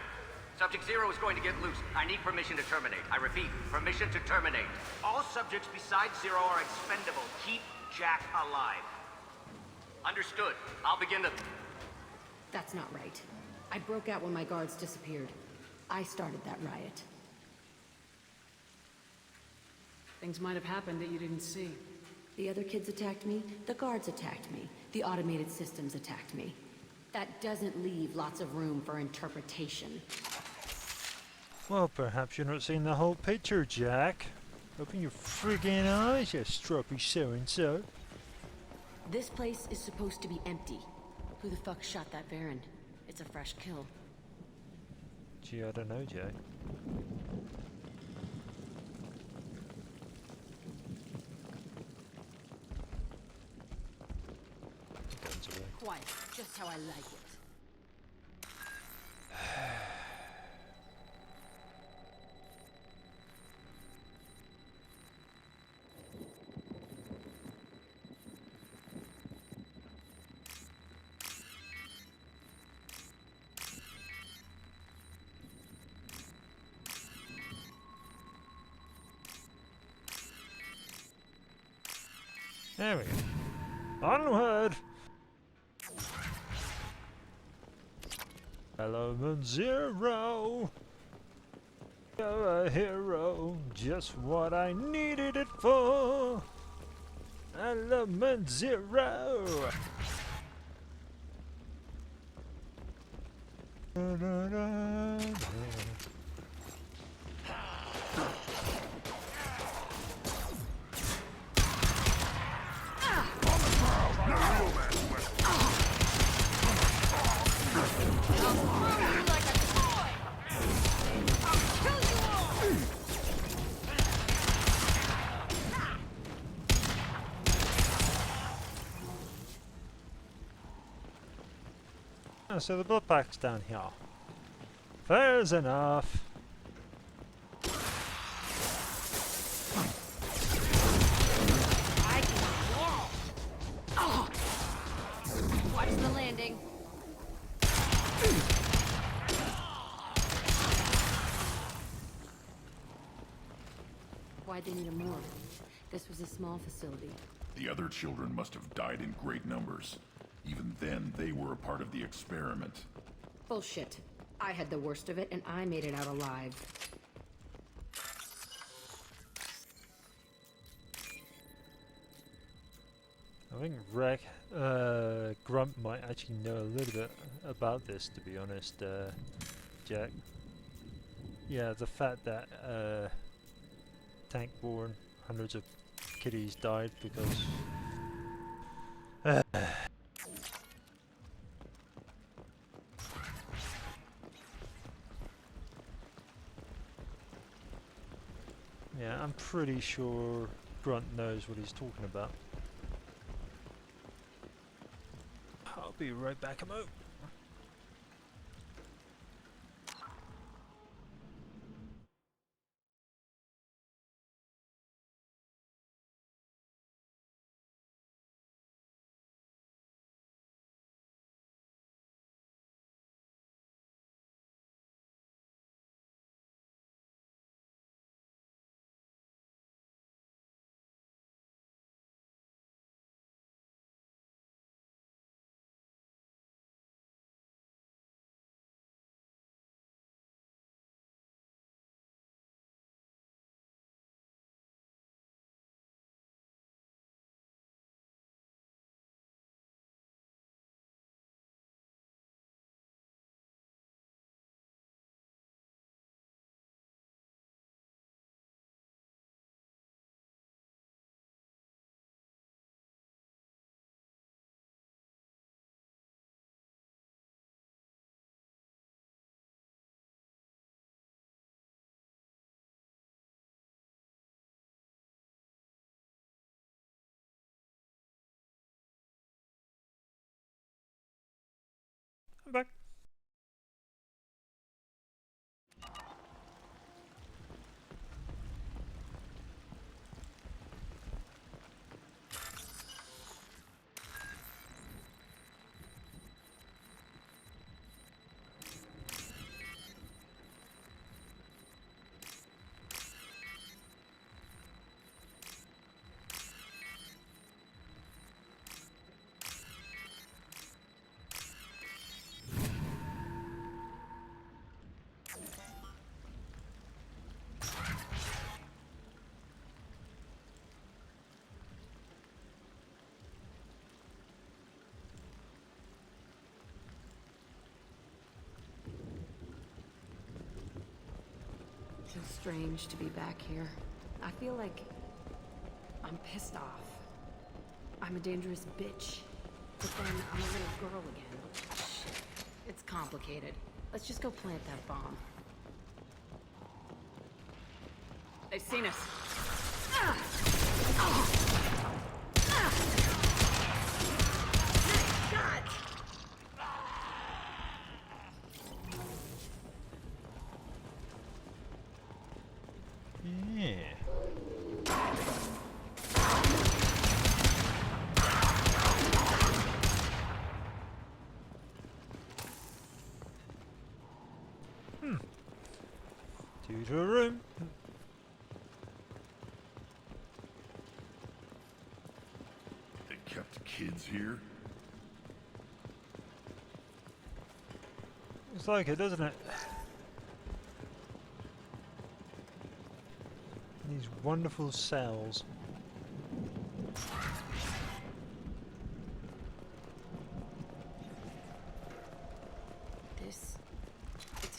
Subject Zero is going to get loose. I need permission to terminate. I repeat, permission to terminate. All subjects besides Zero are expendable. Keep Jack alive. Understood. I'll begin the... That's not right. I broke out when my guards disappeared. I started that riot. Things might have happened that you didn't see. The other kids attacked me, the guards attacked me, the automated systems attacked me. That doesn't leave lots of room for interpretation. Well, perhaps you're not seeing the whole picture, Jack. Open your friggin' eyes, you stroppy so-and-so. This place is supposed to be empty. Who the fuck shot that Baron? It's a fresh kill. Gee, I don't know, Jack. Quiet, just how I like it. There we go. Onward! Element Zero! You're a hero, just what I needed it for! Element Zero! Oh, so the blood pack's down here. Fair's enough. I can wall. Oh. Watch the landing. Why'd they need a morgue? This was a small facility. The other children must have died in great numbers. Even then, they were a part of the experiment. Bullshit. I had the worst of it, and I made it out alive. I think Grunt might actually know a little bit about this, to be honest, Jack. Yeah, the fact that tank-born hundreds of kiddies died because... yeah, I'm pretty sure Grunt knows what he's talking about. I'll be right back, Mo. I'm back. Feels strange to be back here. I feel like I'm pissed off. I'm a dangerous bitch. But then I'm a little girl again. Shit. It's complicated. Let's just go plant that bomb. They've seen us. God! Yeah. To a room. They kept kids here? It's like it, doesn't it? These wonderful cells. It's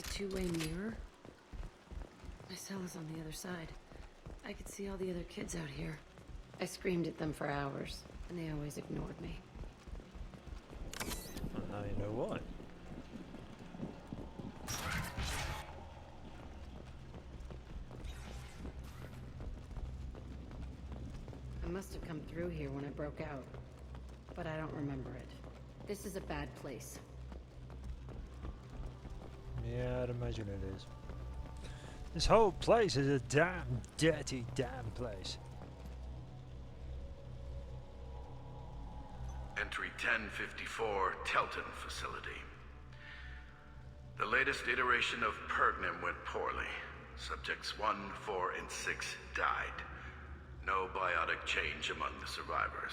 a two-way mirror. My cell is on the other side. I could see all the other kids out here. I screamed at them for hours, and they always ignored me. Well, now you know why. I must have come through here when I broke out, but I don't remember it. This is a bad place. Yeah, I'd imagine it is. This whole place is a damn dirty damn place. Entry 1054, Telton Facility. The latest iteration of Pergnum went poorly. Subjects 1, 4, and 6 died. No biotic change among the survivors.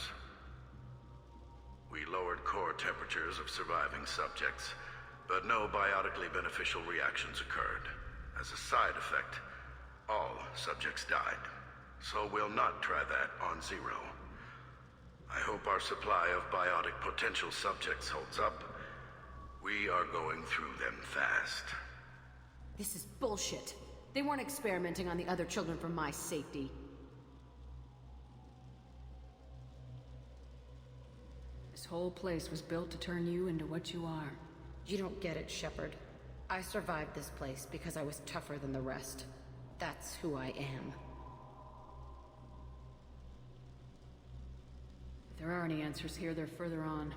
We lowered core temperatures of surviving subjects, but no biotically beneficial reactions occurred. As a side effect, all subjects died. So we'll not try that on Zero. I hope our supply of biotic potential subjects holds up. We are going through them fast. This is bullshit. They weren't experimenting on the other children for my safety. This whole place was built to turn you into what you are. You don't get it, Shepard. I survived this place because I was tougher than the rest. That's who I am. If there are any answers here, they're further on.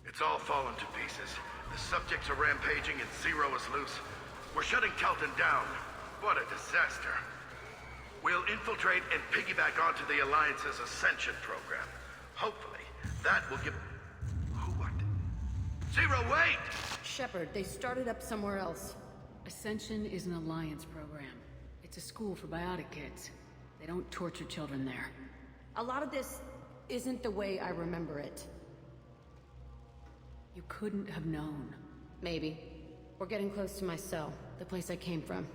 It's all fallen to pieces. The subjects are rampaging and Zero is loose. We're shutting Kelton down. What a disaster. We'll infiltrate and piggyback onto the Alliance's Ascension program. Hopefully, that will give... Who what? Zero, wait! Shepard, they started up somewhere else. Ascension is an Alliance program. It's a school for biotic kids. They don't torture children there. A lot of this isn't the way I remember it. You couldn't have known. Maybe. We're getting close to my cell, the place I came from.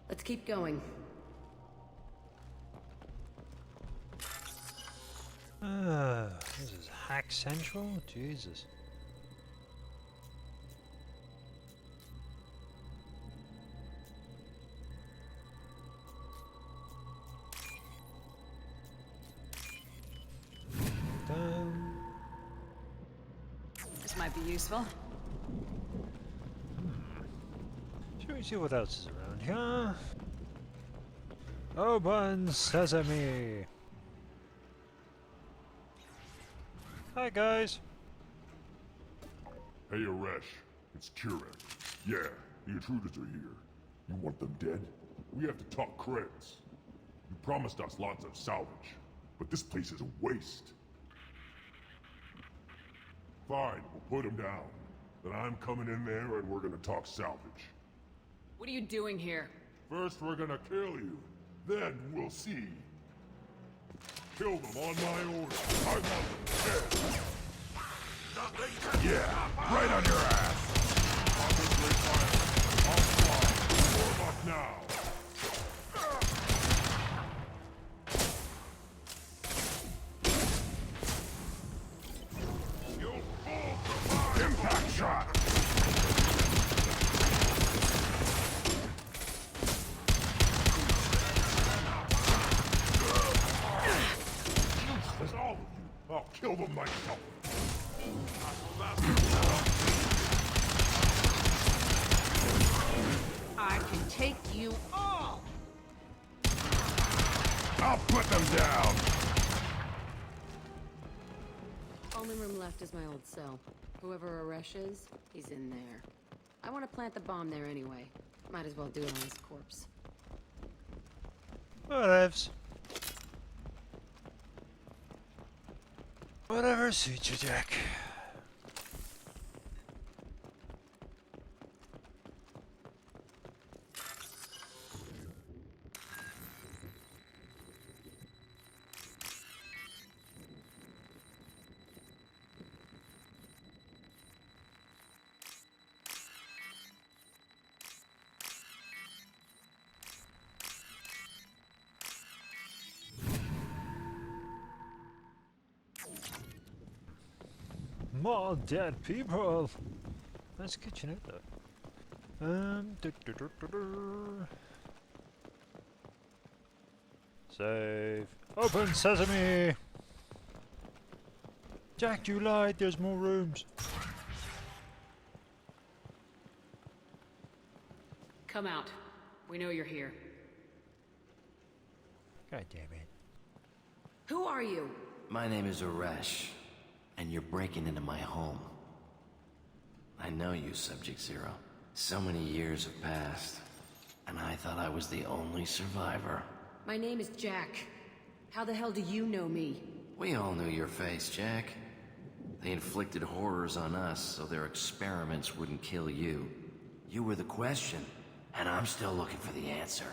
Let's keep going. This is Hack Central? Jesus. This might be useful. Shall we see what else is around here? Open sesame! Hi guys! Hey Aresh, it's Kurek. Yeah, the intruders are here. You want them dead? We have to talk credits. You promised us lots of salvage, but this place is a waste. Fine, we'll put them down. Then I'm coming in there and we're gonna talk salvage. What are you doing here? First we're gonna kill you, then we'll see. Kill them on my order. I want them dead. Yeah, right on your ass. I'll fly. Warm up now. Impact shot. Useless, all of you. I'll kill them myself. I can take you all! I'll put them down! Only room left is my old cell. Whoever Aresh is, he's in there. I want to plant the bomb there anyway. Might as well do it on his corpse. Whatevs. Whatever suits you, Jack. More dead people. That's a kitchenette though. Save. Open sesame. Jack, you lied. There's more rooms. Come out. We know you're here. God damn it. Who are you? My name is Aresh, and you're breaking into my home. I know you, Subject Zero. So many years have passed, and I thought I was the only survivor. My name is Jack. How the hell do you know me? We all knew your face, Jack. They inflicted horrors on us so their experiments wouldn't kill you. You were the question, and I'm still looking for the answer.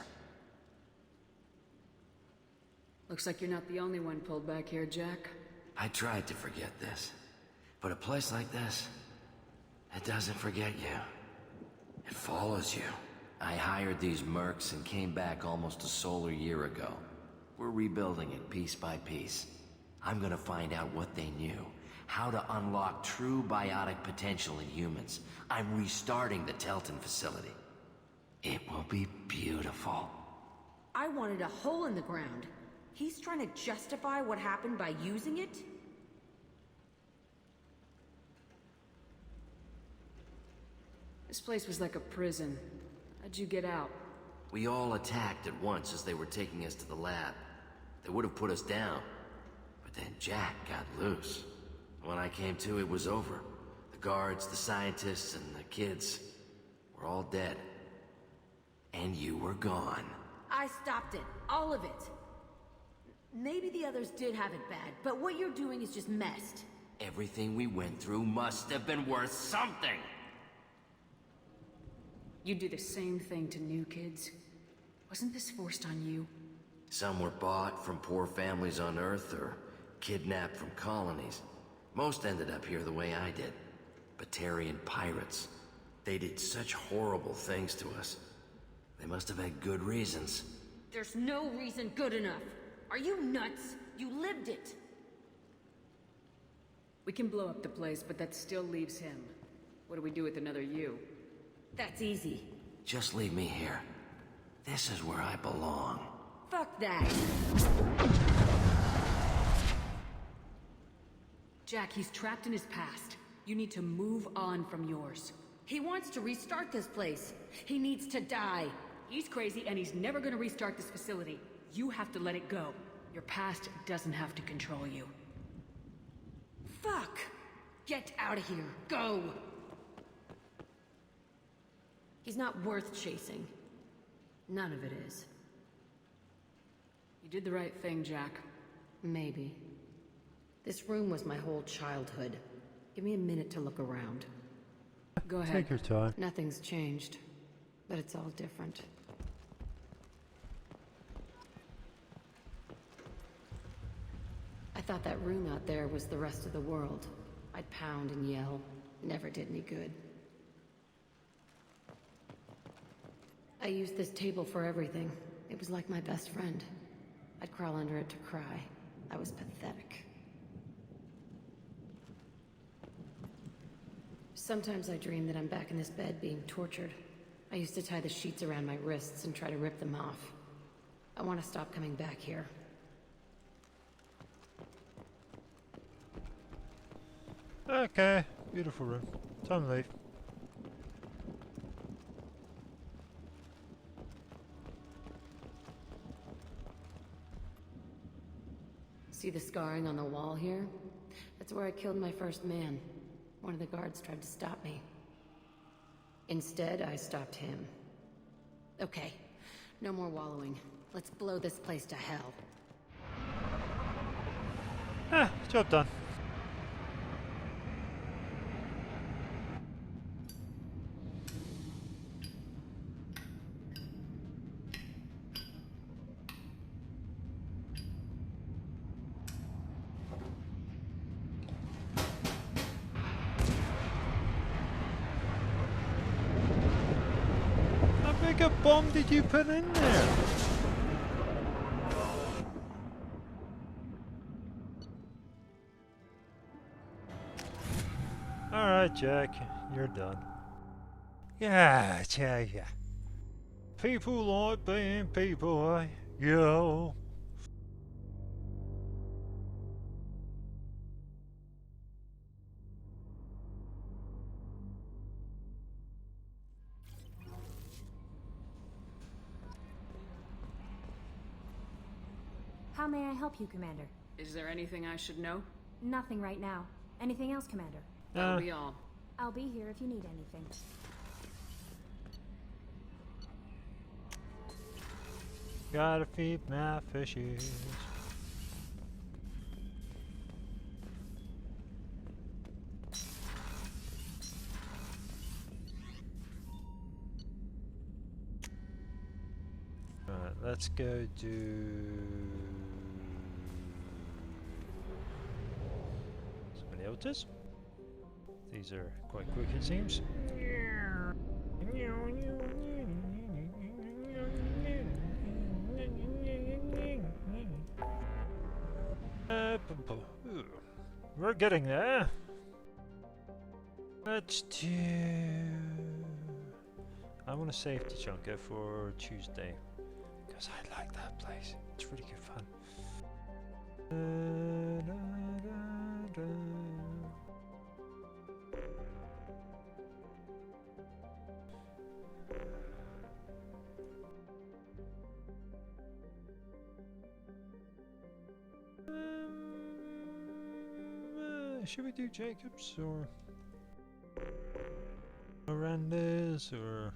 Looks like you're not the only one pulled back here, Jack. I tried to forget this, but a place like this, it doesn't forget you. It follows you. I hired these mercs and came back almost a solar year ago. We're rebuilding it piece by piece. I'm gonna find out what they knew. How to unlock true biotic potential in humans. I'm restarting the Telton facility. It will be beautiful. I wanted a hole in the ground. He's trying to justify what happened by using it? This place was like a prison. How'd you get out? We all attacked at once as they were taking us to the lab. They would have put us down. But then Jack got loose. When I came to, it was over. The guards, the scientists, and the kids were all dead. And you were gone. I stopped it. All of it. Maybe the others did have it bad, but what you're doing is just messed. Everything we went through must have been worth something! You do the same thing to new kids. Wasn't this forced on you? Some were bought from poor families on Earth or kidnapped from colonies. Most ended up here the way I did. Batarian pirates. They did such horrible things to us. They must have had good reasons. There's no reason good enough. Are you nuts? You lived it. We can blow up the place, but that still leaves him. What do we do with another you? That's easy. Just leave me here. This is where I belong. Fuck that. Jack, he's trapped in his past. You need to move on from yours. He wants to restart this place. He needs to die. He's crazy and he's never gonna restart this facility. You have to let it go. Your past doesn't have to control you. Fuck! Get out of here. Go! He's not worth chasing. None of it is. You did the right thing, Jack. Maybe. This room was my whole childhood. Give me a minute to look around. Go ahead. Take your time. Nothing's changed, but it's all different. I thought that room out there was the rest of the world. I'd pound and yell. Never did any good. I used this table for everything. It was like my best friend. I'd crawl under it to cry. I was pathetic. Sometimes I dream that I'm back in this bed being tortured. I used to tie the sheets around my wrists and try to rip them off. I want to stop coming back here. Okay, beautiful room. Time to leave. See the scarring on the wall here? That's where I killed my first man. One of the guards tried to stop me. Instead, I stopped him. Okay, no more wallowing. Let's blow this place to hell. Ah, job done. How big a bomb did you put in there? Alright, Jack, you're done. Yeah, yeah. People like being people, eh? Yo. How may I help you, Commander? Is there anything I should know? Nothing right now. Anything else, Commander? That'll be all. I'll be here if you need anything. Gotta feed my fishes. Alright, let's go do somebody else's. These are quite quick, it seems. Ooh, we're getting there. Let's do... I want to save Tachanka for Tuesday. Because I like that place. It's really good fun. Should we do Jacobs or Miranda's or...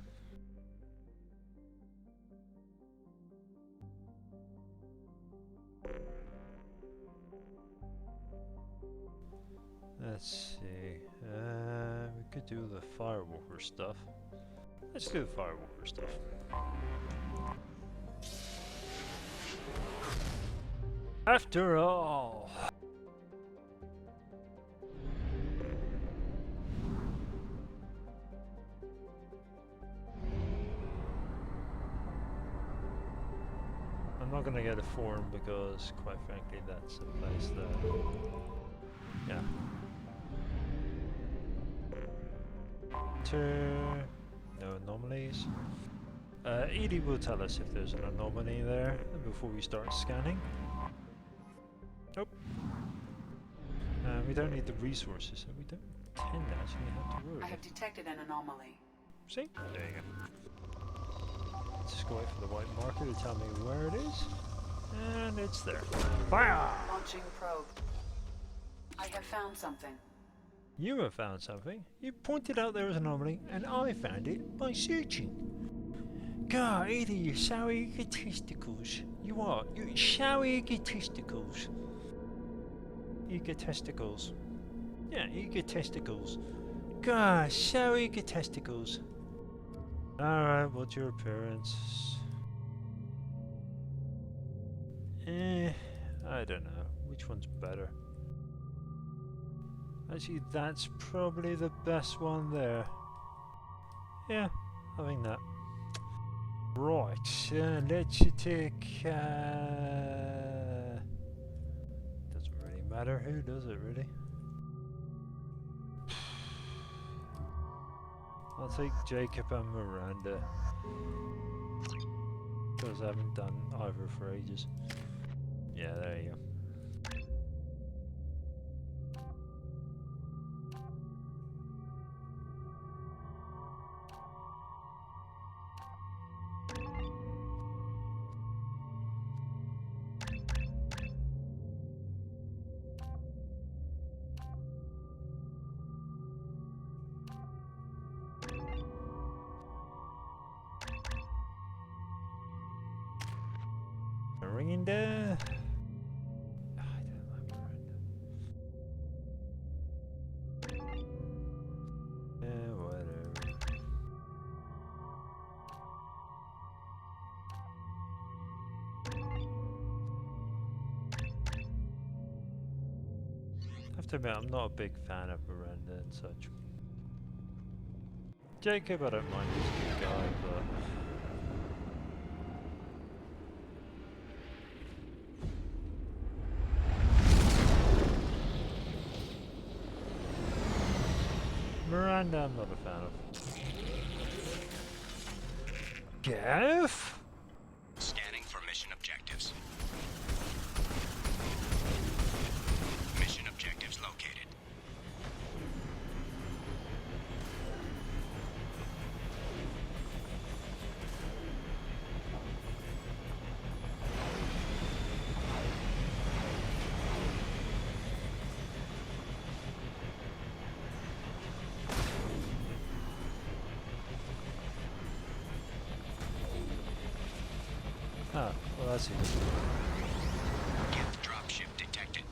Let's see. We could do the Firewalker stuff. Let's do the Firewalker stuff. After all. I'm not gonna get a forum because, quite frankly, that's a place that... Yeah. No anomalies. Edie will tell us if there's an anomaly there before we start scanning. Nope. We don't need the resources, so we don't tend to actually have to worry. I have detected an anomaly. See? There you go. Let's just go wait for the white marker to tell me where it is. And it's there. Fire! Launching probe. I have found something. You have found something. You pointed out there was an anomaly, and I found it by searching. God, Edie, you so egotisticals. You are. You so egotisticals. Egotisticals. Yeah, egotisticals. God, so egotisticals. Alright, what's your appearance? I don't know. Which one's better? Actually, that's probably the best one there. Yeah, I think that. Right, let's take... doesn't really matter who does it, really. I'll take Jacob and Miranda. Because I haven't done either for ages. Yeah, there you go. Ringing there. I don't like Miranda. Yeah, whatever. I have to admit, I'm not a big fan of Miranda and such. Jacob, I don't mind, he's a good guy, but... Miranda, I'm not a fan of. Gav? Scanning for mission objectives. Mission objectives located. Ah, well that's easy. Gift dropship detected.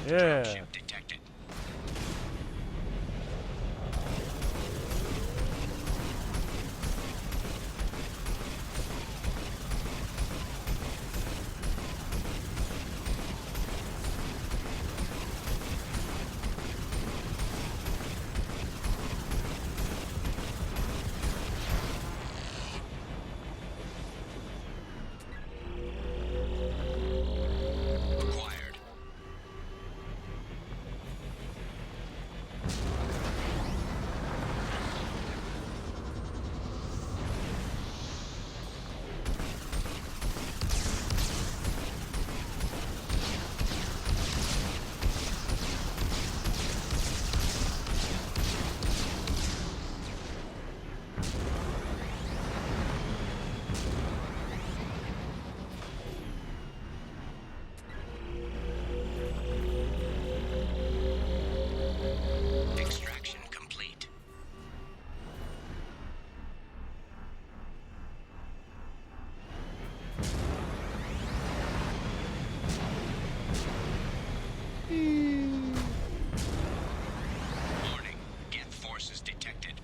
Yeah. Dropship detected. Acquired. Extraction complete. Warning. Geth forces detected.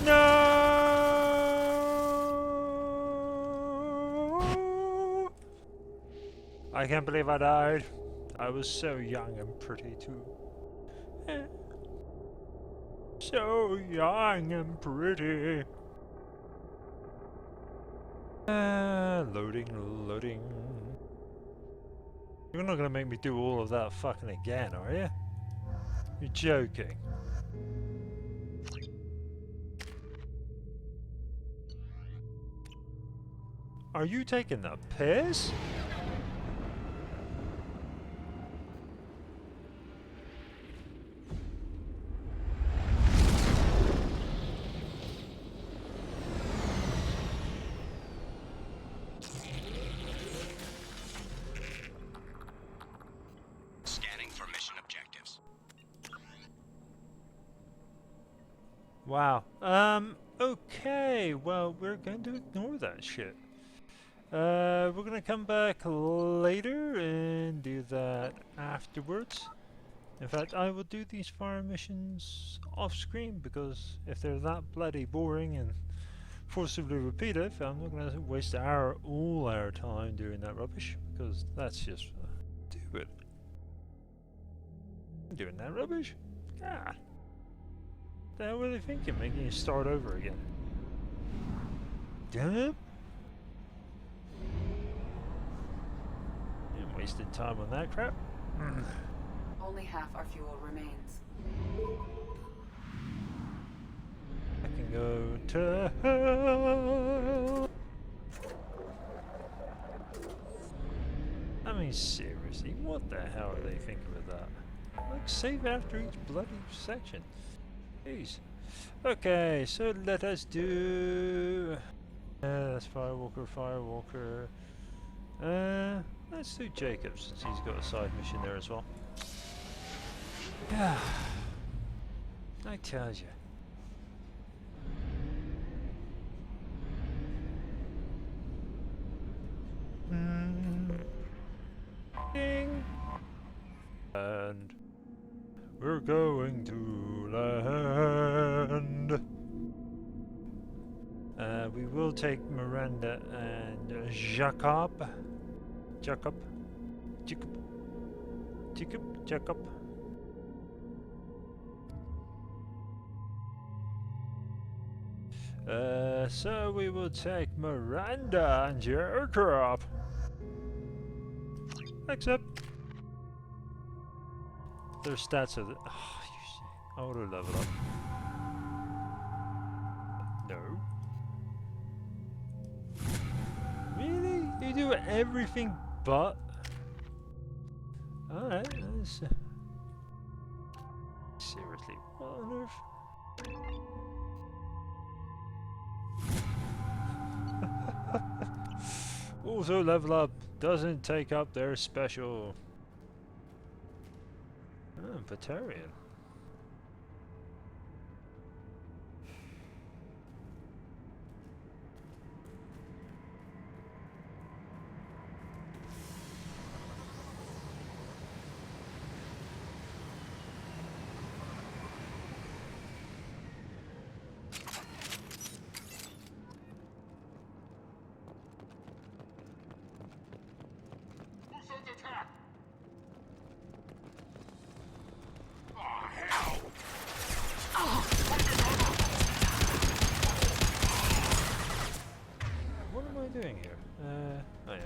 No! I can't believe I died. I was so young and pretty too. Eh. So young and pretty. Loading. You're not gonna make me do all of that fucking again, are you? You're joking. Are you taking the piss? Scanning for mission objectives. Wow. Okay. Well, we're going to ignore that shit. We're gonna come back later and do that afterwards. In fact, I will do these fire missions off screen because if they're that bloody boring and forcibly repetitive, I'm not gonna waste all our time doing that rubbish because that's just stupid. Doing that rubbish? God. The hell were they thinking, making you start over again? Damn it! You're wasting time on that crap. Only half our fuel remains. I can go to hell. I mean, seriously, what the hell are they thinking with that? Like, save after each bloody section. Jeez. Okay, so let us do... that's Firewalker. Let's do Jacob since he's got a side mission there as well. Yeah. I tell you. Ding. And we're going to land. We will take Miranda and Jacob. So we will take Miranda and Jacob. Accept. Their stats are auto level up. No. Really? You do everything but Alright, that's... seriously, what on earth? Also level up, doesn't take up their special... Oh, Batarian. What am I doing here? Oh yeah.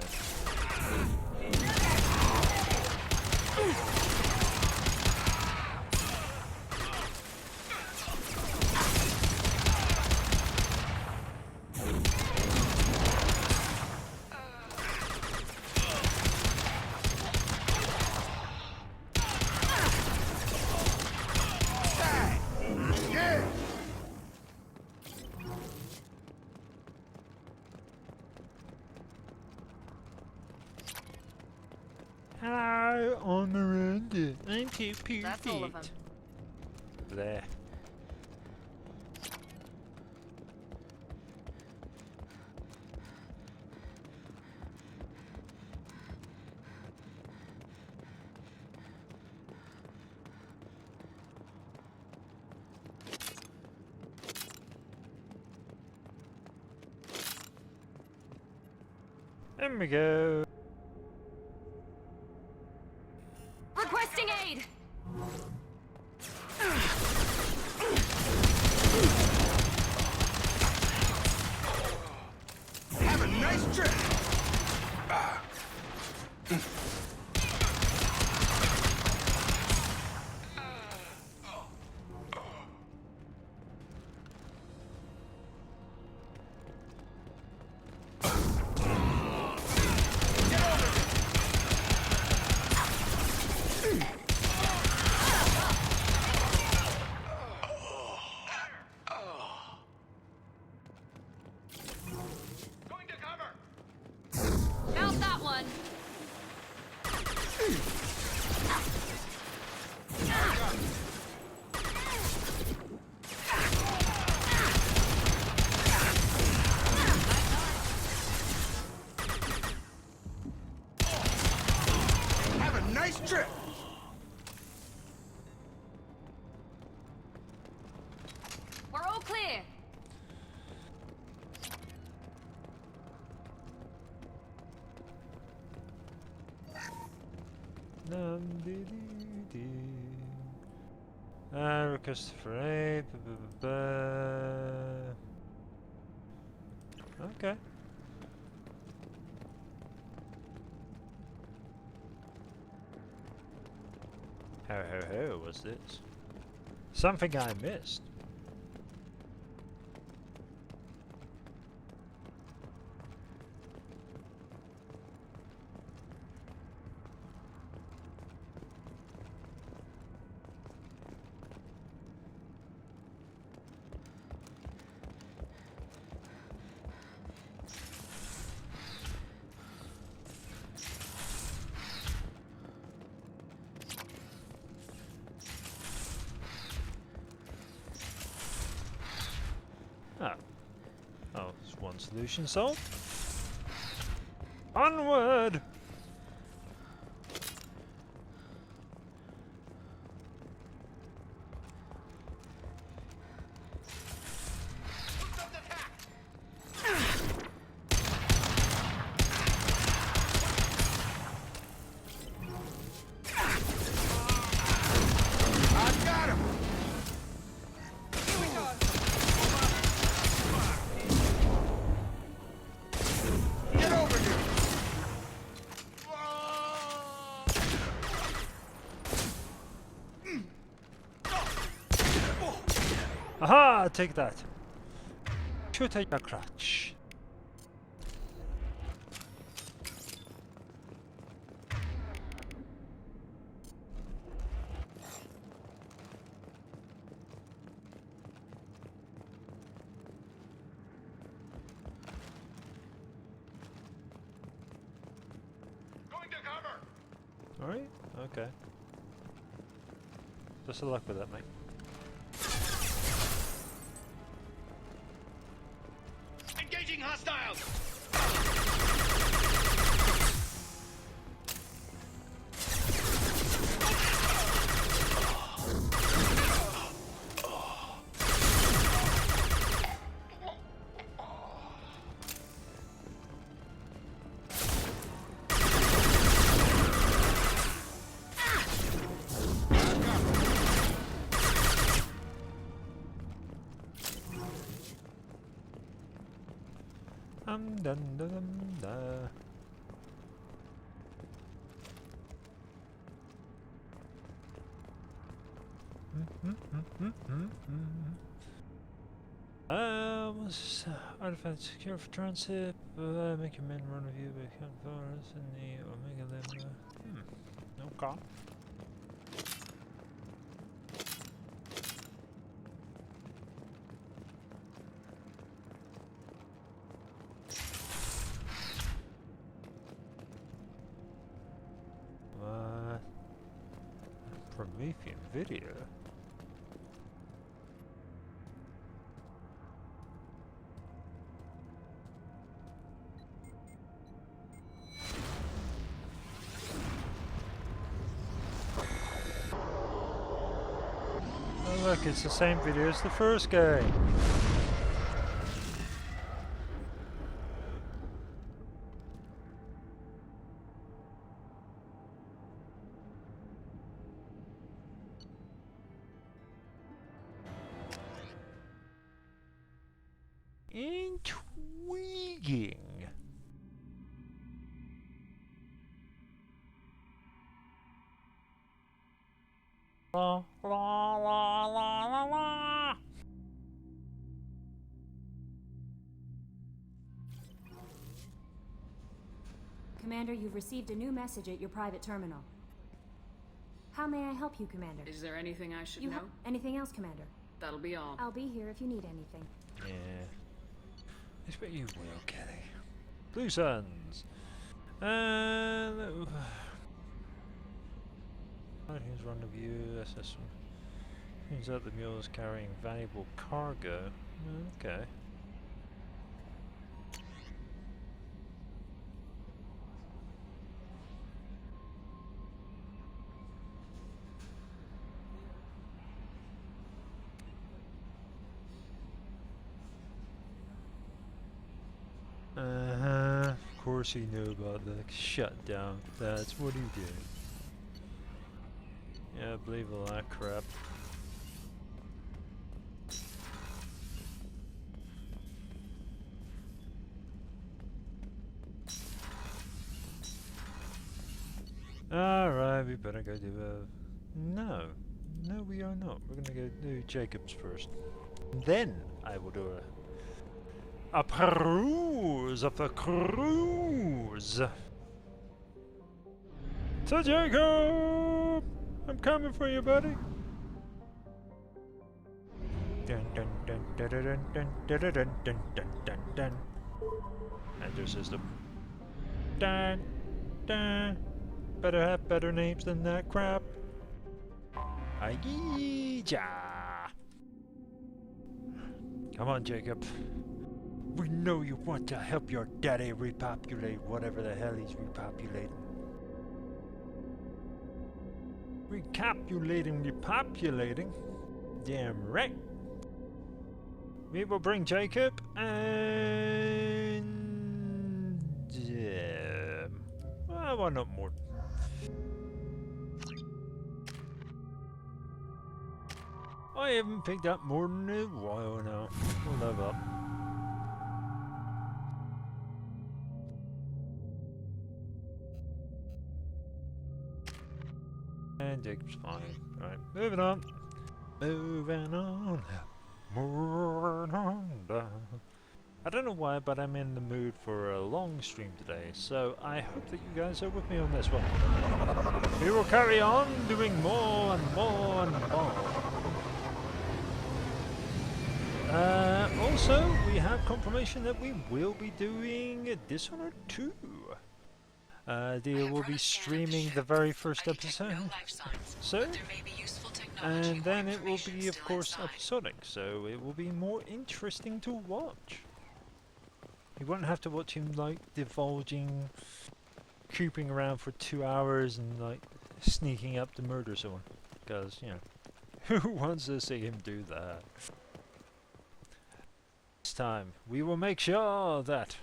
Hello, I'm Miranda. I'm Pew That's all of them. There. There we go. Requesting aid! Have a nice trip! Found that one! Have a nice trip! We're all clear! Request for aid. Okay. How was this? Something I missed. Oh, it's one solution solved. Onward! I got him! Get over here! Aha! Take that. Shoot your crotch. Alright, okay. Best of luck with that, mate. Engaging hostiles! Dun dun dun da. Was artifact secure for transit? Make your men run review by count photos in the Omega Limb. Okay. Promethean video. Oh look, it's the same video as the first game. Intriguing. La la la la la la. Commander, you've received a new message at your private terminal. How may I help you, Commander? Is there anything I should know? Anything else, Commander? That'll be all. I'll be here if you need anything. Yeah. I expect you will, Kelly. Blue Suns. Here's rendezvous. Assessment. Turns out the mule is carrying valuable cargo. Okay. Of course he knew about the shutdown. That's what he did. Yeah, I believe all that crap. Alright, we better go do a... No. No, we are not. We're gonna go do Jacob's first. Then I will do a peruse of the cruise. So Jacob! I'm coming for you, buddy. Dun dun dun dun dun dun dun dun dun dun dun dun dun. Enter system. Dun dun. Better have better names than that crap. Aija. Come on, Jacob. We know you want to help your daddy repopulate whatever the hell he's repopulating. Repopulating? Damn right. We will bring Jacob and... I want no more. I haven't picked up more than a while now. We'll level up. And Jacob's fine. Alright, moving on. Moving on. Moving on down. I don't know why, but I'm in the mood for a long stream today, so I hope that you guys are with me on this one. We will carry on doing more and more and more. Also, we have confirmation that we will be doing Dishonored 2. Dia will be streaming the very first episode, and then it will be, of course, episodic, so it will be more interesting to watch. You won't have to watch him, like, divulging, creeping around for 2 hours and, like, sneaking up to murder someone. Because, you know, who wants to see him do that? This time, we will make sure that...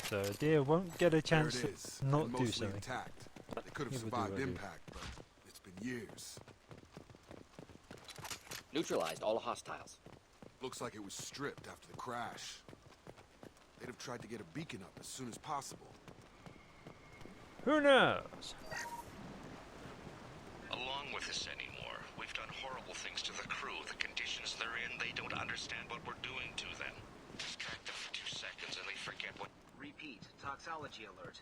So, Dia won't get a chance to not do something. Intact. They could have survived impact, but it's been years. Neutralized all hostiles. Looks like it was stripped after the crash. They'd have tried to get a beacon up as soon as possible. Who knows? Along with this anymore, we've done horrible things to the crew. The conditions they're in, they don't understand what we're doing to them. Distract them for 2 seconds and they forget what... Repeat, toxology alert.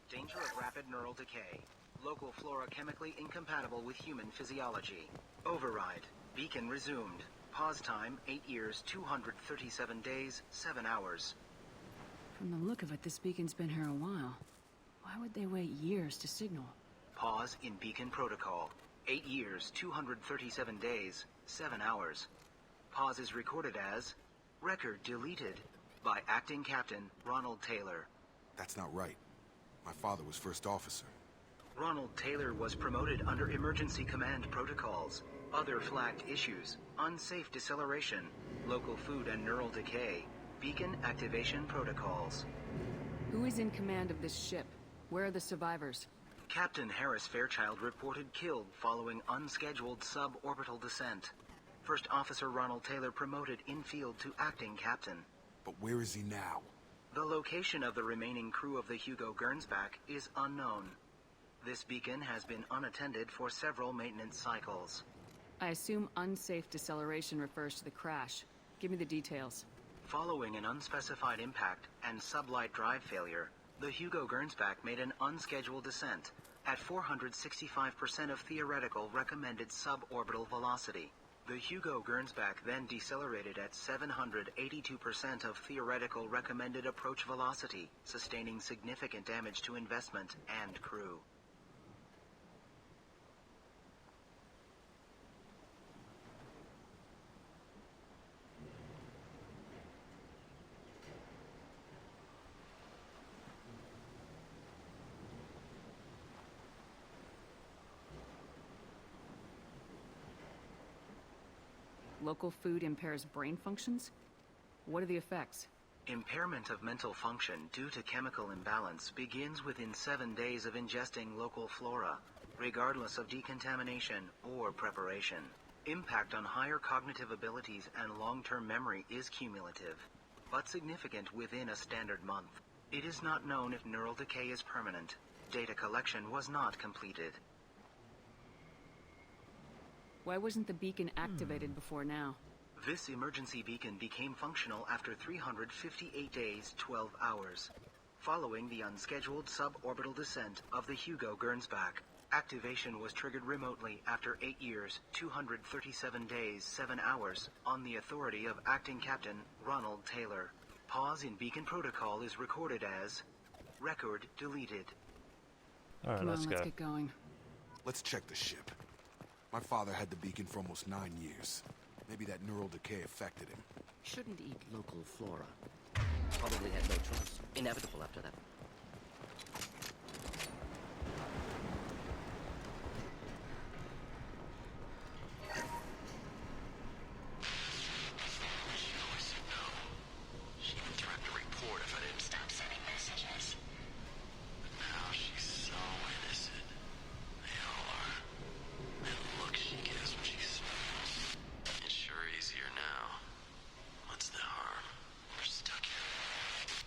Danger of rapid neural decay. Local flora chemically incompatible with human physiology. Override. Beacon resumed. Pause time, 8 years, 237 days, 7 hours. From the look of it, this beacon's been here a while. Why would they wait years to signal? Pause in beacon protocol. 8 years, 237 days, 7 hours. Pause is recorded as... Record deleted by Acting Captain Ronald Taylor. That's not right. My father was first officer. Ronald Taylor was promoted under emergency command protocols. Other flagged issues: unsafe deceleration, local food and neural decay, beacon activation protocols. Who is in command of this ship? Where are the survivors? Captain Harris Fairchild reported killed following unscheduled suborbital descent. First Officer Ronald Taylor promoted in-field to acting captain. But where is he now? The location of the remaining crew of the Hugo Gernsback is unknown. This beacon has been unattended for several maintenance cycles. I assume unsafe deceleration refers to the crash. Give me the details. Following an unspecified impact and sublight drive failure, the Hugo Gernsback made an unscheduled descent at 465% of theoretical recommended suborbital velocity. The Hugo Gernsback then decelerated at 782% of theoretical recommended approach velocity, sustaining significant damage to investment and crew. Local food impairs brain functions? What are the effects? Impairment of mental function due to chemical imbalance begins within 7 days of ingesting local flora, regardless of decontamination or preparation. Impact on higher cognitive abilities and long-term memory is cumulative, but significant within a standard month. It is not known if neural decay is permanent. Data collection was not completed. Why wasn't the beacon activated before now? This emergency beacon became functional after 358 days, 12 hours. Following the unscheduled suborbital descent of the Hugo Gernsback, activation was triggered remotely after 8 years, 237 days, 7 hours, on the authority of Acting Captain Ronald Taylor. Pause in beacon protocol is recorded as... Record deleted. Alright, Come on, let's let's go. get going. Let's check the ship. My father had the beacon for almost 9 years. Maybe that neural decay affected him. Shouldn't eat local flora. Probably had no choice. Inevitable after that. She even threatened to report if I didn't stop sending messages. But now she's so innocent. They all are. That look she gives when she smiles. It's sure easier now. What's the harm? We're stuck here.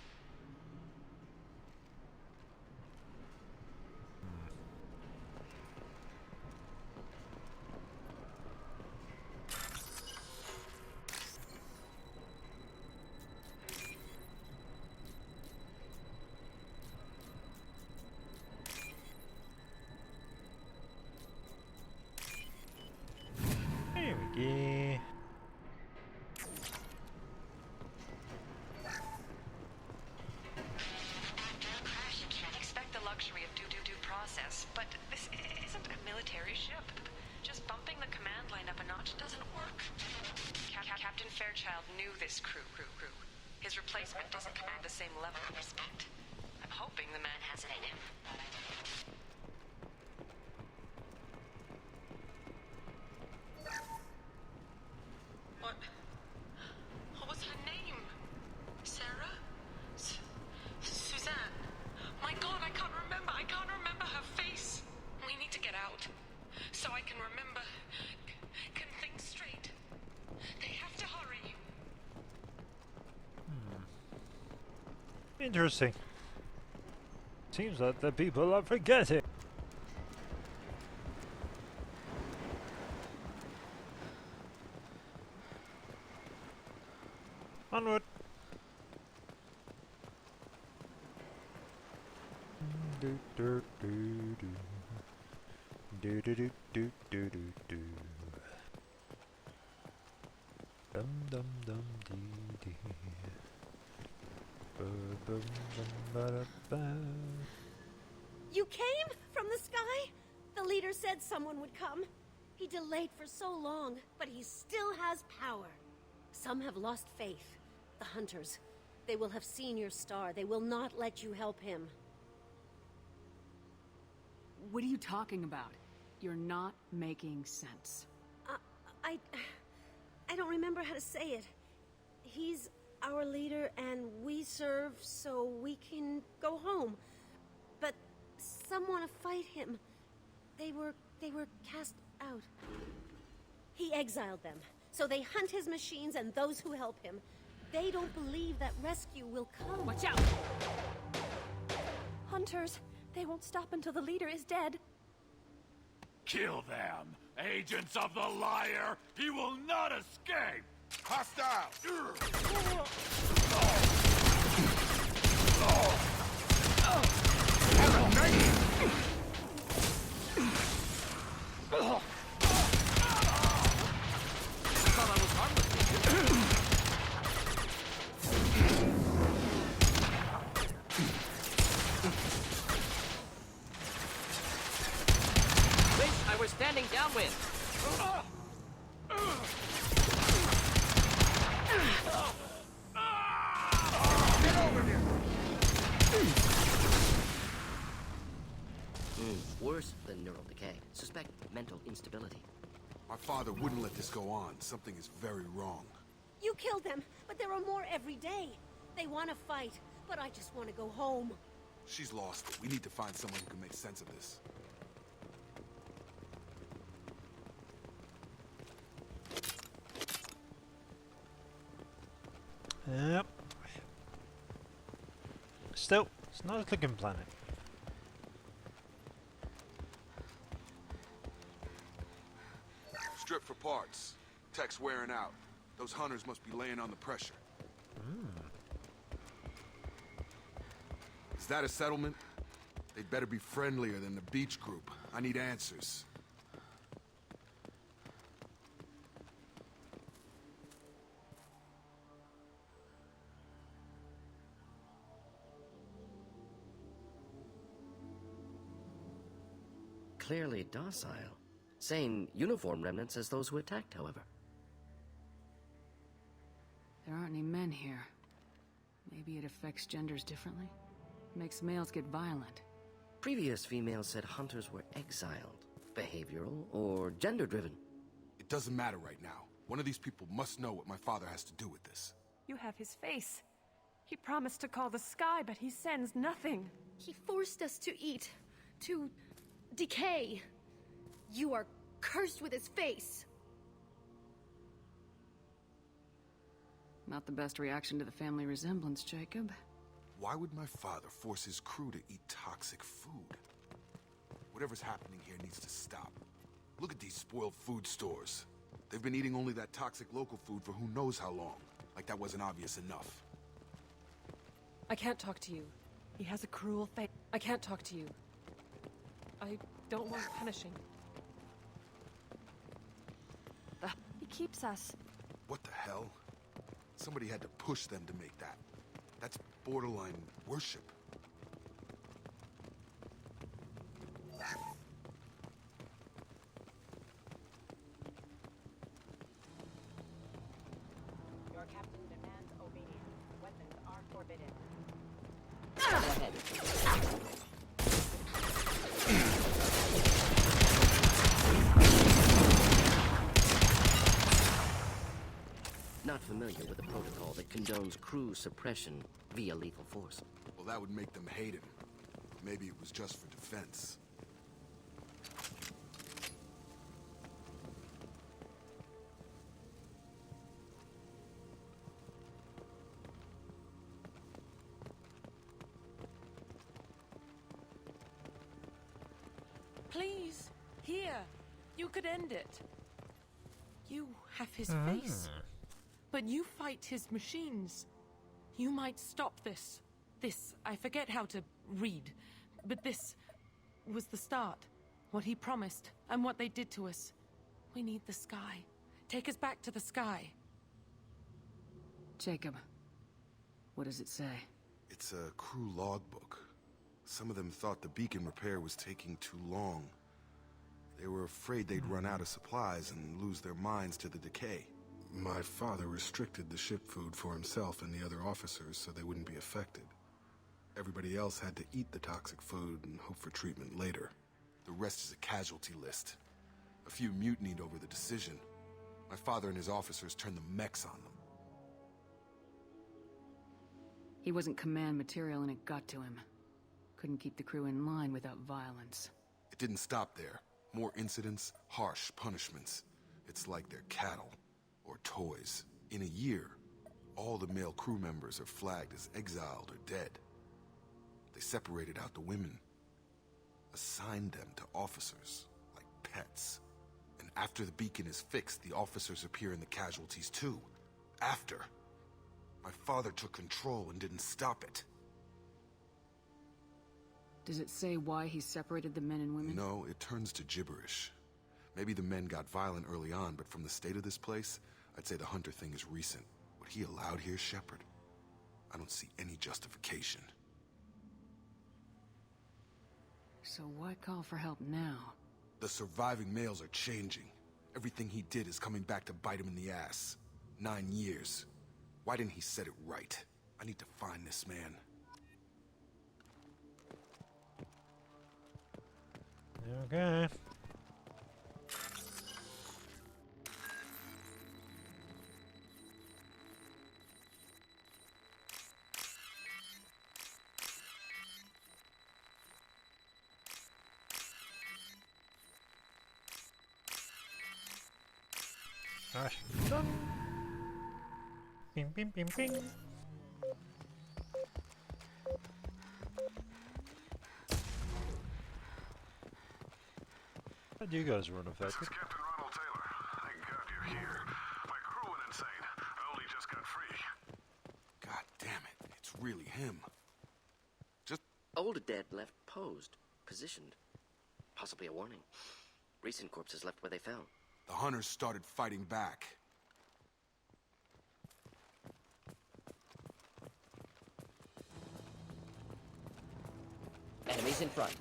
Fairchild knew this crew. His replacement doesn't command the same level of respect. I'm hoping the man has it in him. What was her name? Sarah? Suzanne? My God, I can't remember. I can't remember her face. We need to get out. So I can remember. Can think straight. They have to hurry. Interesting. Seems like the people are forgetting. Onward. Do do do do do do do do do do do. Dum dum dum dee dee. Ba bum bum ba da ba. You came from the sky? The leader said someone would come. He delayed for so long, but he still has power. Some have lost faith. The hunters. They will have seen your star. They will not let you help him. What are you talking about? You're not making sense. I don't remember how to say it. He's our leader and we serve so we can go home. But some want to fight him. They were cast out. He exiled them, so they hunt his machines and those who help him. They don't believe that rescue will come. Watch out! Hunters, they won't stop until the leader is dead. Kill them! Agents of the liar! He will not escape! Hostile! Thought I was harmless. Wish I were standing downwind. Get over here! Worse than neural decay. Suspect mental instability. My father wouldn't let this go on. Something is very wrong. You killed them, but there are more every day. They want to fight, but I just want to go home. She's lost it. We need to find someone who can make sense of this. Yep. Still, it's not a clicking planet. Strip for parts. Tech's wearing out. Those hunters must be laying on the pressure. Is that a settlement? They'd better be friendlier than the beach group. I need answers. Clearly docile. Same uniform remnants as those who attacked, however. There aren't any men here. Maybe it affects genders differently? Makes males get violent. Previous females said hunters were exiled. Behavioral or gender-driven. It doesn't matter right now. One of these people must know what my father has to do with this. You have his face. He promised to call the sky, but he sends nothing. He forced us to eat, to decay. You are cursed with his face. Not the best reaction to the family resemblance, Jacob. Why would my father force his crew to eat toxic food? Whatever's happening here needs to stop. Look at these spoiled food stores. They've been eating only that toxic local food for who knows how long. Like that wasn't obvious enough. I can't talk to you. He has a cruel fate. I can't talk to you. I don't want punishing. He keeps us. What the hell? Somebody had to push them to make that. That's borderline worship. condones crew suppression via lethal force. Well, that would make them hate him. Maybe it was just for defense. Please, here. You could end it. You have his face. But you fight his machines. You might stop this. This, I forget how to read. But this was the start. What he promised, and what they did to us. We need the sky. Take us back to the sky. Jacob, what does it say? It's a crew logbook. Some of them thought the beacon repair was taking too long. They were afraid they'd run out of supplies and lose their minds to the decay. My father restricted the ship food for himself and the other officers so they wouldn't be affected. Everybody else had to eat the toxic food and hope for treatment later. The rest is a casualty list. A few mutinied over the decision. My father and his officers turned the mechs on them. He wasn't command material and it got to him. Couldn't keep the crew in line without violence. It didn't stop there. More incidents, harsh punishments. It's like they're cattle. Or toys. In a year, all the male crew members are flagged as exiled or dead. They separated out the women. Assigned them to officers, like pets. And after the beacon is fixed, the officers appear in the casualties too. After. My father took control and didn't stop it. Does it say why he separated the men and women? No, it turns to gibberish. Maybe the men got violent early on, but from the state of this place, I'd say the Hunter thing is recent. What he allowed here, Shepard, I don't see any justification. So why call for help now? The surviving males are changing. Everything he did is coming back to bite him in the ass. 9 years. Why didn't he set it right? I need to find this man. Okay. Gosh, done. Bing, bing, bing, bing. How'd you guys run affected? This is Captain Ronald Taylor. Thank God you're here. My crew went insane. I only just got free. God damn it, it's really him. Older dead left posed, positioned. Possibly a warning. Recent corpses left where they fell. The Hunters started fighting back. Enemies in front.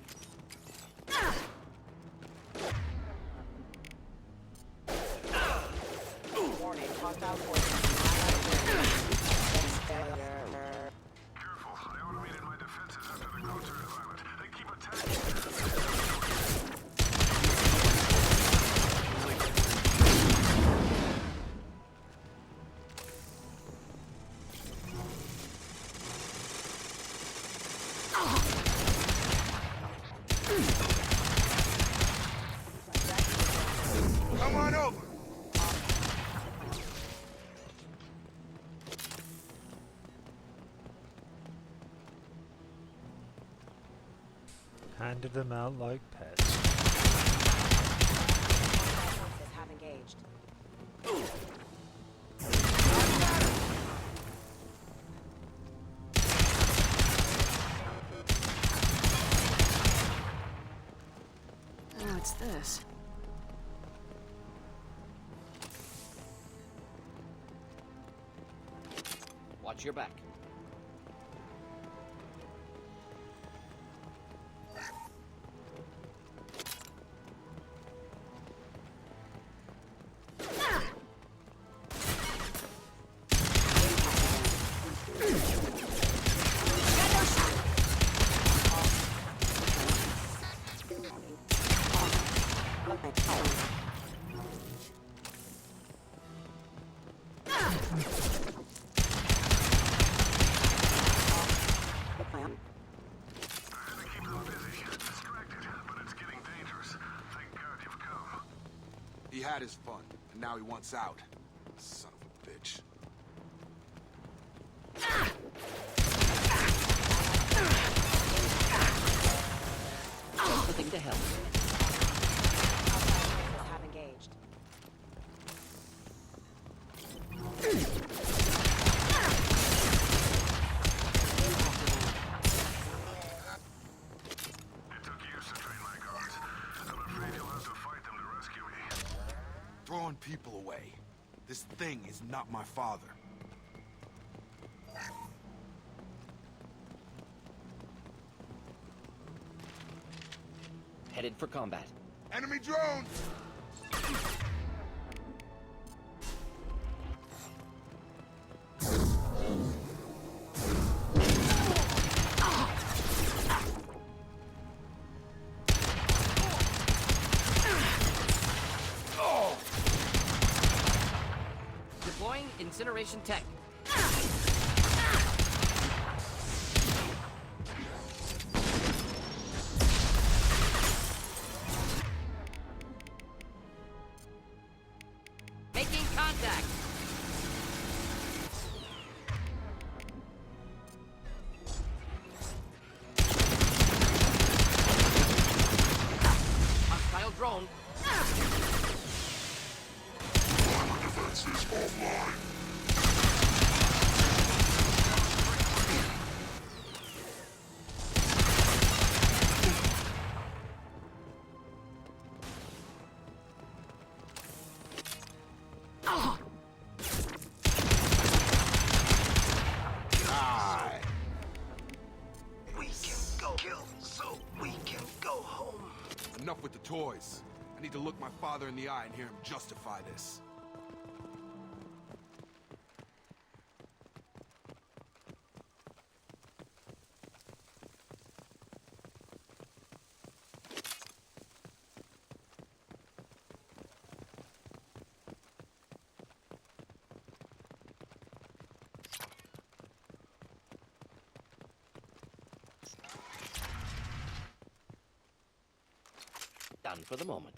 Warning, hostile forces. Careful, I automated my defenses after the crew turned violent. They keep attacking. Come on over! Handed them out like pets. Forces have engaged. What's this? Watch your back. I'm busy, distracted, but it's getting dangerous. Thank God you've come. He had his fun, and now he wants out. Son of a bitch. Looking to help. Have engaged. It took years to train my guards. I'm afraid you'll have to fight them to rescue me. Throwing people away. This thing is not my father. Headed for combat. Enemy drone! Deploying incineration tech. Making contact. Hostile drone. Armor defenses online. We can go kill, so we can go home. Enough with the toys. I need to look my father in the eye and hear him justify this. Done for the moment.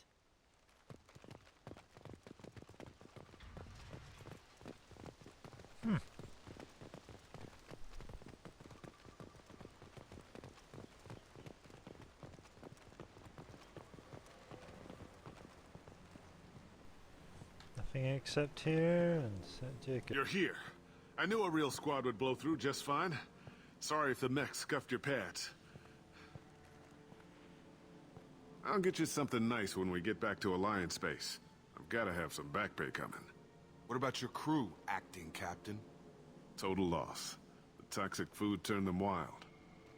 Nothing except here and St. Jacob. You're here. I knew a real squad would blow through just fine. Sorry if the mech scuffed your pads. I'll get you something nice when we get back to Alliance space. I've got to have some back pay coming. What about your crew, acting captain? Total loss. The toxic food turned them wild.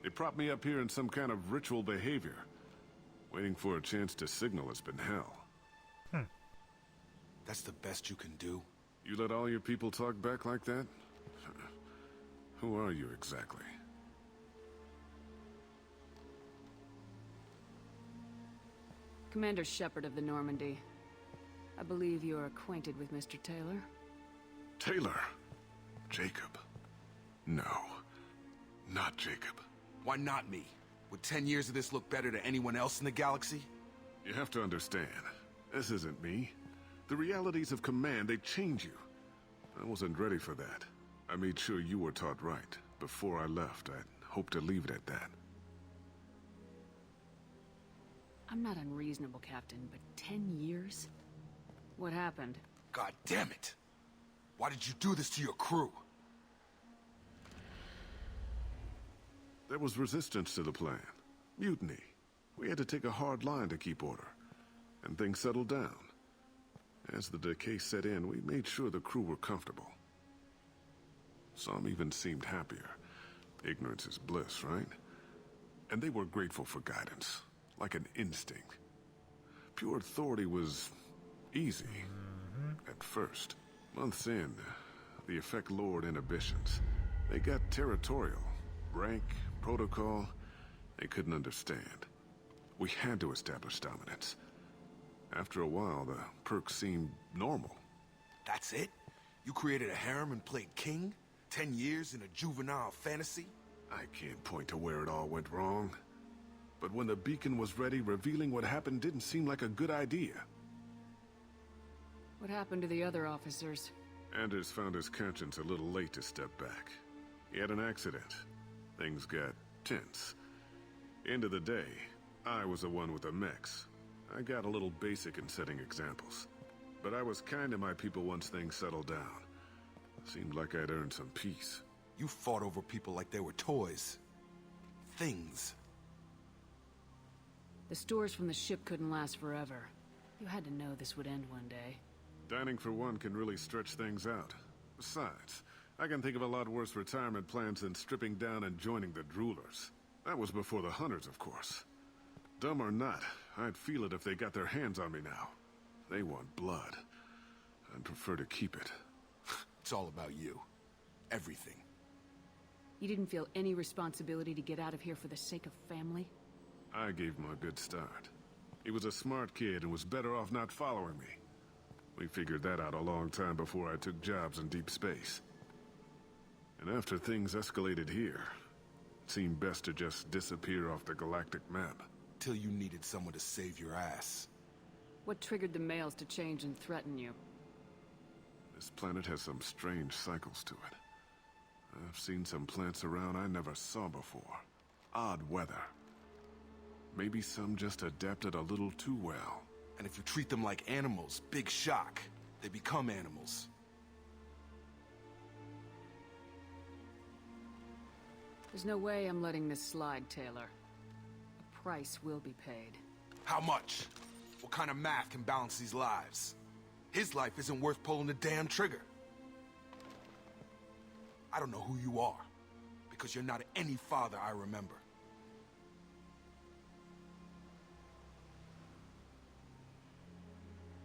They propped me up here in some kind of ritual behavior. Waiting for a chance to signal has been hell. That's the best you can do? You let all your people talk back like that? Who are you exactly? Commander Shepard of the Normandy. I believe you are acquainted with Mr. Taylor. Taylor? Jacob? No. Not Jacob. Why not me? Would 10 years of this look better to anyone else in the galaxy? You have to understand, this isn't me. The realities of command, they change you. I wasn't ready for that. I made sure you were taught right. Before I left, I'd hoped to leave it at that. I'm not unreasonable, Captain, but 10 years? What happened? God damn it! Why did you do this to your crew? There was resistance to the plan. Mutiny. We had to take a hard line to keep order. And things settled down. As the decay set in, we made sure the crew were comfortable. Some even seemed happier. Ignorance is bliss, right? And they were grateful for guidance, like an instinct. Pure authority was easy, at first. Months in, the effect lowered inhibitions. They got territorial. Rank, protocol, they couldn't understand. We had to establish dominance. After a while, the perks seemed normal. That's it? You created a harem and played king? 10 years in a juvenile fantasy? I can't point to where it all went wrong. But when the beacon was ready, revealing what happened didn't seem like a good idea. What happened to the other officers? Anders found his conscience a little late to step back. He had an accident. Things got tense. End of the day, I was the one with the mechs. I got a little basic in setting examples. But I was kind to my people once things settled down. Seemed like I'd earned some peace. You fought over people like they were toys. Things. The stores from the ship couldn't last forever. You had to know this would end one day. Dining for one can really stretch things out. Besides, I can think of a lot worse retirement plans than stripping down and joining the Droolers. That was before the Hunters, of course. Dumb or not, I'd feel it if they got their hands on me now. They want blood. I'd prefer to keep it. It's all about you. Everything. You didn't feel any responsibility to get out of here for the sake of family? I gave him a good start. He was a smart kid and was better off not following me. We figured that out a long time before I took jobs in deep space. And after things escalated here, it seemed best to just disappear off the galactic map. Till you needed someone to save your ass. What triggered the males to change and threaten you? This planet has some strange cycles to it. I've seen some plants around I never saw before. Odd weather. Maybe some just adapted a little too well. And if you treat them like animals, big shock. They become animals. There's no way I'm letting this slide, Taylor. A price will be paid. How much? What kind of math can balance these lives? His life isn't worth pulling the damn trigger. I don't know who you are, because you're not any father I remember.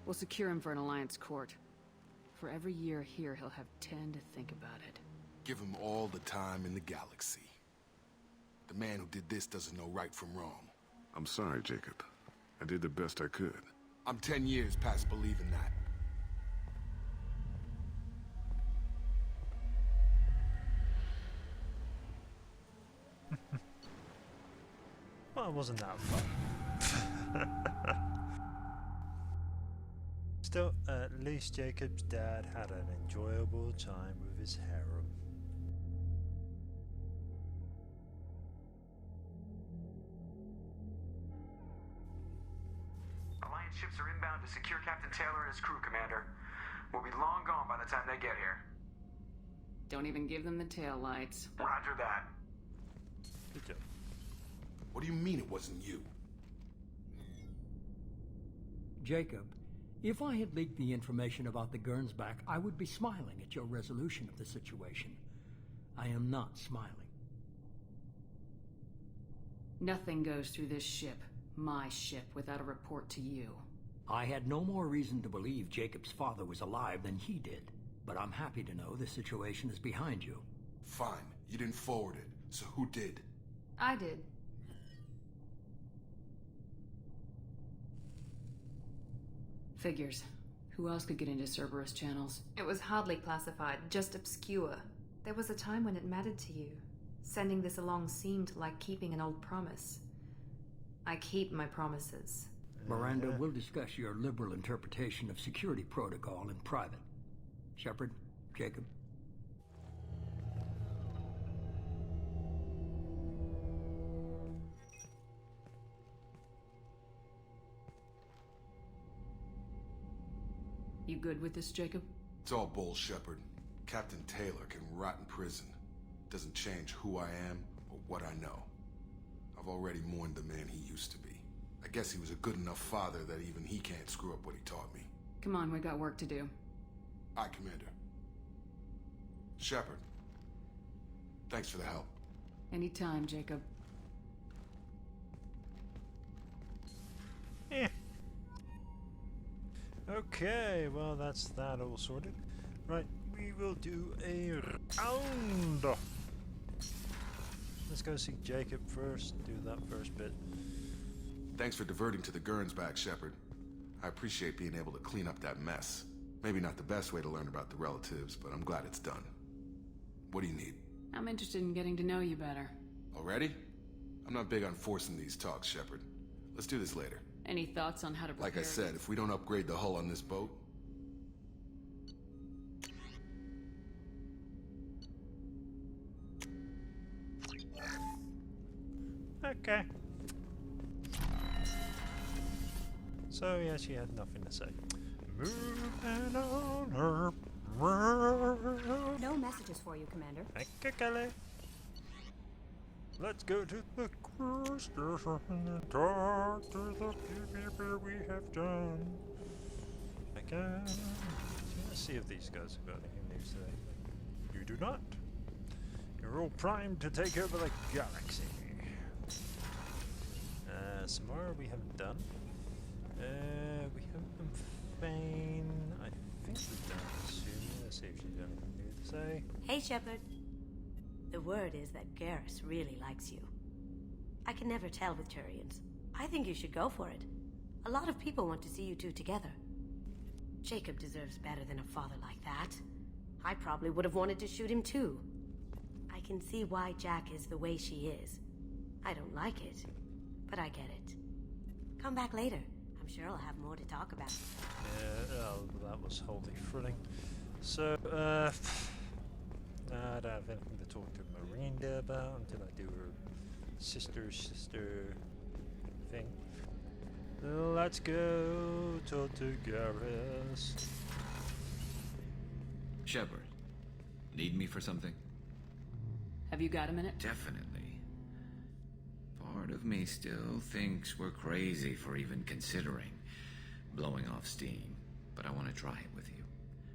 We'll secure him for an Alliance court. For every year here, he'll have 10 to think about it. Give him all the time in the galaxy. The man who did this doesn't know right from wrong. I'm sorry, Jacob. I did the best I could. I'm 10 years past believing that. Well, it wasn't that fun. Still, at least Jacob's dad had an enjoyable time with his harem. Alliance ships are inbound to secure Captain Taylor and his crew, Commander. We'll be long gone by the time they get here. Don't even give them the tail lights. Roger that. Good job. What do you mean it wasn't you? Jacob, if I had leaked the information about the Gernsback, I would be smiling at your resolution of the situation. I am not smiling. Nothing goes through this ship, my ship, without a report to you. I had no more reason to believe Jacob's father was alive than he did, but I'm happy to know the situation is behind you. Fine, you didn't forward it, so who did? I did. Figures. Who else could get into Cerberus channels? It was hardly classified, just obscure. There was a time when it mattered to you. Sending this along seemed like keeping an old promise. I keep my promises. Miranda, we'll discuss your liberal interpretation of security protocol in private. Shepard, Jacob. You good with this, Jacob? It's all bull, Shepard. Captain Taylor can rot in prison. Doesn't change who I am or what I know. I've already mourned the man he used to be. I guess he was a good enough father that even he can't screw up what he taught me. Come on, we got work to do. Aye, Commander. Shepard. Thanks for the help. Anytime, Jacob. Okay, well that's that all sorted. Right, we will do a round. Let's go see Jacob first, do that first bit. Thanks for diverting to the Gernsback, Shepard. I appreciate being able to clean up that mess. Maybe not the best way to learn about the relatives, but I'm glad it's done. What do you need? I'm interested in getting to know you better. Already? I'm not big on forcing these talks, Shepard. Let's do this later. Any thoughts on how to prepare? Like I said, if we don't upgrade the hull on this boat... Okay. So yeah, she had nothing to say. Moving on her world. No messages for you, Commander. Thank you, Kelly. Let's go to the cruise station and talk to the people we have done. Again. Let's see if these guys have got anything news today. You do not. You're all primed to take over the galaxy. Samara we haven't done. We haven't done Fane. I think we've done Sumi. Let's see if she's got anything new to say. Hey, Shepard. The word is that Garrus really likes you. I can never tell with Turians. I think you should go for it. A lot of people want to see you two together. Jacob deserves better than a father like that. I probably would have wanted to shoot him too. I can see why Jack is the way she is. I don't like it, but I get it. Come back later. I'm sure I'll have more to talk about. Yeah, that was wholly thrilling. So, I don't have anything to talk to Miranda about until I do her sister thing. Let's go talk to Garrus. Shepard, need me for something? Have you got a minute? Definitely. Part of me still thinks we're crazy for even considering blowing off steam, but I want to try it with you.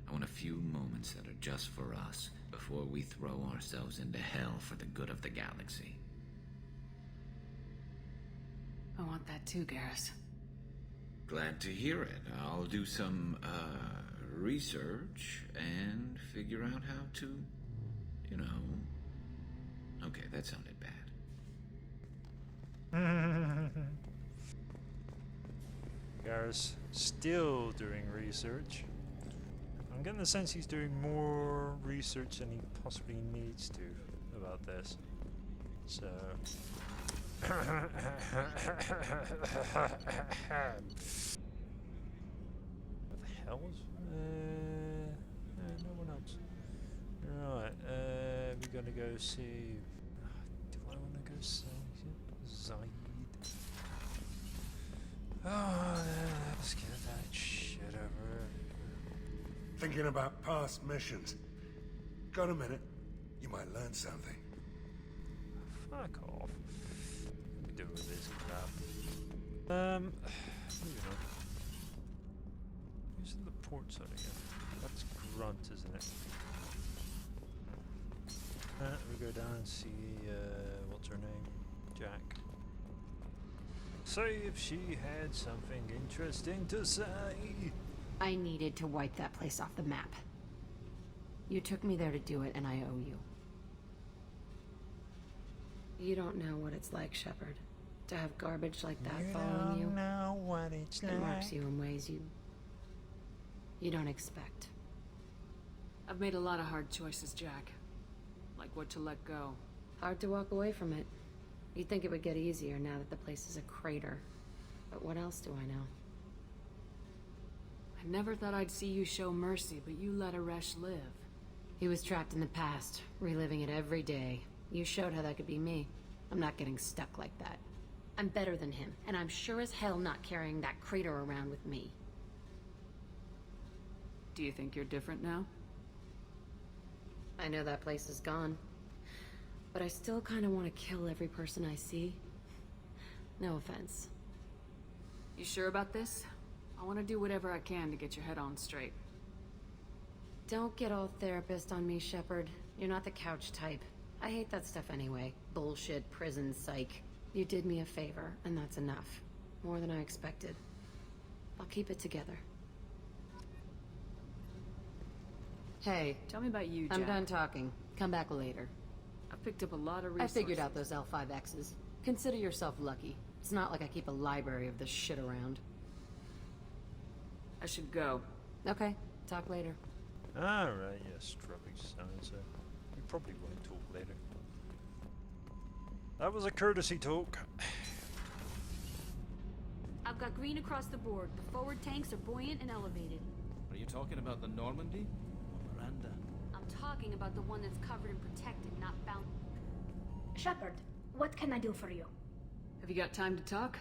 I want a few moments that are just for us before we throw ourselves into hell for the good of the galaxy. I want that too, Garrus. Glad to hear it. I'll do some, research and figure out how to, you know... Okay, that sounded bad. Garrus still doing research. I'm getting the sense he's doing more research than he possibly needs to about this. So... what the hell was... no one else. Right, we're gonna go see... Do I want to go see Zaid? Oh, let's get that shit over. Thinking about past missions. Got a minute? You might learn something. Fuck off. What are we doing with this crap? Moving on. Who's in the port side again? That's Grunt, isn't it? We go down and see, what's her name? Jack. See if she had something interesting to say. I needed to wipe that place off the map. You took me there to do it, and I owe you. You don't know what it's like, Shepard. To have garbage like that following you. You don't know what it's like. It marks you in ways you don't expect. I've made a lot of hard choices, Jack. Like what to let go. Hard to walk away from it. You'd think it would get easier now that the place is a crater. But what else do I know? I never thought I'd see you show mercy, but you let Aresh live. He was trapped in the past, reliving it every day. You showed how that could be me. I'm not getting stuck like that. I'm better than him, and I'm sure as hell not carrying that crater around with me. Do you think you're different now? I know that place is gone. But I still kind of want to kill every person I see. No offense. You sure about this? I want to do whatever I can to get your head on straight. Don't get all therapist on me, Shepard. You're not the couch type. I hate that stuff anyway. Bullshit, prison, psych. You did me a favor, and that's enough. More than I expected. I'll keep it together. Hey. Tell me about you, Jack. I'm done talking. Come back later. I've picked up a lot of I resources. figured out those L5Xs. Consider yourself lucky. It's not like I keep a library of this shit around. I should go. Okay. Talk later. Alright, yes, traffic sounds. We probably won't talk later. That was a courtesy talk. I've got green across the board. The forward tanks are buoyant and elevated. Are you talking about the Normandy? Or Miranda? I'm talking about the one that's covered and protected, not bound. Shepard, what can I do for you? Have you got time to talk?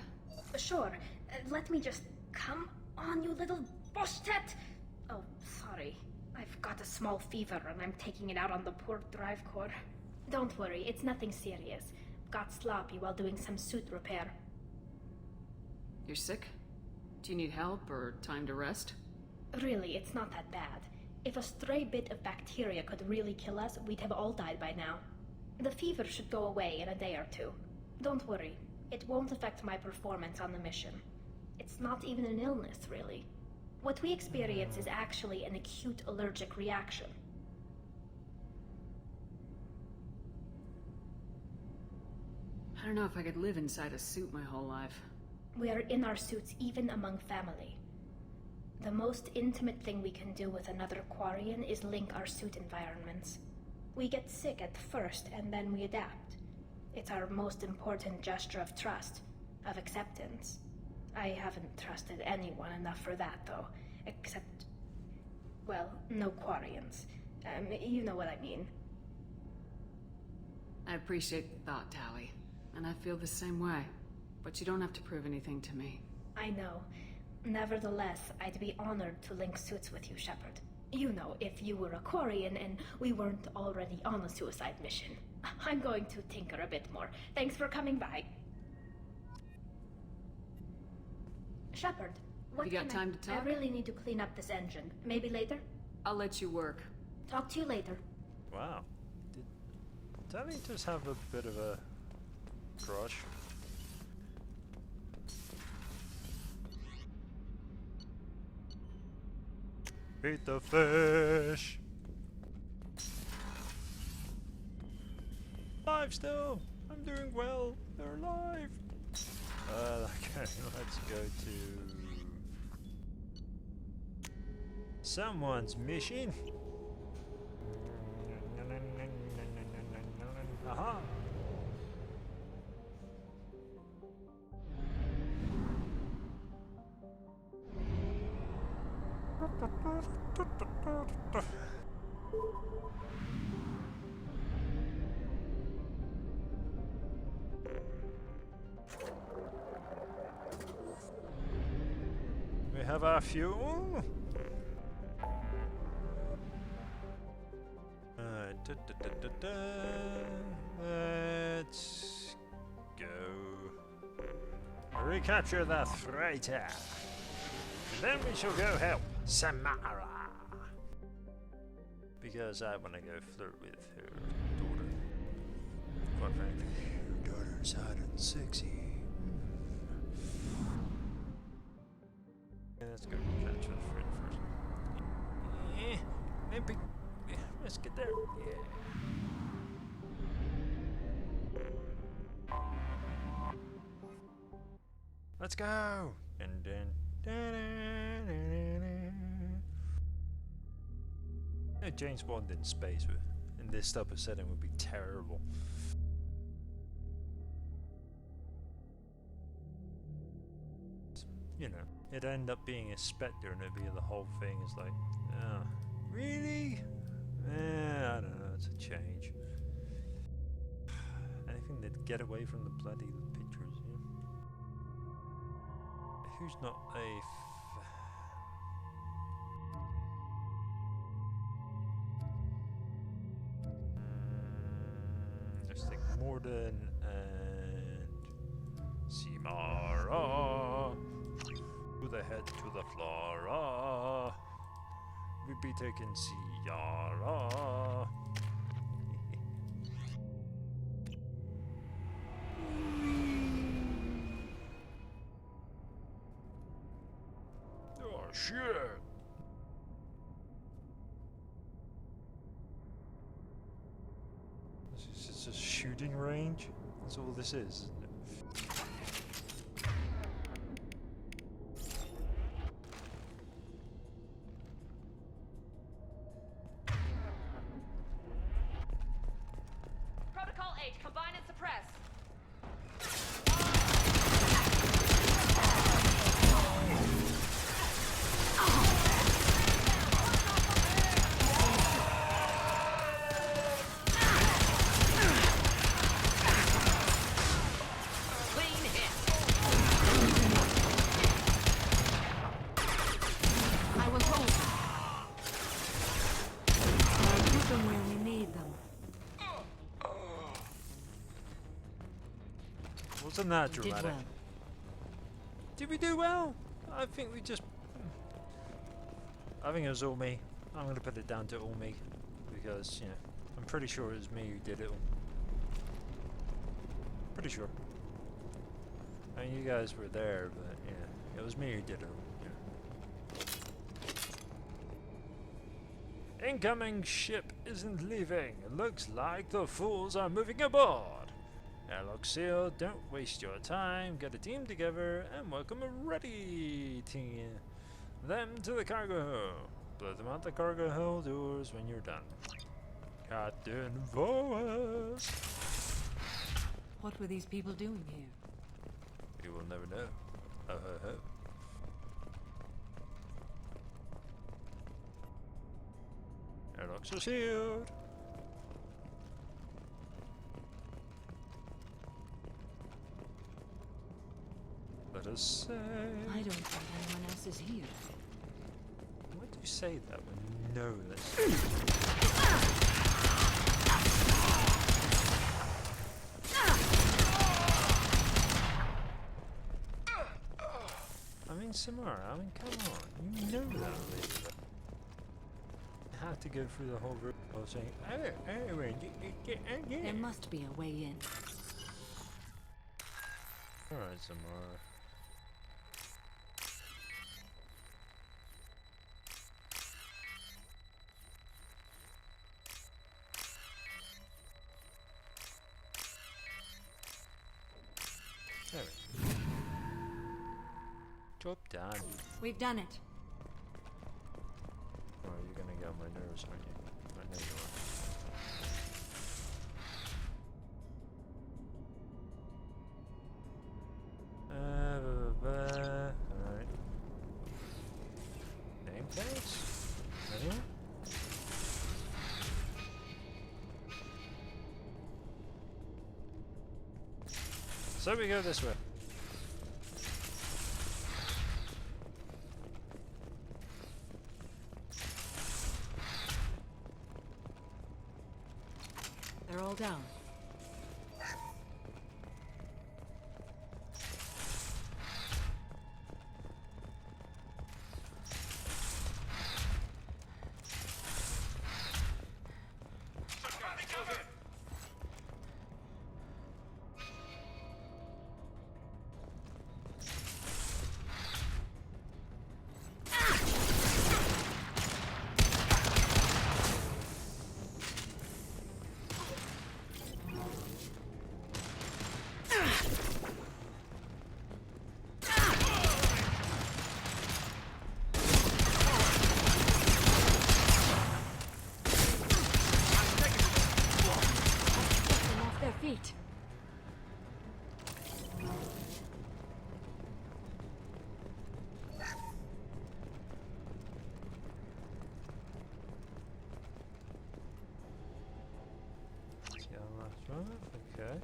Sure. Let me just... Come on, you little boshtet! Oh, sorry. I've got a small fever and I'm taking it out on the poor drive core. Don't worry, it's nothing serious. Got sloppy while doing some suit repair. You're sick? Do you need help or time to rest? Really, it's not that bad. If a stray bit of bacteria could really kill us, we'd have all died by now. The fever should go away in a day or two. Don't worry, it won't affect my performance on the mission. It's not even an illness, really. What we experience is actually an acute allergic reaction. I don't know if I could live inside a suit my whole life. We are in our suits even among family. The most intimate thing we can do with another Quarian is link our suit environments. We get sick at first and then we adapt. It's our most important gesture of trust, of acceptance. I haven't trusted anyone enough for that, though, except... well, no Quarians. You know what I mean. I appreciate the thought, Tally, and I feel the same way. But you don't have to prove anything to me. I know. Nevertheless, I'd be honored to link suits with you, Shepard. You know, if you were a Quarian and we weren't already on a suicide mission. I'm going to tinker a bit more. Thanks for coming by. Shepard, what you got time to talk? I really need to clean up this engine. Maybe later? I'll let you work. Talk to you later. Wow. Did Tally just have a bit of a crush? Eat the fish! Alive still! I'm doing well! They're alive! Okay, let's go to... someone's mission! Aha! We have our fuel. Let's go. Recapture that freighter. Then we shall go help Samara. Because I want to go flirt with her daughter. Quite frankly, her daughter's hot and sexy. Let's go capture the freighter first. Maybe. Let's get there. Yeah. Let's go. And no, James Bond in space in this type of setting would be terrible. You know, it'd end up being a Spectre and it'd be the whole thing is like, oh, really? I don't know, it's a change. Anything that'd get away from the bloody pictures, yeah. Who's not a let's think Morden and Simara. With the head to the flora. We'd be taking Ciara. Oh shit! This is a shooting range? That's all this is, isn't it? Protocol H, combine and suppress. Wasn't that You did dramatic? well. Did we do well? I think we just... I think it was all me. I'm going to put it down to all me. Because, you know, I'm pretty sure it was me who did it all. Pretty sure. I mean, you guys were there, but yeah, it was me who did it all. Yeah. Incoming ship isn't leaving. Looks like the fools are moving aboard. Airlock sealed. Don't waste your time. Get a team together and welcome a ready team. Them to the cargo hold. Blow them out the cargo hold doors when you're done. Captain Voas. What were these people doing here? You will never know. Ho ho ho. Airlocks are sealed. Let us say. I don't think anyone else is here. Why do you say that when you know this? I mean, Samara, I mean, come on. You know that, Elizabeth. You have to go through the whole room of saying, There must be a way in. Alright, Samara. There we go. Job done. We've done it. Oh, you're gonna get on my nerves, aren't you? I know you are. Alright. Name tags? Anyone? So we go this way. They're all down. Feet. Yeah, last one. Okay.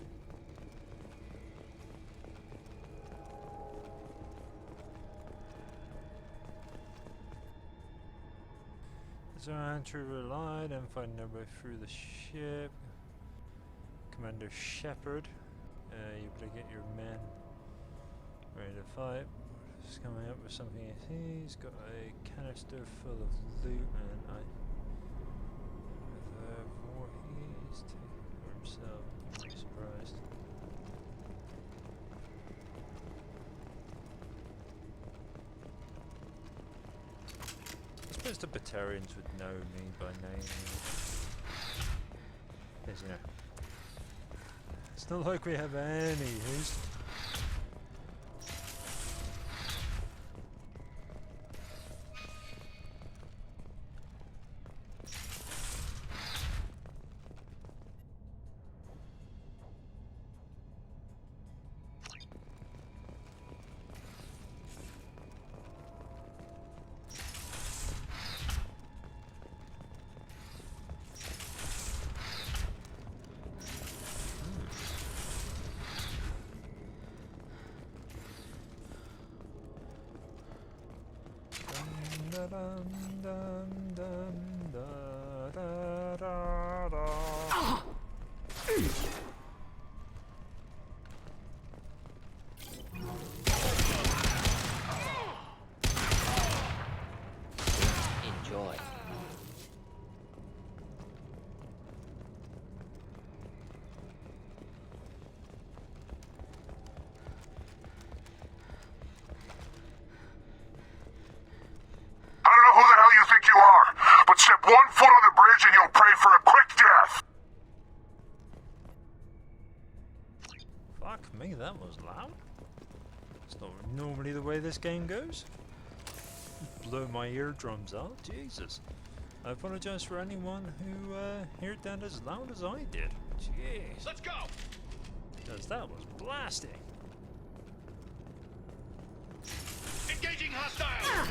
So I to relied and find their way through the ship. Commander Shepard, you better get your men ready to fight. He's coming up with something. He's got a canister full of loot and war he's taking for himself. I'm not surprised. I suppose the Batarians would know me by name. As you know. It's not like we have any haste. down. It's not normally the way this game goes. Blow my eardrums out, Jesus. I apologize for anyone who heard that as loud as I did. Jeez. Let's go! Because that was blasting. Engaging hostile!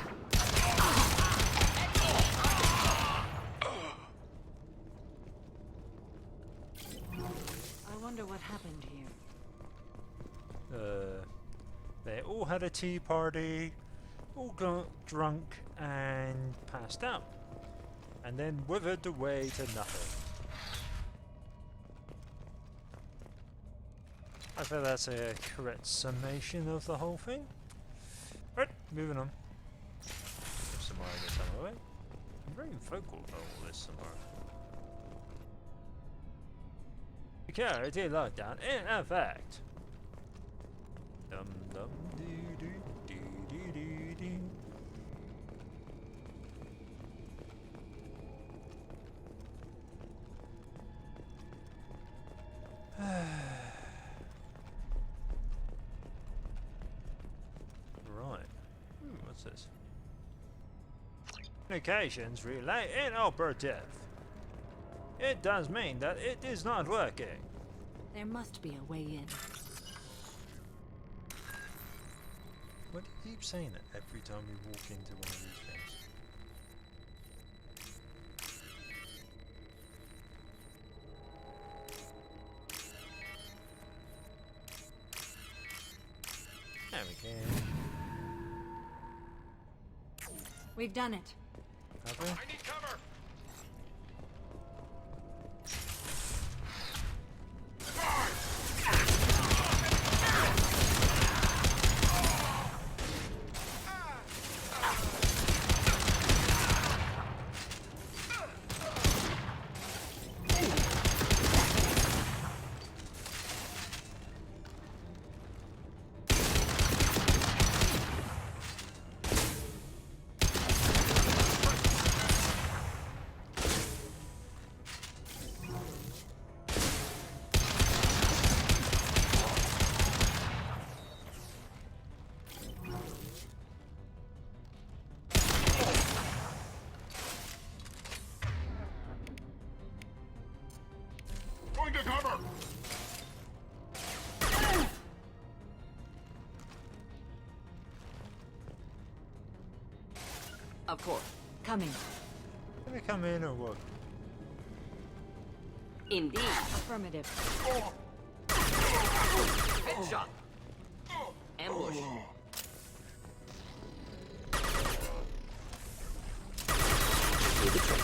I wonder what happened here. They all had a tea party, all got drunk and passed out, and then withered away to nothing. I feel that's a correct summation of the whole thing. Right, moving on. If Samara gets out of the way. I'm very vocal about all this, Samara. Security lockdown in effect. Dum dum dee dee dee dee dee dee. Right. What's this? Communications relay inoperative. It does mean that it is not working. There must be a way in. Why do you keep saying it every time we walk into one of these things? There we go. We've done it. Have we? I need cover! Going to cover! Of course. Coming. Can we come in or what? Indeed. Affirmative. Headshot! Ambush! Do the trick.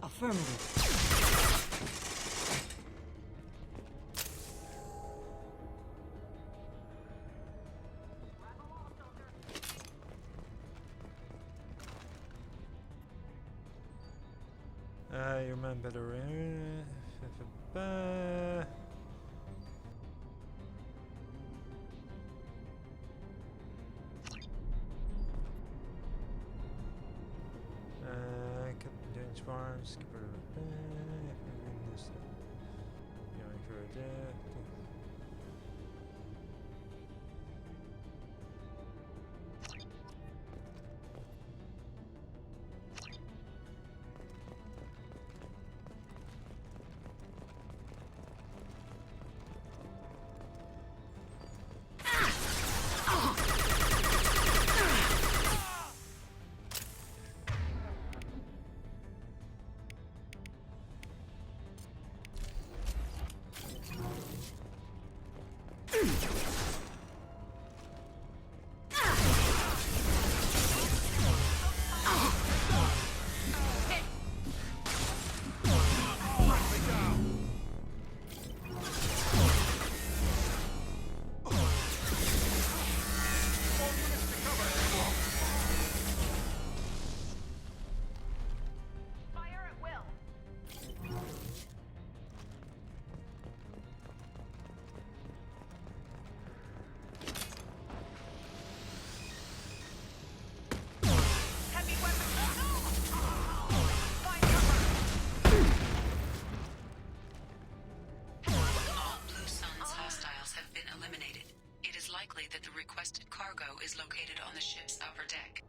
Affirmative. You remember the doing farms, skip rid of this. Going for a death. that the requested cargo is located on the ship's upper deck.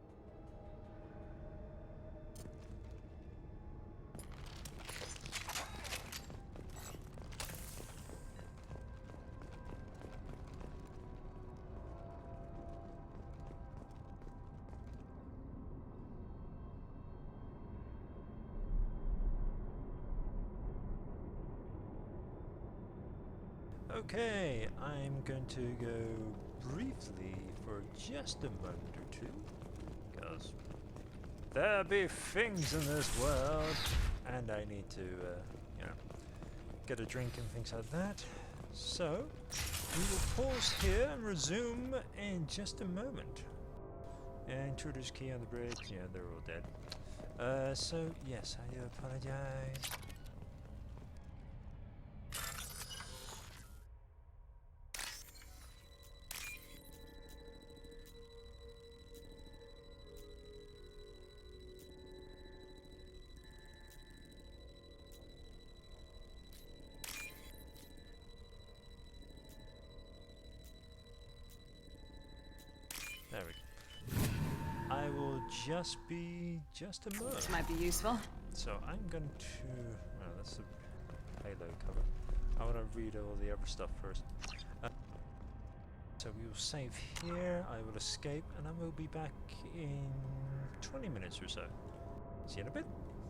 Okay, I'm going to go briefly for just a moment or two, because there be things in this world, and I need to, you know, get a drink and things like that. So, we will pause here and resume in just a moment. Intruder's key on the bridge, yeah, they're all dead. So, yes, I do apologize. There we go. I will just be just a moment. This might be useful. So I'm going to... Well, that's the payload cover. I want to read all the other stuff first. So we will save here, I will escape, and I will be back in 20 minutes or so. See you in a bit.